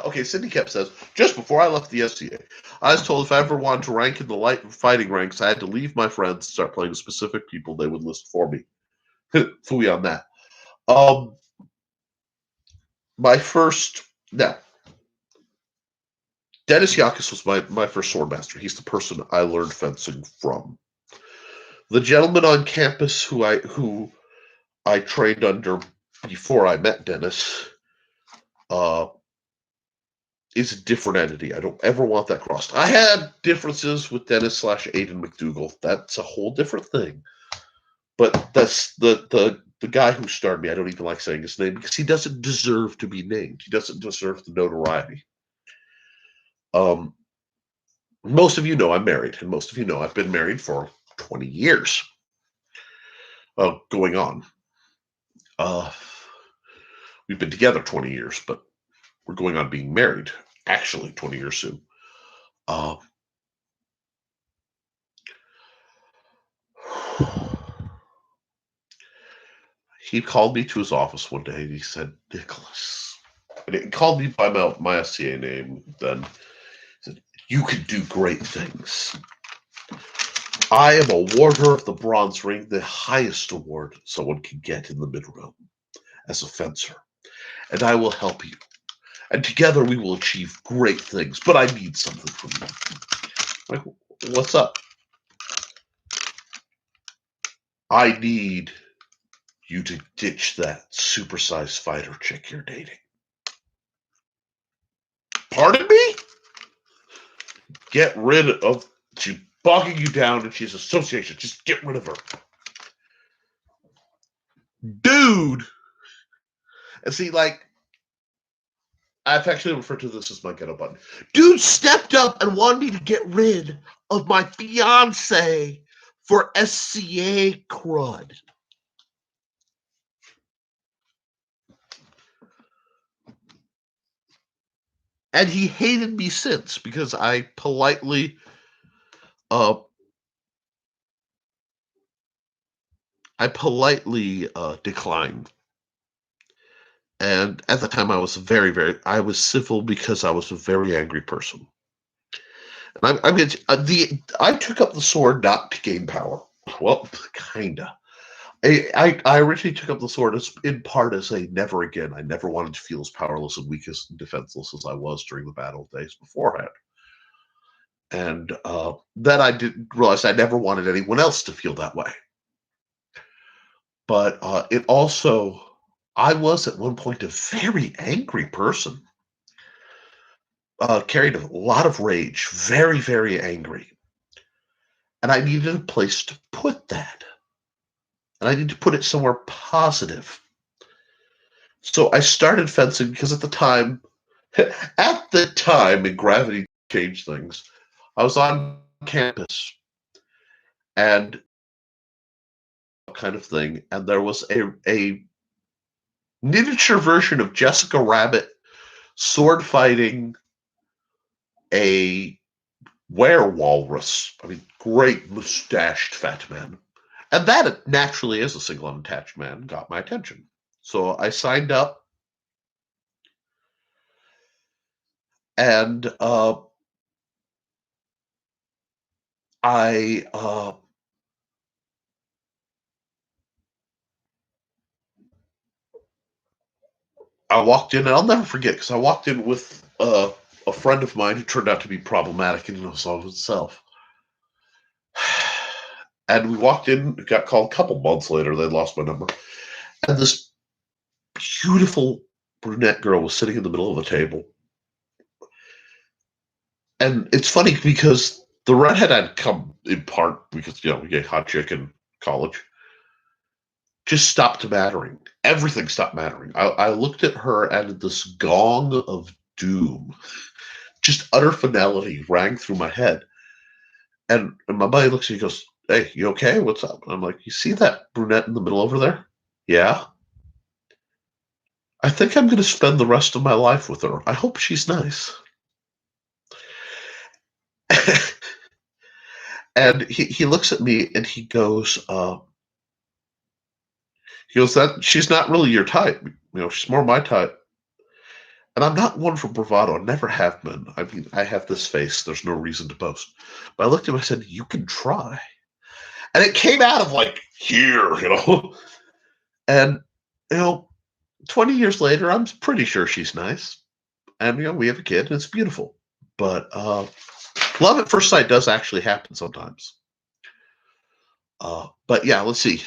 Okay, Cindy Kemp says, just before I left the SCA, I was told if I ever wanted to rank in the light fighting ranks, I had to leave my friends and start playing specific people they would list for me. Fooey on that. Dennis Yakis was my first swordmaster. He's the person I learned fencing from. The gentleman on campus who I trained under before I met Dennis is a different entity. I don't ever want that crossed. I had differences with Dennis / Aiden McDougall. That's a whole different thing. But that's the guy who started me. I don't even like saying his name because he doesn't deserve to be named. He doesn't deserve the notoriety. Most of you know I'm married, and most of you know I've been married for 20 years. Going on. We've been together 20 years, but we're going on being married, actually 20 years soon. He called me to his office one day and he said, Nicholas, and he called me by my SCA name then. He said, you could do great things. I am a warder of the bronze ring, the highest award someone can get in the mid-realm as a fencer. And I will help you. And together we will achieve great things. But I need something from you. Like, what's up? I need you to ditch that supersized fighter chick you're dating. Pardon me? Get rid of... She's bogging you down and she's association. Just get rid of her. Dude! And see, like... I've actually referred to this as my ghetto button. Dude stepped up and wanted me to get rid of my fiance for SCA crud. And he hated me since because I politely declined. And at the time I was I was civil because I was a very angry person. And I took up the sword not to gain power. Well, kinda. I originally took up the sword in part as a never again. I never wanted to feel as powerless and weak and defenseless as I was during the battle days beforehand. And then I didn't realize I never wanted anyone else to feel that way. But it also, I was at one point a very angry person. Carried a lot of rage, very, very angry. And I needed a place to put that. And I need to put it somewhere positive. So I started fencing because at the time, and gravity changed things, I was on campus and kind of thing, and there was a miniature version of Jessica Rabbit sword fighting a werewolrus. I mean, great mustached fat man. And that naturally, as a single unattached man, got my attention. So I signed up, and I walked in, and I'll never forget because I walked in with a friend of mine who turned out to be problematic in and of himself. And we walked in, got called a couple months later. They lost my number, and this beautiful brunette girl was sitting in the middle of the table. And it's funny because the redhead had come in part because, we get hot chick in college. Just stopped mattering. Everything stopped mattering. I looked at her and this gong of doom, just utter finality rang through my head. And my buddy looks at me and goes, "Hey, you okay? What's up?" And I'm like, "You see that brunette in the middle over there?" "Yeah." "I think I'm going to spend the rest of my life with her. I hope she's nice." And he looks at me and he goes, "That she's not really your type. She's more my type." And I'm not one for bravado. I never have been. I mean, I have this face. There's no reason to boast. But I looked at him and I said, "You can try." And it came out of like here. And, 20 years later, I'm pretty sure she's nice. And, we have a kid and it's beautiful. But love at first sight does actually happen sometimes. But yeah, let's see.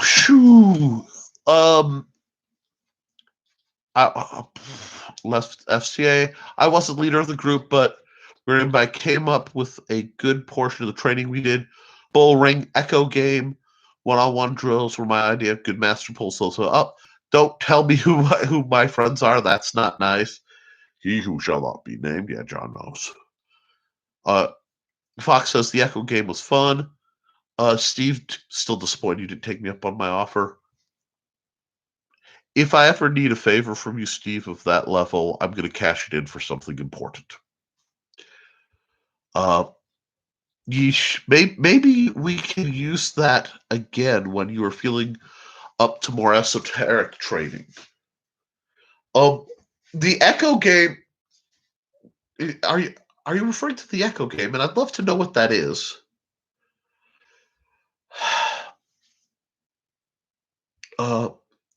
Shoo. I left FCA. I wasn't leader of the group, but I came up with a good portion of the training we did. Bull ring, echo game, one-on-one drills were my idea of good master pull. So, don't tell me who my friends are. That's not nice. He who shall not be named. Yeah, John knows. Fox says the echo game was fun. Steve, still disappointed you didn't take me up on my offer. If I ever need a favor from you, Steve, of that level, I'm going to cash it in for something important. Yeesh. Maybe we can use that again when you are feeling up to more esoteric training. The Echo game. Are you referring to the Echo game? And I'd love to know what that is.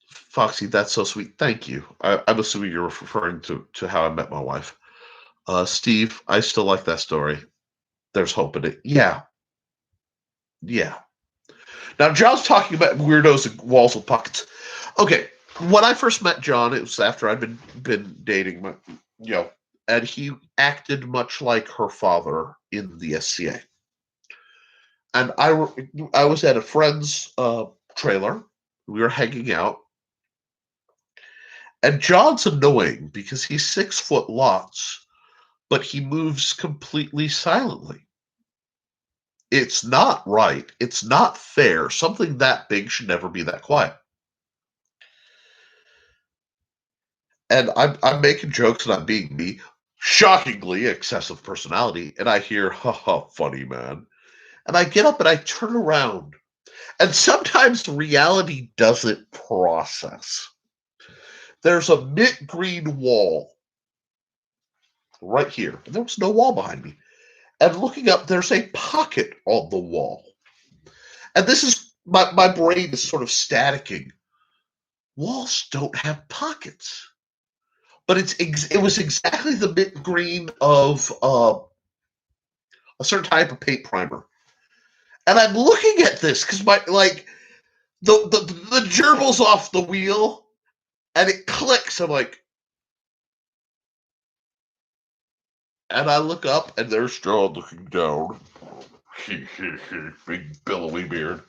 Foxy, that's so sweet. Thank you. I'm assuming you're referring to how I met my wife. Steve, I still like that story. There's hope in it. Yeah. Yeah. Now, John's talking about weirdos and walls with pockets. Okay, when I first met John, it was after I'd been dating, and he acted much like her father in the SCA. And I was at a friend's trailer. We were hanging out, and John's annoying because he's 6 foot lots, but he moves completely silently. It's not right. It's not fair. Something that big should never be that quiet. And I'm making jokes and I'm being me. Shockingly excessive personality. And I hear, "Ha, funny man." And I get up and I turn around. And sometimes reality doesn't process. There's a mint green wall right here. And there was no wall behind me. And looking up, there's a pocket on the wall. And this is my brain is sort of staticking. Walls don't have pockets. But it was exactly the mint green of a certain type of paint primer. And I'm looking at this because the gerbil's off the wheel and it clicks. I'm like, and I look up and there's John looking down. Big billowy beard.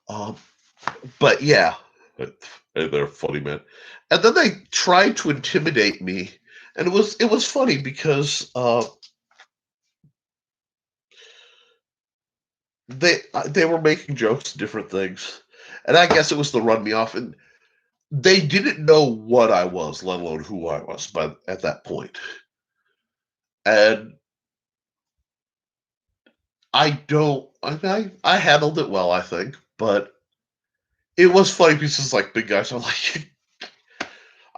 But yeah, they're funny, man. And then they tried to intimidate me, and it was funny because they were making jokes and different things, and I guess it was to run me off. And they didn't know what I was, let alone who I was, but at that point. And I handled it well, I think, but it was funny because like big guys are like,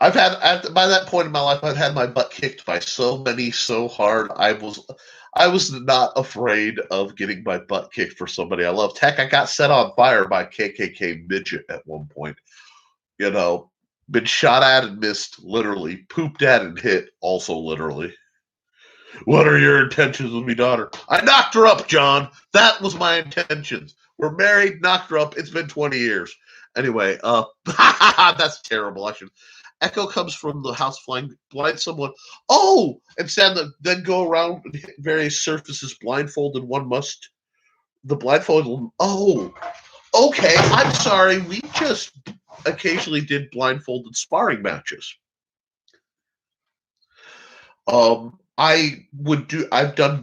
by that point in my life, I've had my butt kicked by so many so hard. I was not afraid of getting my butt kicked for somebody I loved. Heck, I got set on fire by KKK midget at one point. You know, been shot at and missed, literally. Pooped at and hit, also literally. What are your intentions with me, daughter? I knocked her up, John. That was my intentions. We're married, knocked her up. It's been 20 years. Anyway, that's terrible. I should. Echo comes from the house flying blind someone. Oh, and then go around and hit various surfaces blindfolded. One must the blindfolded. Oh, okay. I'm sorry. We just occasionally did blindfolded sparring matches. I've done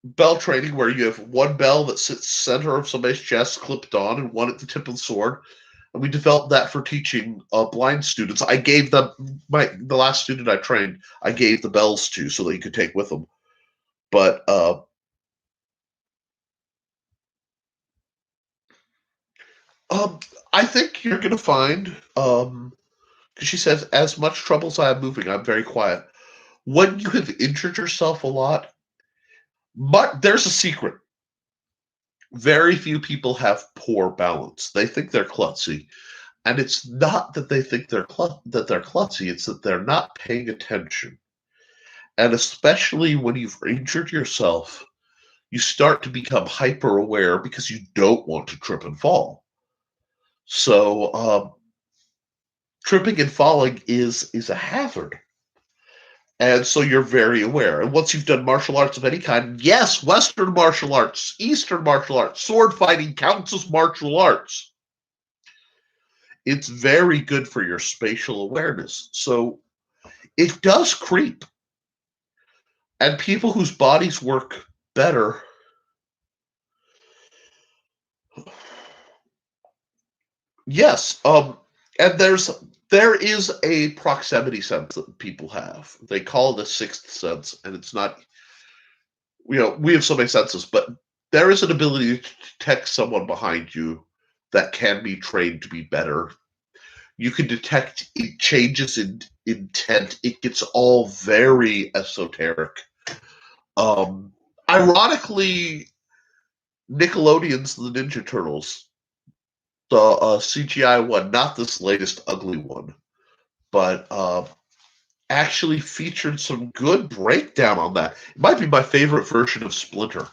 bell training where you have one bell that sits center of somebody's chest clipped on and one at the tip of the sword. And we developed that for teaching blind students. I gave them the last student I trained, I gave the bells to so that you could take with them. But I think you're going to find, because she says, as much trouble as I am moving, I'm very quiet. When you have injured yourself a lot, but there's a secret. Very few people have poor balance. They think they're klutzy. And it's not that they think they're klutzy, it's that they're not paying attention. And especially when you've injured yourself, you start to become hyper aware because you don't want to trip and fall. So tripping and falling is a hazard. And so you're very aware. And once you've done martial arts of any kind, yes, Western martial arts, Eastern martial arts, sword fighting counts as martial arts. It's very good for your spatial awareness. So it does creep. And people whose bodies work better yes, and there is a proximity sense that people have. They call it a sixth sense, and it's not. We have so many senses, but there is an ability to detect someone behind you that can be trained to be better. You can detect changes in intent. It gets all very esoteric. Ironically, Nickelodeon's The Ninja Turtles, the CGI one, not this latest ugly one, but actually featured some good breakdown on that. It might be my favorite version of Splinter,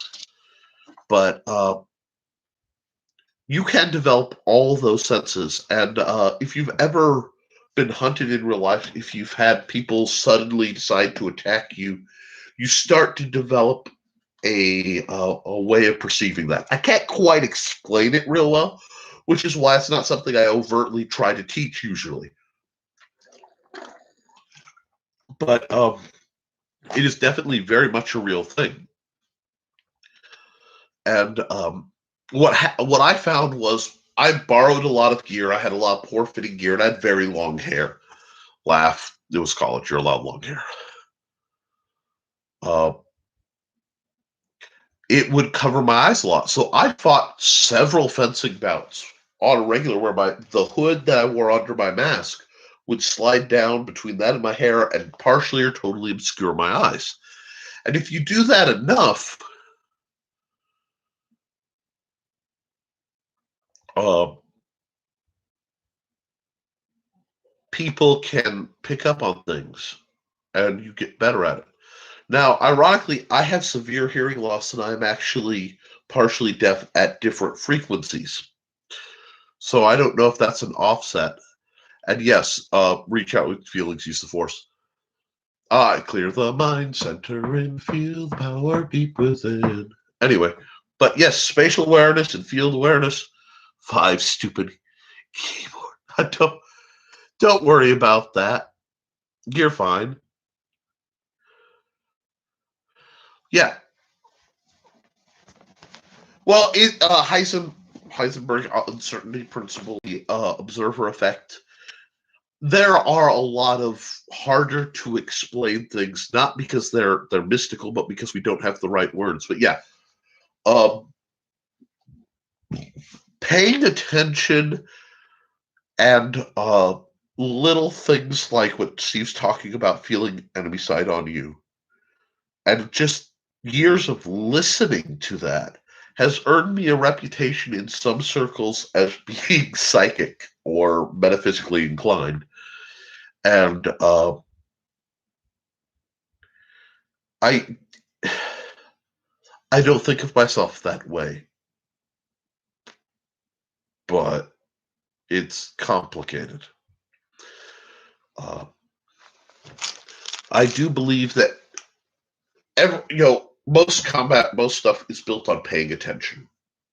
but you can develop all those senses. And if you've ever been hunted in real life, if you've had people suddenly decide to attack you, you start to develop a way of perceiving that. I can't quite explain it real well, which is why it's not something I overtly try to teach usually. But it is definitely very much a real thing. And what I found was I borrowed a lot of gear. I had a lot of poor fitting gear, and I had very long hair. Laugh. It was college. You're allowed long hair. It would cover my eyes a lot. So I fought several fencing bouts on a regular where the hood that I wore under my mask would slide down between that and my hair and partially or totally obscure my eyes. And if you do that enough, people can pick up on things and you get better at it. Now, ironically, I have severe hearing loss and I'm actually partially deaf at different frequencies. So I don't know if that's an offset. And yes, reach out with feelings, use the force. I clear the mind center and feel the power deep within. Anyway, But yes, spatial awareness and field awareness. 5 stupid keyboard. Don't worry about that. You're fine. Yeah. Well, Heisenberg uncertainty principle, the observer effect. There are a lot of harder to explain things, not because they're mystical, but because we don't have the right words. But yeah, paying attention and little things like what Steve's talking about, feeling enemy side on you, and just years of listening to that has earned me a reputation in some circles as being psychic or metaphysically inclined. And I don't think of myself that way, but it's complicated. I do believe that most combat, most stuff is built on paying attention.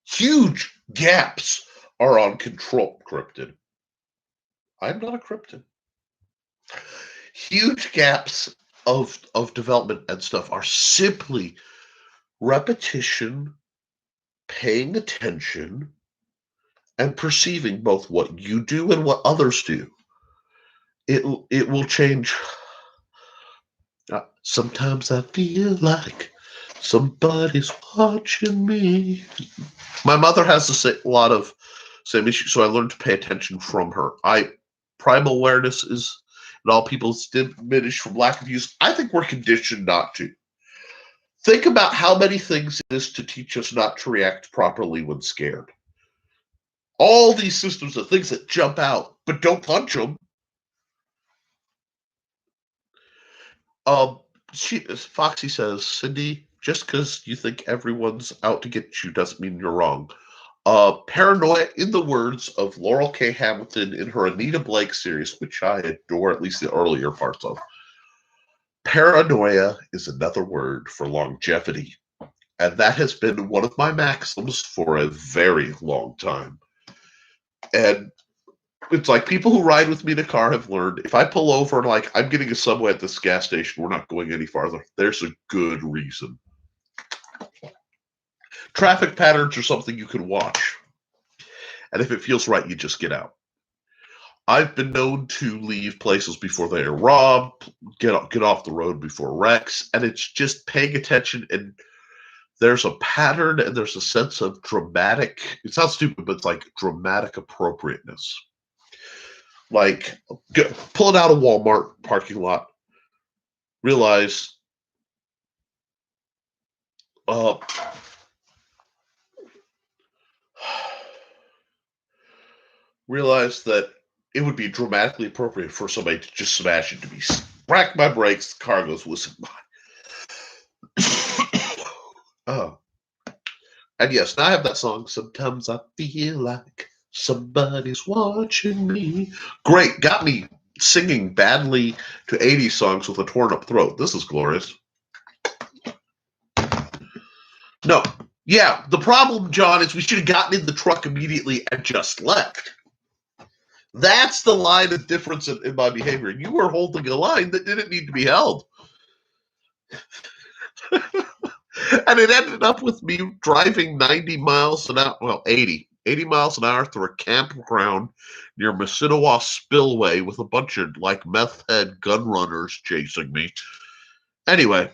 Huge gaps are on control cryptid. I'm not a cryptid. Huge gaps of development and stuff are simply repetition, paying attention, and perceiving both what you do and what others do. It will change. Sometimes I feel like somebody's watching me. My mother has a lot of same issues, so I learned to pay attention from her. Primal awareness is, and all people diminish from lack of use. I think we're conditioned not to. Think about how many things it is to teach us not to react properly when scared. All these systems of things that jump out, but don't punch them. Foxy says, Cindy, just because you think everyone's out to get you doesn't mean you're wrong. Paranoia, in the words of Laurel K. Hamilton in her Anita Blake series, which I adore, at least the earlier parts of, paranoia is another word for longevity. And that has been one of my maxims for a very long time. And it's like people who ride with me in a car have learned, if I pull over and like, I'm getting a Subway at this gas station, we're not going any farther, there's a good reason. Traffic patterns are something you can watch. And if it feels right, you just get out. I've been known to leave places before they are robbed, get off the road before wrecks, and it's just paying attention. And there's a pattern and there's a sense of dramatic, it sounds stupid, but it's like dramatic appropriateness. Like pulling out a Walmart parking lot, realize that it would be dramatically appropriate for somebody to just smash into me. Crack my brakes, the car goes whizzing by. And yes, now I have that song, Sometimes I Feel Like Somebody's Watching Me. Great, got me singing badly to 80s songs with a torn up throat. This is glorious. No. Yeah, the problem, John, is we should have gotten in the truck immediately and just left. That's the line of difference in my behavior. You were holding a line that didn't need to be held. And it ended up with me driving 90 miles an hour, well, 80 miles an hour through a campground near Massinawa Spillway with a bunch of like meth head gun runners chasing me. Anyway,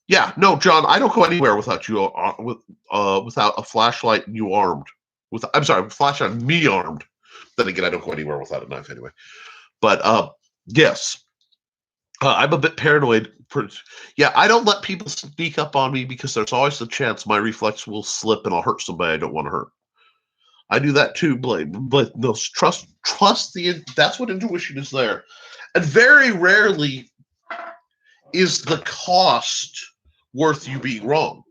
yeah, no, John, I don't go anywhere without you without a flashlight and you armed. Flashlight and me armed. Then again, I don't go anywhere without a knife anyway. But yes, I'm a bit paranoid. Yeah, I don't let people sneak up on me because there's always the chance my reflex will slip and I'll hurt somebody I don't want to hurt. I do that too, but no, trust that's what intuition is there. And very rarely is the cost worth you being wrong.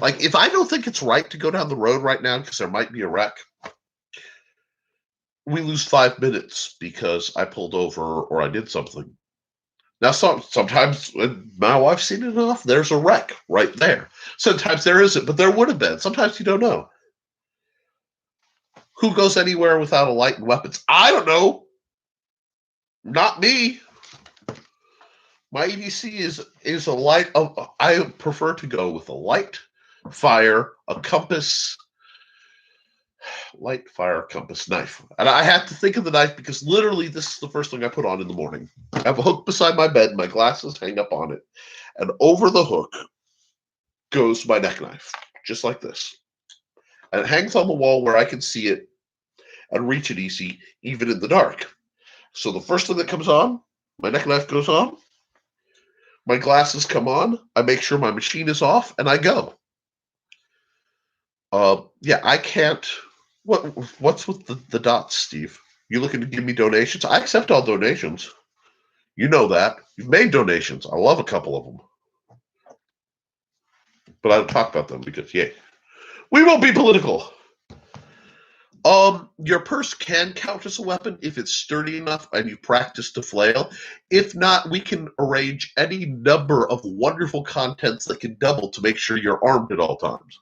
Like, if I don't think it's right to go down the road right now because there might be a wreck, we lose 5 minutes because I pulled over or I did something. Now, sometimes when my wife's seen it enough, there's a wreck right there. Sometimes there isn't, but there would have been. Sometimes you don't know. Who goes anywhere without a light and weapons? I don't know. Not me. My EDC is a light. I prefer to go with a light, fire, a compass, light, fire, compass, knife. And I have to think of the knife because literally this is the first thing I put on in the morning. I have a hook beside my bed. My glasses hang up on it. And over the hook goes my neck knife, just like this. And it hangs on the wall where I can see it and reach it easy, even in the dark. So the first thing that comes on, my neck knife goes on. My glasses come on. I make sure my machine is off, and I go. Yeah, I can't. What's with the dots, Steve? You looking to give me donations? I accept all donations. You know that. You've made donations. I love a couple of them. But I don't talk about them because, yeah. We won't be political. Your purse can count as a weapon if it's sturdy enough and you practice to flail. If not, we can arrange any number of wonderful contents that can double to make sure you're armed at all times.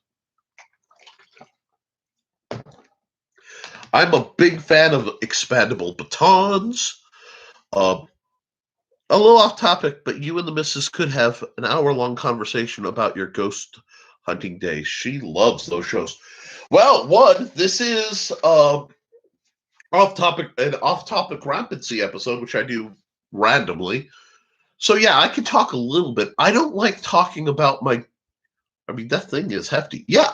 I'm a big fan of expandable batons. A little off topic, but you and the missus could have an hour-long conversation about your ghost hunting days. She loves those shows. Well, this is an off-topic rampancy episode, which I do randomly. So yeah, I can talk a little bit. I don't like talking about that thing is hefty. Yeah.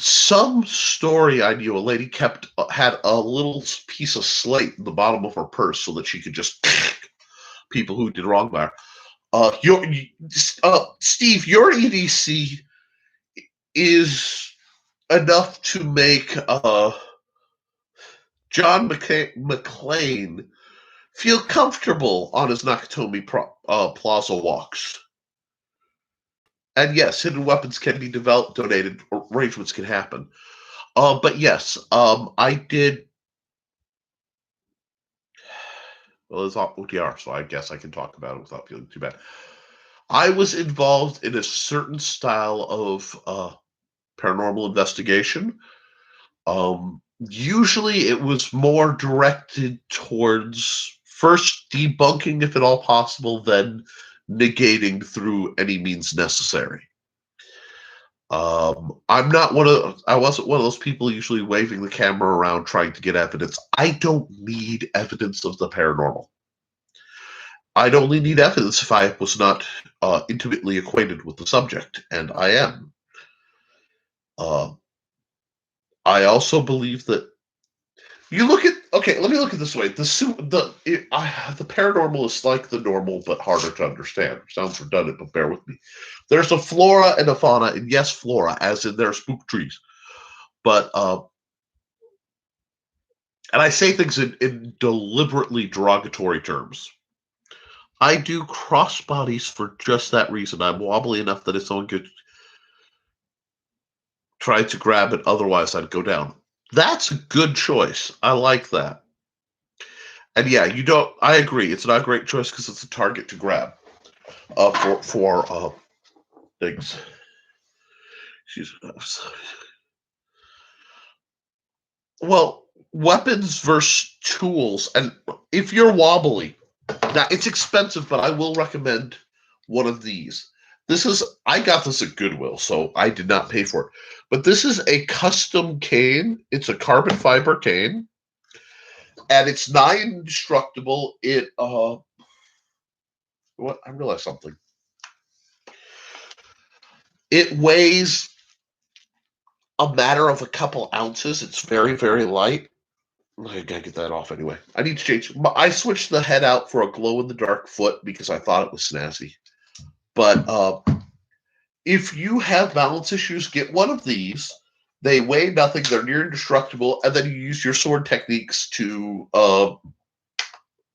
Some story I knew, a lady had a little piece of slate in the bottom of her purse so that she could just people who did wrong by her. Steve, your EDC is enough to make John McClane feel comfortable on his Nakatomi Plaza walks. And yes, hidden weapons can be developed, donated, arrangements can happen. But yes, I did. Well, it's OTR, so I guess I can talk about it without feeling too bad. I was involved in a certain style of paranormal investigation. Usually it was more directed towards first debunking, if at all possible, then negating through any means necessary. I wasn't one of those people usually waving the camera around trying to get evidence. I don't need evidence of the paranormal. I'd only need evidence if I was not intimately acquainted with the subject, and I am. I also believe that let me look at it this way. The paranormal is like the normal, but harder to understand. Sounds redundant, but bear with me. There's a flora and a fauna, and yes, flora, as in there are spook trees. But and I say things in deliberately derogatory terms. I do crossbodies for just that reason. I'm wobbly enough that if someone could try to grab it, otherwise I'd go down. That's a good choice. I like that. And yeah, I agree. It's not a great choice because it's a target to grab for things. Well, weapons versus tools, and if you're wobbly, now it's expensive, but I will recommend one of these. I got this at Goodwill, so I did not pay for it. But this is a custom cane. It's a carbon fiber cane. And it's nigh indestructible. I realized something. It weighs a matter of a couple ounces. It's very, very light. I gotta get that off anyway. I need to change. I switched the head out for a glow-in-the-dark foot because I thought it was snazzy. But if you have balance issues, get one of these. They weigh nothing. They're near indestructible. And then you use your sword techniques to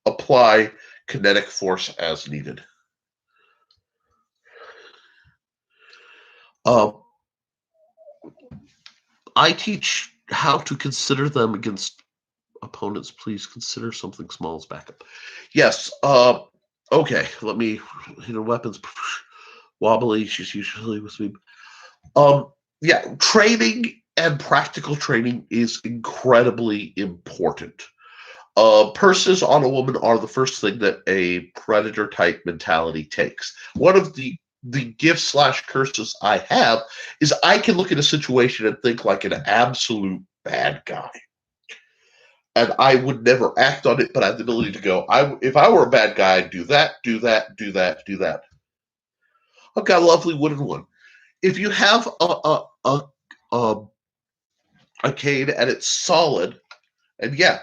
apply kinetic force as needed. I teach how to consider them against opponents, please consider something small as backup. Yes. Okay. Let me. Weapons wobbly. She's usually with me. Yeah. Training and practical training is incredibly important. Purses on a woman are the first thing that a predator type mentality takes. One of the gifts / curses I have is I can look at a situation and think like an absolute bad guy. And I would never act on it, but I have the ability to go, if I were a bad guy, I'd do that, do that, do that, do that. I've got a lovely wooden one. If you have a cane and it's solid, and yeah,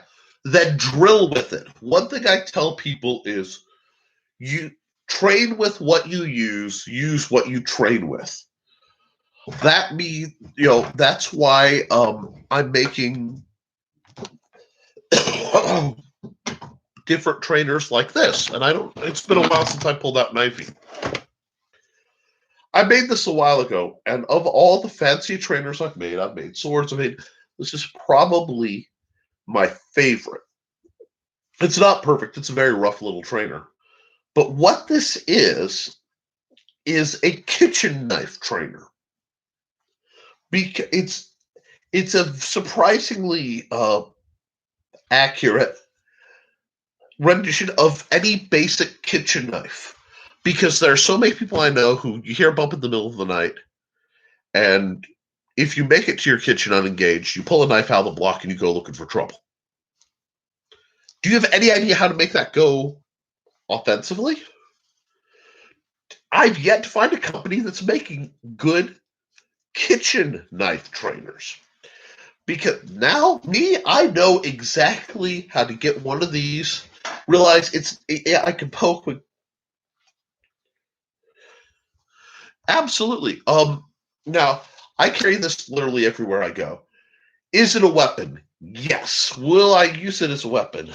then drill with it. One thing I tell people is you train with what you use what you train with. That means, that's why I'm making different trainers like this. And it's been a while since I pulled out knifing. I made this a while ago, and of all the fancy trainers I've made swords, this is probably my favorite. It's not perfect. It's a very rough little trainer. But what this is a kitchen knife trainer. Because it's a surprisingly accurate rendition of any basic kitchen knife. Because there are so many people I know who you hear a bump in the middle of the night, and if you make it to your kitchen unengaged, you pull a knife out of the block and you go looking for trouble. Do you have any idea how to make that go offensively? I've yet to find a company that's making good kitchen knife trainers. Because now, I know exactly how to get one of these. Realize I can poke with. Absolutely. Now, I carry this literally everywhere I go. Is it a weapon? Yes. Will I use it as a weapon?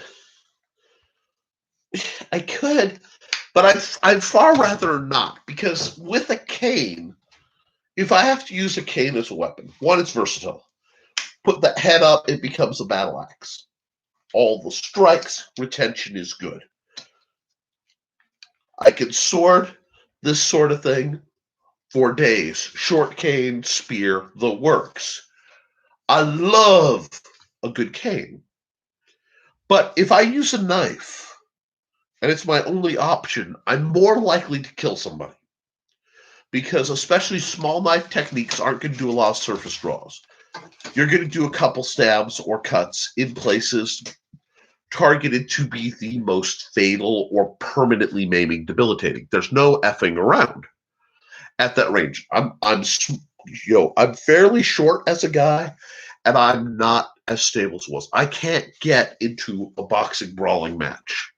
I could, but I'd far rather not, because with a cane, if I have to use a cane as a weapon, one, it's versatile. Put the head up, it becomes a battle axe. All the strikes, retention is good. I can sword this sort of thing for days. Short cane, spear, the works. I love a good cane. But if I use a knife, and it's my only option, I'm more likely to kill somebody. Because especially small knife techniques aren't going to do a lot of surface draws. You're going to do a couple stabs or cuts in places targeted to be the most fatal or permanently maiming, debilitating. There's no effing around at that range. I'm fairly short as a guy, and I'm not as stable as was. I can't get into a boxing brawling match,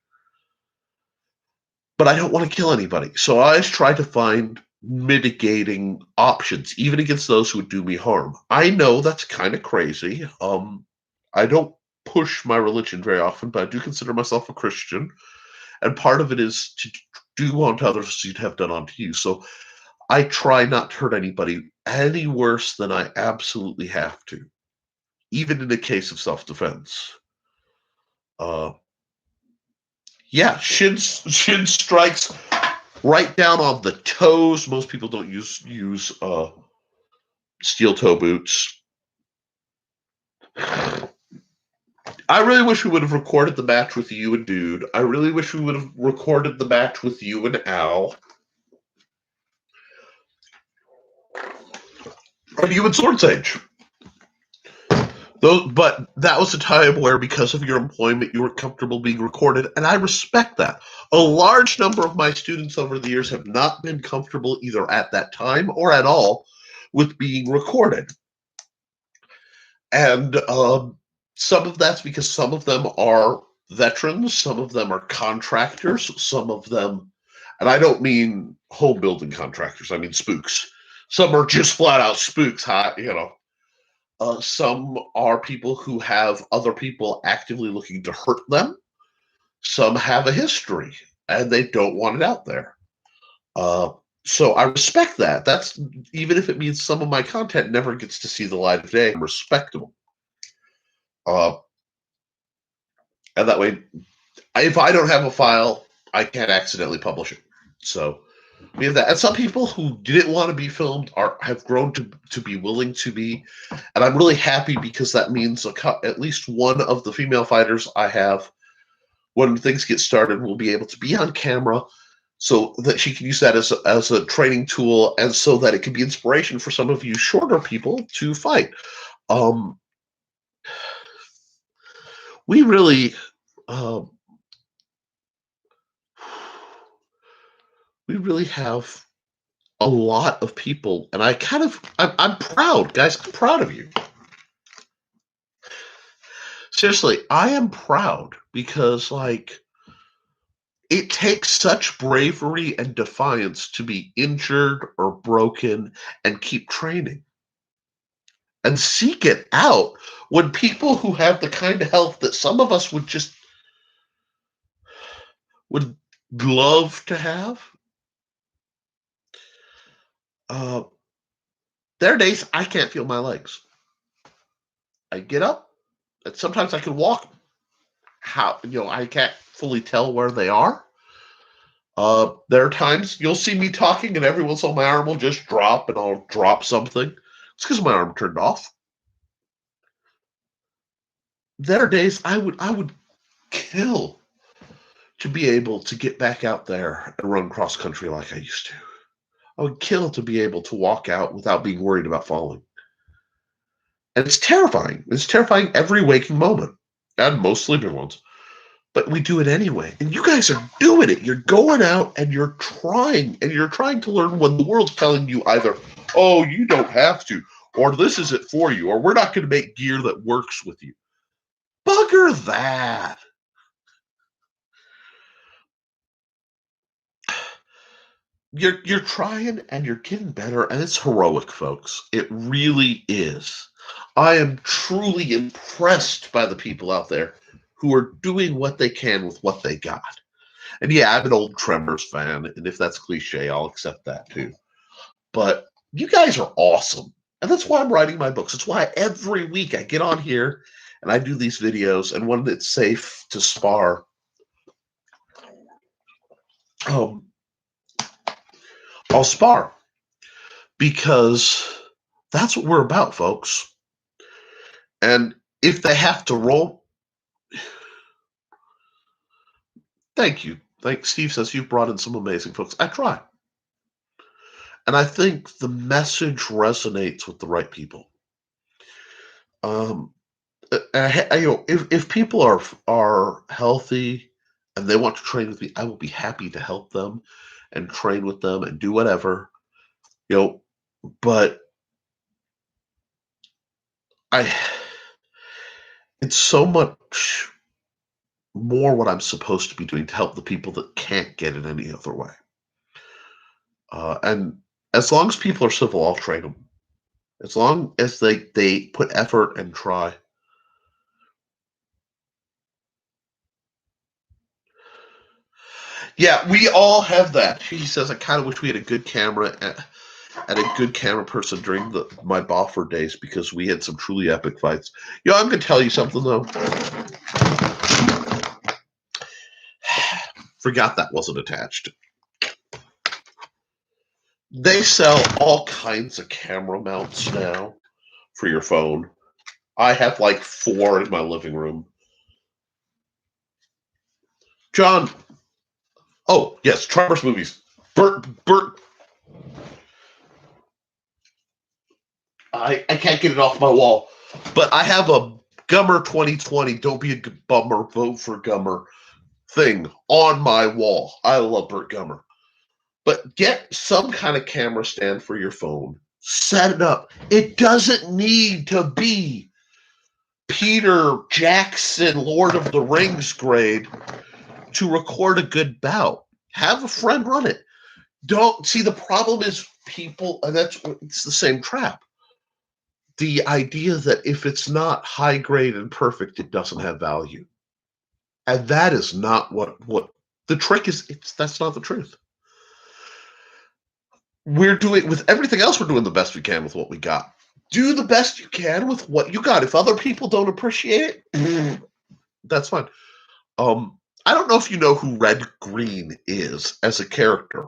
but I don't want to kill anybody. So I always try to find mitigating options, even against those who would do me harm. I know that's kind of crazy. I don't push my religion very often, but I do consider myself a Christian, and part of it is to do unto others as you'd have done unto you. So I try not to hurt anybody any worse than I absolutely have to, even in the case of self-defense. Shin strikes right down on the toes. Most people don't use steel toe boots. I really wish we would have recorded the match with you and Dude. I really wish we would have recorded the match with you and Al. Or you and Sword Sage. But that was a time where, because of your employment, you were comfortable being recorded, and I respect that. A large number of my students over the years have not been comfortable either at that time or at all with being recorded. And some of that's because some of them are veterans, some of them are contractors, some of them, and I don't mean home building contractors, I mean spooks. Some are just flat out spooks, some are people who have other people actively looking to hurt them. Some have a history and they don't want it out there. So I respect that. That's, even if it means some of my content never gets to see the light of day, I'm respectable. And that way, if I don't have a file, I can't accidentally publish it. So we have that. And some people who didn't want to be filmed have grown to be willing to be. And I'm really happy because that means at least one of the female fighters I have, when things get started, will be able to be on camera so that she can use that as a training tool, and so that it can be inspiration for some of you shorter people to fight. We really have a lot of people, and I'm proud, guys. I'm proud of you. Seriously, I am proud because, like, it takes such bravery and defiance to be injured or broken and keep training and seek it out when people who have the kind of health that some of us would love to have. There are days I can't feel my legs. I get up, and sometimes I can walk. I can't fully tell where they are. There are times you'll see me talking, and every once in a while my arm will just drop, and I'll drop something. It's because my arm turned off. There are days I would kill to be able to get back out there and run cross country like I used to. I would kill to be able to walk out without being worried about falling. And it's terrifying. It's terrifying every waking moment, and most sleeping ones. But we do it anyway. And you guys are doing it. You're going out and you're trying to learn when the world's telling you either, oh, you don't have to, or this isn't for you, or we're not going to make gear that works with you. Bugger that. You're trying and you're getting better, and it's heroic, folks. It really is. I am truly impressed by the people out there who are doing what they can with what they got. And yeah, I'm an old Tremors fan, and if that's cliche, I'll accept that too. But you guys are awesome. And that's why I'm writing my books. It's why every week I get on here and I do these videos, and when it's safe to spar, I'll spar. Because that's what we're about, folks. And if they have to roll... Thank you. Steve says you've brought in some amazing folks. I try. And I think the message resonates with the right people. If people are healthy and they want to train with me, I will be happy to help them and train with them and do whatever. But it's so much more what I'm supposed to be doing to help the people that can't get it any other way. And as long as people are civil, I'll train them. As long as they put effort and try. Yeah, we all have that. He says, I kind of wish we had a good camera and a good camera person during my Boffer days, because we had some truly epic fights. I'm going to tell you something, though. Forgot that wasn't attached. They sell all kinds of camera mounts now for your phone. I have like 4 in my living room. John. Oh, yes, Tremors movies. Bert. I can't get it off my wall. But I have a Gummer 2020, don't be a bummer, vote for Gummer thing on my wall. I love Bert Gummer. But get some kind of camera stand for your phone. Set it up. It doesn't need to be Peter Jackson, Lord of the Rings grade to record a good bout. Have a friend run it. Don't see, the problem is people, and it's the same trap. The idea that if it's not high grade and perfect, it doesn't have value. And that is not what the trick is. That's not the truth. We're doing, with everything else, we're doing the best we can with what we got. Do the best you can with what you got. If other people don't appreciate it, that's fine. I don't know if you know who Red Green is as a character.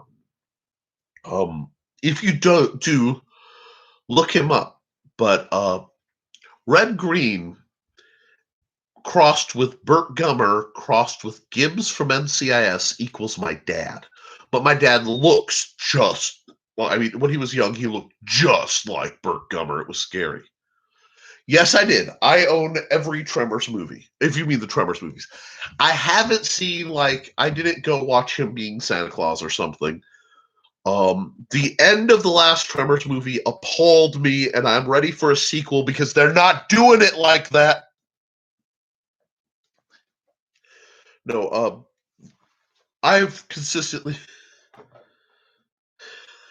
If you do look him up. But Red Green crossed with Burt Gummer crossed with Gibbs from NCIS equals my dad. But my dad looks just, well, I mean, when he was young, he looked just like Burt Gummer. It was scary. Yes, I did. I own every Tremors movie, if you mean the Tremors movies. I haven't seen, I didn't go watch him being Santa Claus or something. The end of the last Tremors movie appalled me, and I'm ready for a sequel because they're not doing it like that. No, I've consistently.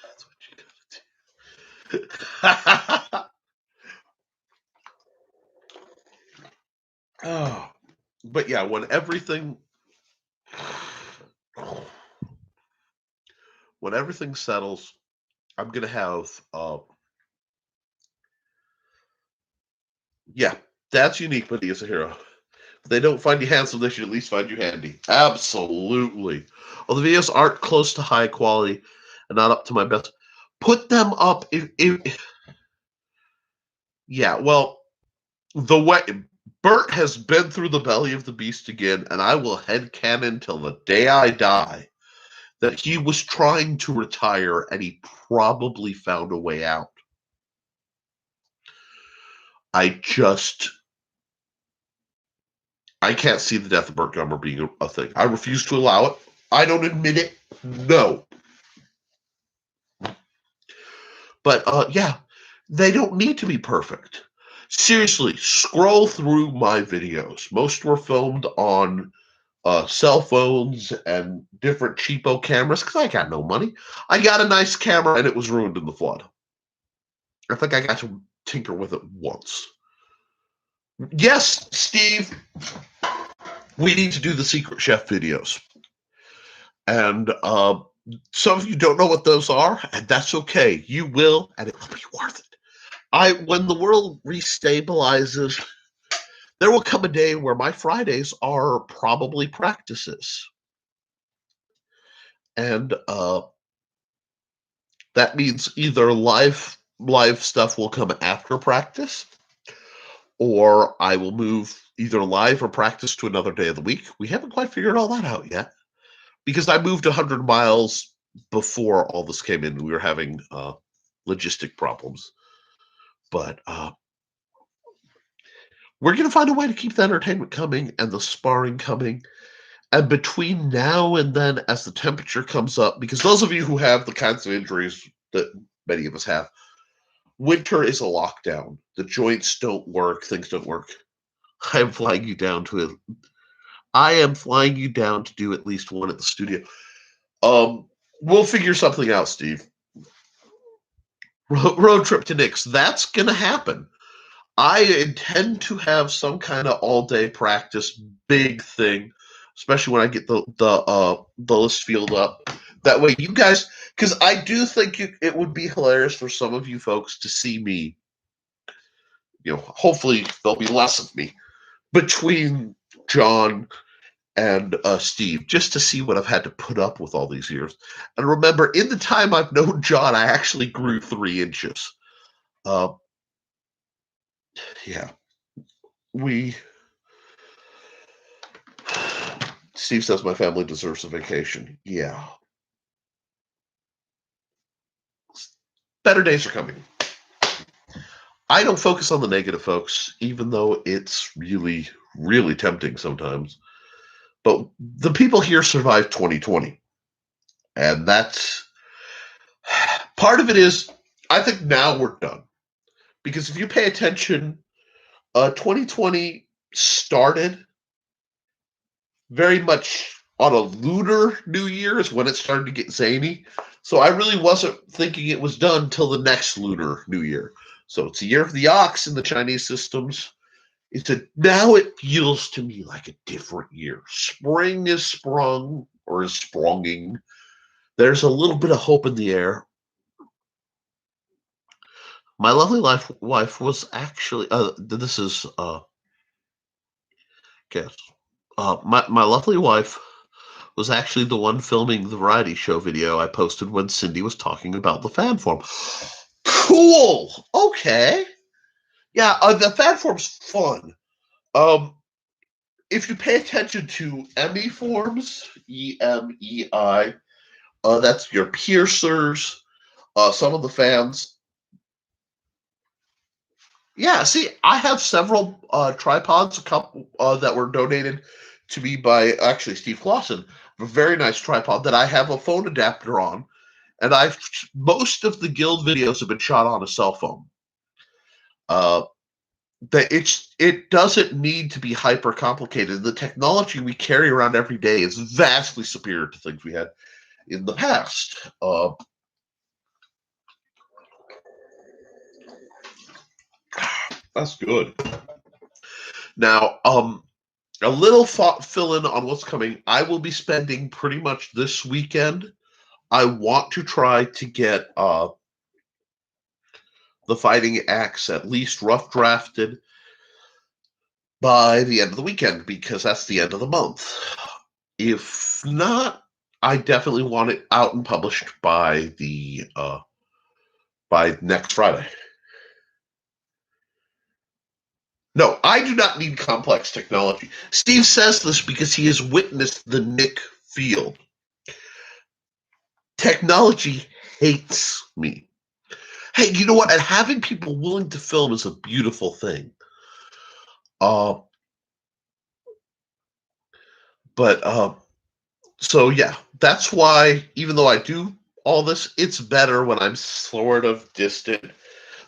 That's what you gotta do. Oh, but yeah, when everything settles, I'm gonna have yeah, that's unique, but he is a hero. If they don't find you handsome, they should at least find you handy. Absolutely. Well, the videos aren't close to high quality and not up to my best. Put them up if yeah, well, the way Bert has been through the belly of the beast again, and I will headcanon till the day I die that he was trying to retire and he probably found a way out. I can't see the death of Burt Gummer being a thing. I refuse to allow it. I don't admit it. No. But yeah, they don't need to be perfect. Seriously, scroll through my videos. Most were filmed on cell phones and different cheapo cameras because I got no money. I got a nice camera and it was ruined in the flood. I think I got to tinker with it once. Yes, Steve, we need to do the Secret Chef videos. And some of you don't know what those are, and that's okay. You will, and it will be worth it. When the world restabilizes, there will come a day where my Fridays are probably practices. And that means either live stuff will come after practice, or I will move either live or practice to another day of the week. We haven't quite figured all that out yet because I moved 100 miles before all this came in. We were having logistic problems. But we're going to find a way to keep the entertainment coming and the sparring coming. And between now and then, as the temperature comes up, because those of you who have the kinds of injuries that many of us have, winter is a lockdown. The joints don't work. Things don't work. I am flying you down to it. I am flying you down to do at least one at the studio. We'll figure something out, Steve. Road trip to Nick's. That's going to happen. I intend to have some kind of all-day practice, big thing, especially when I get the list field up. That way, you guys, because I do think it would be hilarious for some of you folks to see me. Hopefully there'll be less of me between John and Steve, just to see what I've had to put up with all these years. And remember, in the time I've known John, I actually grew 3 inches. Yeah. Steve says my family deserves a vacation. Yeah. Better days are coming. I don't focus on the negative, folks, even though it's really, really tempting sometimes. But the people here survived 2020. And that's part of it is, I think now we're done. Because if you pay attention, 2020 started very much on a lunar New Year is when it started to get zany. So I really wasn't thinking it was done till the next lunar New Year. So it's a year of the ox in the Chinese systems. Now it feels to me like a different year. Spring is sprung or is spronging. There's a little bit of hope in the air. My lovely wife was actually this is guess my lovely wife was actually the one filming the variety show video I posted when Cindy was talking about the fan form. Cool. Okay. Yeah, the fan form's fun. If you pay attention to EMI forms, EMEI, that's your piercers, some of the fans. Yeah, see, I have several tripods, a couple that were donated to me by actually Steve Clausen. A very nice tripod that I have a phone adapter on, and most of the guild videos have been shot on a cell phone. It doesn't need to be hyper complicated. The technology we carry around every day is vastly superior to things we had in the past. That's good. Now, a little fill in on what's coming. I will be spending pretty much this weekend. I want to try to get the Fighting Axe at least rough drafted by the end of the weekend, because that's the end of the month. If not, I definitely want it out and published by next Friday. No, I do not need complex technology. Steve says this because he has witnessed the Nick field. Technology hates me. Hey, you know what? And having people willing to film is a beautiful thing. So yeah, that's why, even though I do all this, it's better when I'm sort of distant.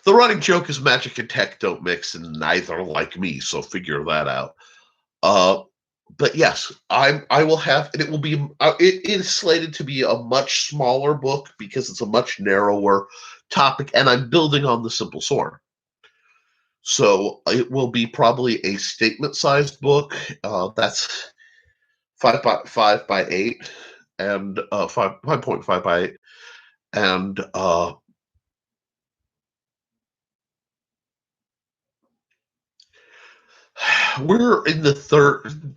The running joke is magic and tech don't mix, and neither like me, so figure that out. But yes, I will have, and it will be. It is slated to be a much smaller book because it's a much narrower topic, and I'm building on the Simple Sword. So it will be probably a statement-sized book. That's 5 by 8 and 5.5 by 8, and we're in the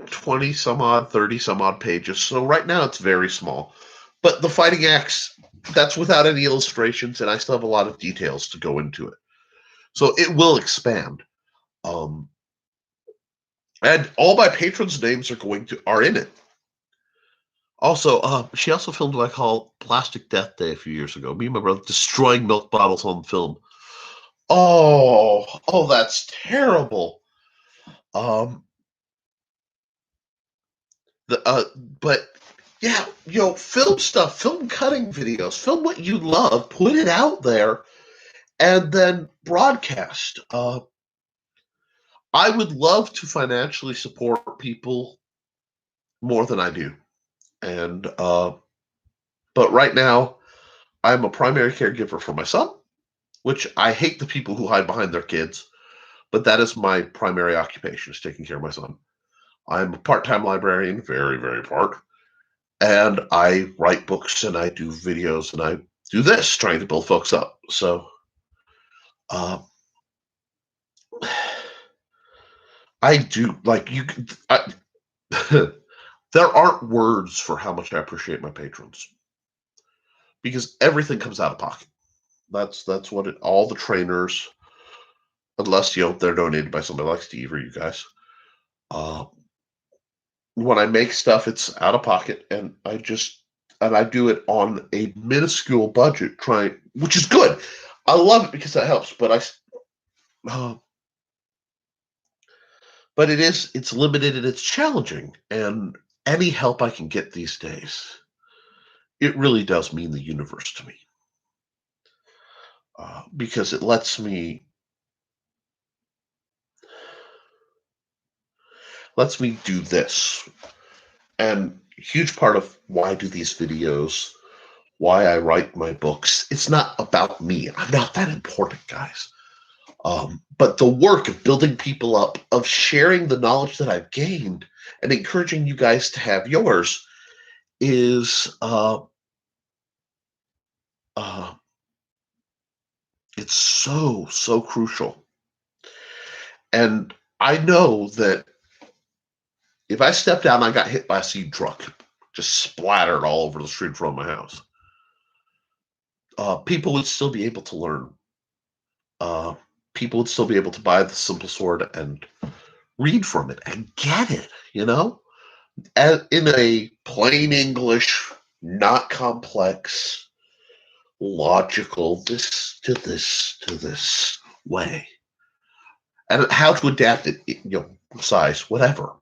20 some odd, 30 some odd pages. So right now it's very small. But the Fighting Axe, that's without any illustrations, and I still have a lot of details to go into it. So it will expand. And all my patrons' names are in it. Also, she also filmed what I call Plastic Death Day a few years ago. Me and my brother destroying milk bottles on film. Oh, that's terrible. But yeah, film stuff, film cutting videos, film what you love, put it out there, and then broadcast. I would love to financially support people more than I do, and but right now I'm a primary caregiver for my son, which I hate the people who hide behind their kids, but that is my primary occupation, is taking care of my son. I'm a part-time librarian, very, very part, and I write books and I do videos and I do this, trying to build folks up. So I do, like, there aren't words for how much I appreciate my patrons, because everything comes out of pocket. That's what all the trainers, unless they're donated by somebody like Steve or you guys. When I make stuff, it's out of pocket, and I do it on a minuscule budget, which is good. I love it because that helps, but it's limited and it's challenging, and any help I can get these days, it really does mean the universe to me, because it lets me do this. And a huge part of why I do these videos, why I write my books, it's not about me. I'm not that important, guys. But the work of building people up, of sharing the knowledge that I've gained, and encouraging you guys to have yours, is it's so crucial. And I know that If I stepped out and I got hit by a seed truck, just splattered all over the street in front of my house, people would still be able to learn. People would still be able to buy the simple sword and read from it and get it, you know, in a plain English, not complex, logical, this to this to this way, and how to adapt it, you know, size, whatever.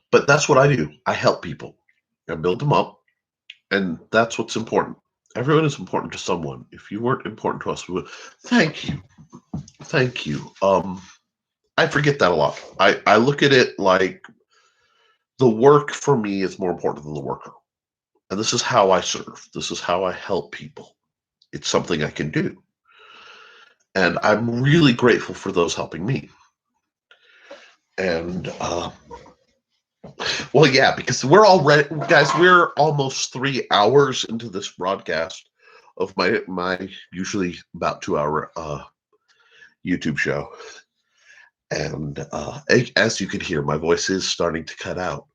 But that's what I do. I help people. I build them up, and that's what's important. Everyone is important to someone. If you weren't important to us, we would. Thank you. Thank you. I forget that a lot. I look at it like the work for me is more important than the worker. And this is how I serve. This is how I help people. It's something I can do. And I'm really grateful for those helping me. And, well, yeah, because we're already, guys, we're almost 3 hours into this broadcast of my usually about 2-hour YouTube show. And as you can hear, my voice is starting to cut out.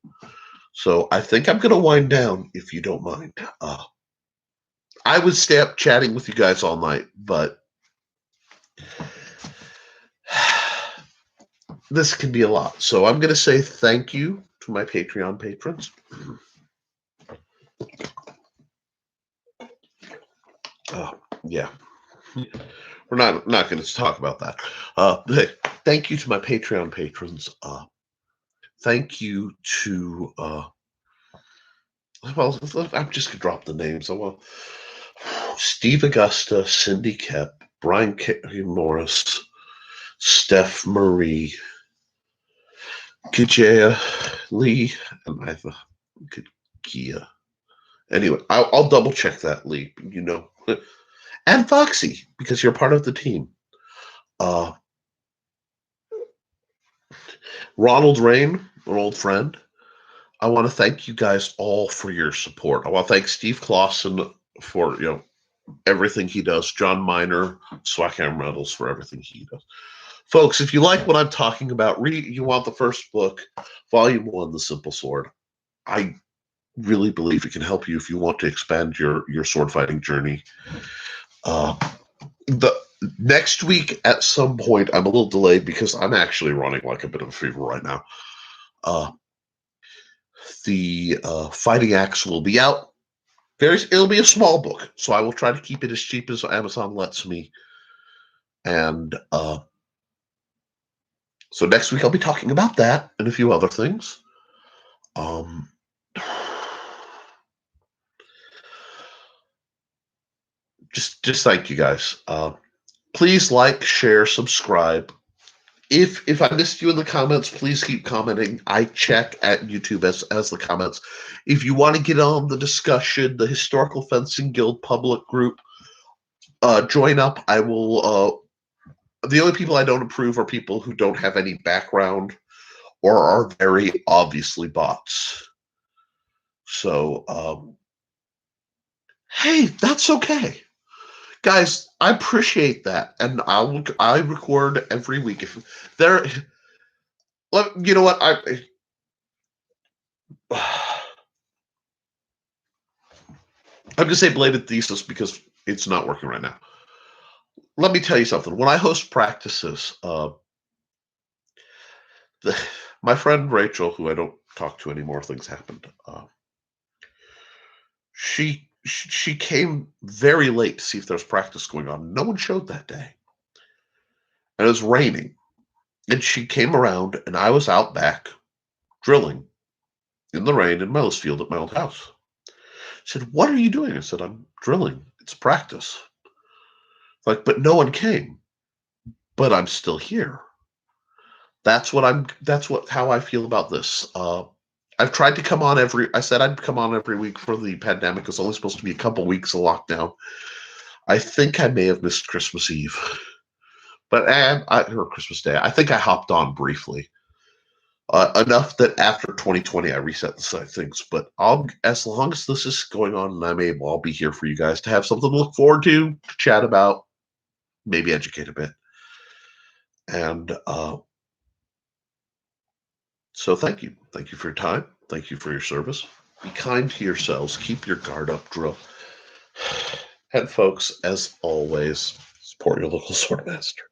So I think I'm going to wind down, if you don't mind. I would stay up chatting with you guys all night, but this can be a lot. So I'm going to say thank you to my Patreon patrons. Yeah. We're not going to talk about that. Thank you to my Patreon patrons. Thank you to, well, I'm just going to drop the names. Steve Augusta, Cindy Kep, Brian K. Morris, Stef Mari, Kǎijié Lee, and I thought Kīa. Anyway, I'll double check that, Lee. You know, and Foxy, because you're part of the team. Ronald Riehn, an old friend. I want to thank you guys all for your support. I want to thank Steve Clausen for, you know, everything he does. John Miner, Swakhammer Metals for everything he does. Folks, if you like what I'm talking about, you want the first book, Volume 1, The Simple Sword. I really believe it can help you if you want to expand your sword fighting journey. The next week at some point, I'm a little delayed because I'm actually running like a bit of a fever right now. The Fighting Axe will be out. It'll be a small book, so I will try to keep it as cheap as Amazon lets me. And so next week I'll be talking about that and a few other things. Just thank you guys. Please like, share, subscribe. If I missed you in the comments, please keep commenting. I check at YouTube as the comments. If you want to get on the discussion, the Historical Fencing Guild public group, join up. I will. The only people I don't approve are people who don't have any background or are very obviously bots. So, hey, that's okay. Guys, I appreciate that, and I record every week. If there, you know what, I'm gonna say belated thesis because it's not working right now. Let me tell you something. When I host practices, my friend Rachel, who I don't talk to anymore, things happened. She came very late to see if there's practice going on. No one showed that day. And it was raining. And she came around, and I was out back drilling in the rain in Mellis Field at my old house. She said, "What are you doing?" I said, "I'm drilling. It's practice." Like, but no one came. But I'm still here. That's how I feel about this. I've tried to come on I said I'd come on every week for the pandemic. It's only supposed to be a couple weeks of lockdown. I think I may have missed Christmas Eve, but or Christmas Day. I think I hopped on briefly. Enough that after 2020 I reset the side things, but as long as this is going on and I'm able, I'll be here for you guys to have something to look forward to chat about, maybe educate a bit. And so thank you. Thank you for your time. Thank you for your service. Be kind to yourselves. Keep your guard up, drill. And folks, as always, support your local sword master.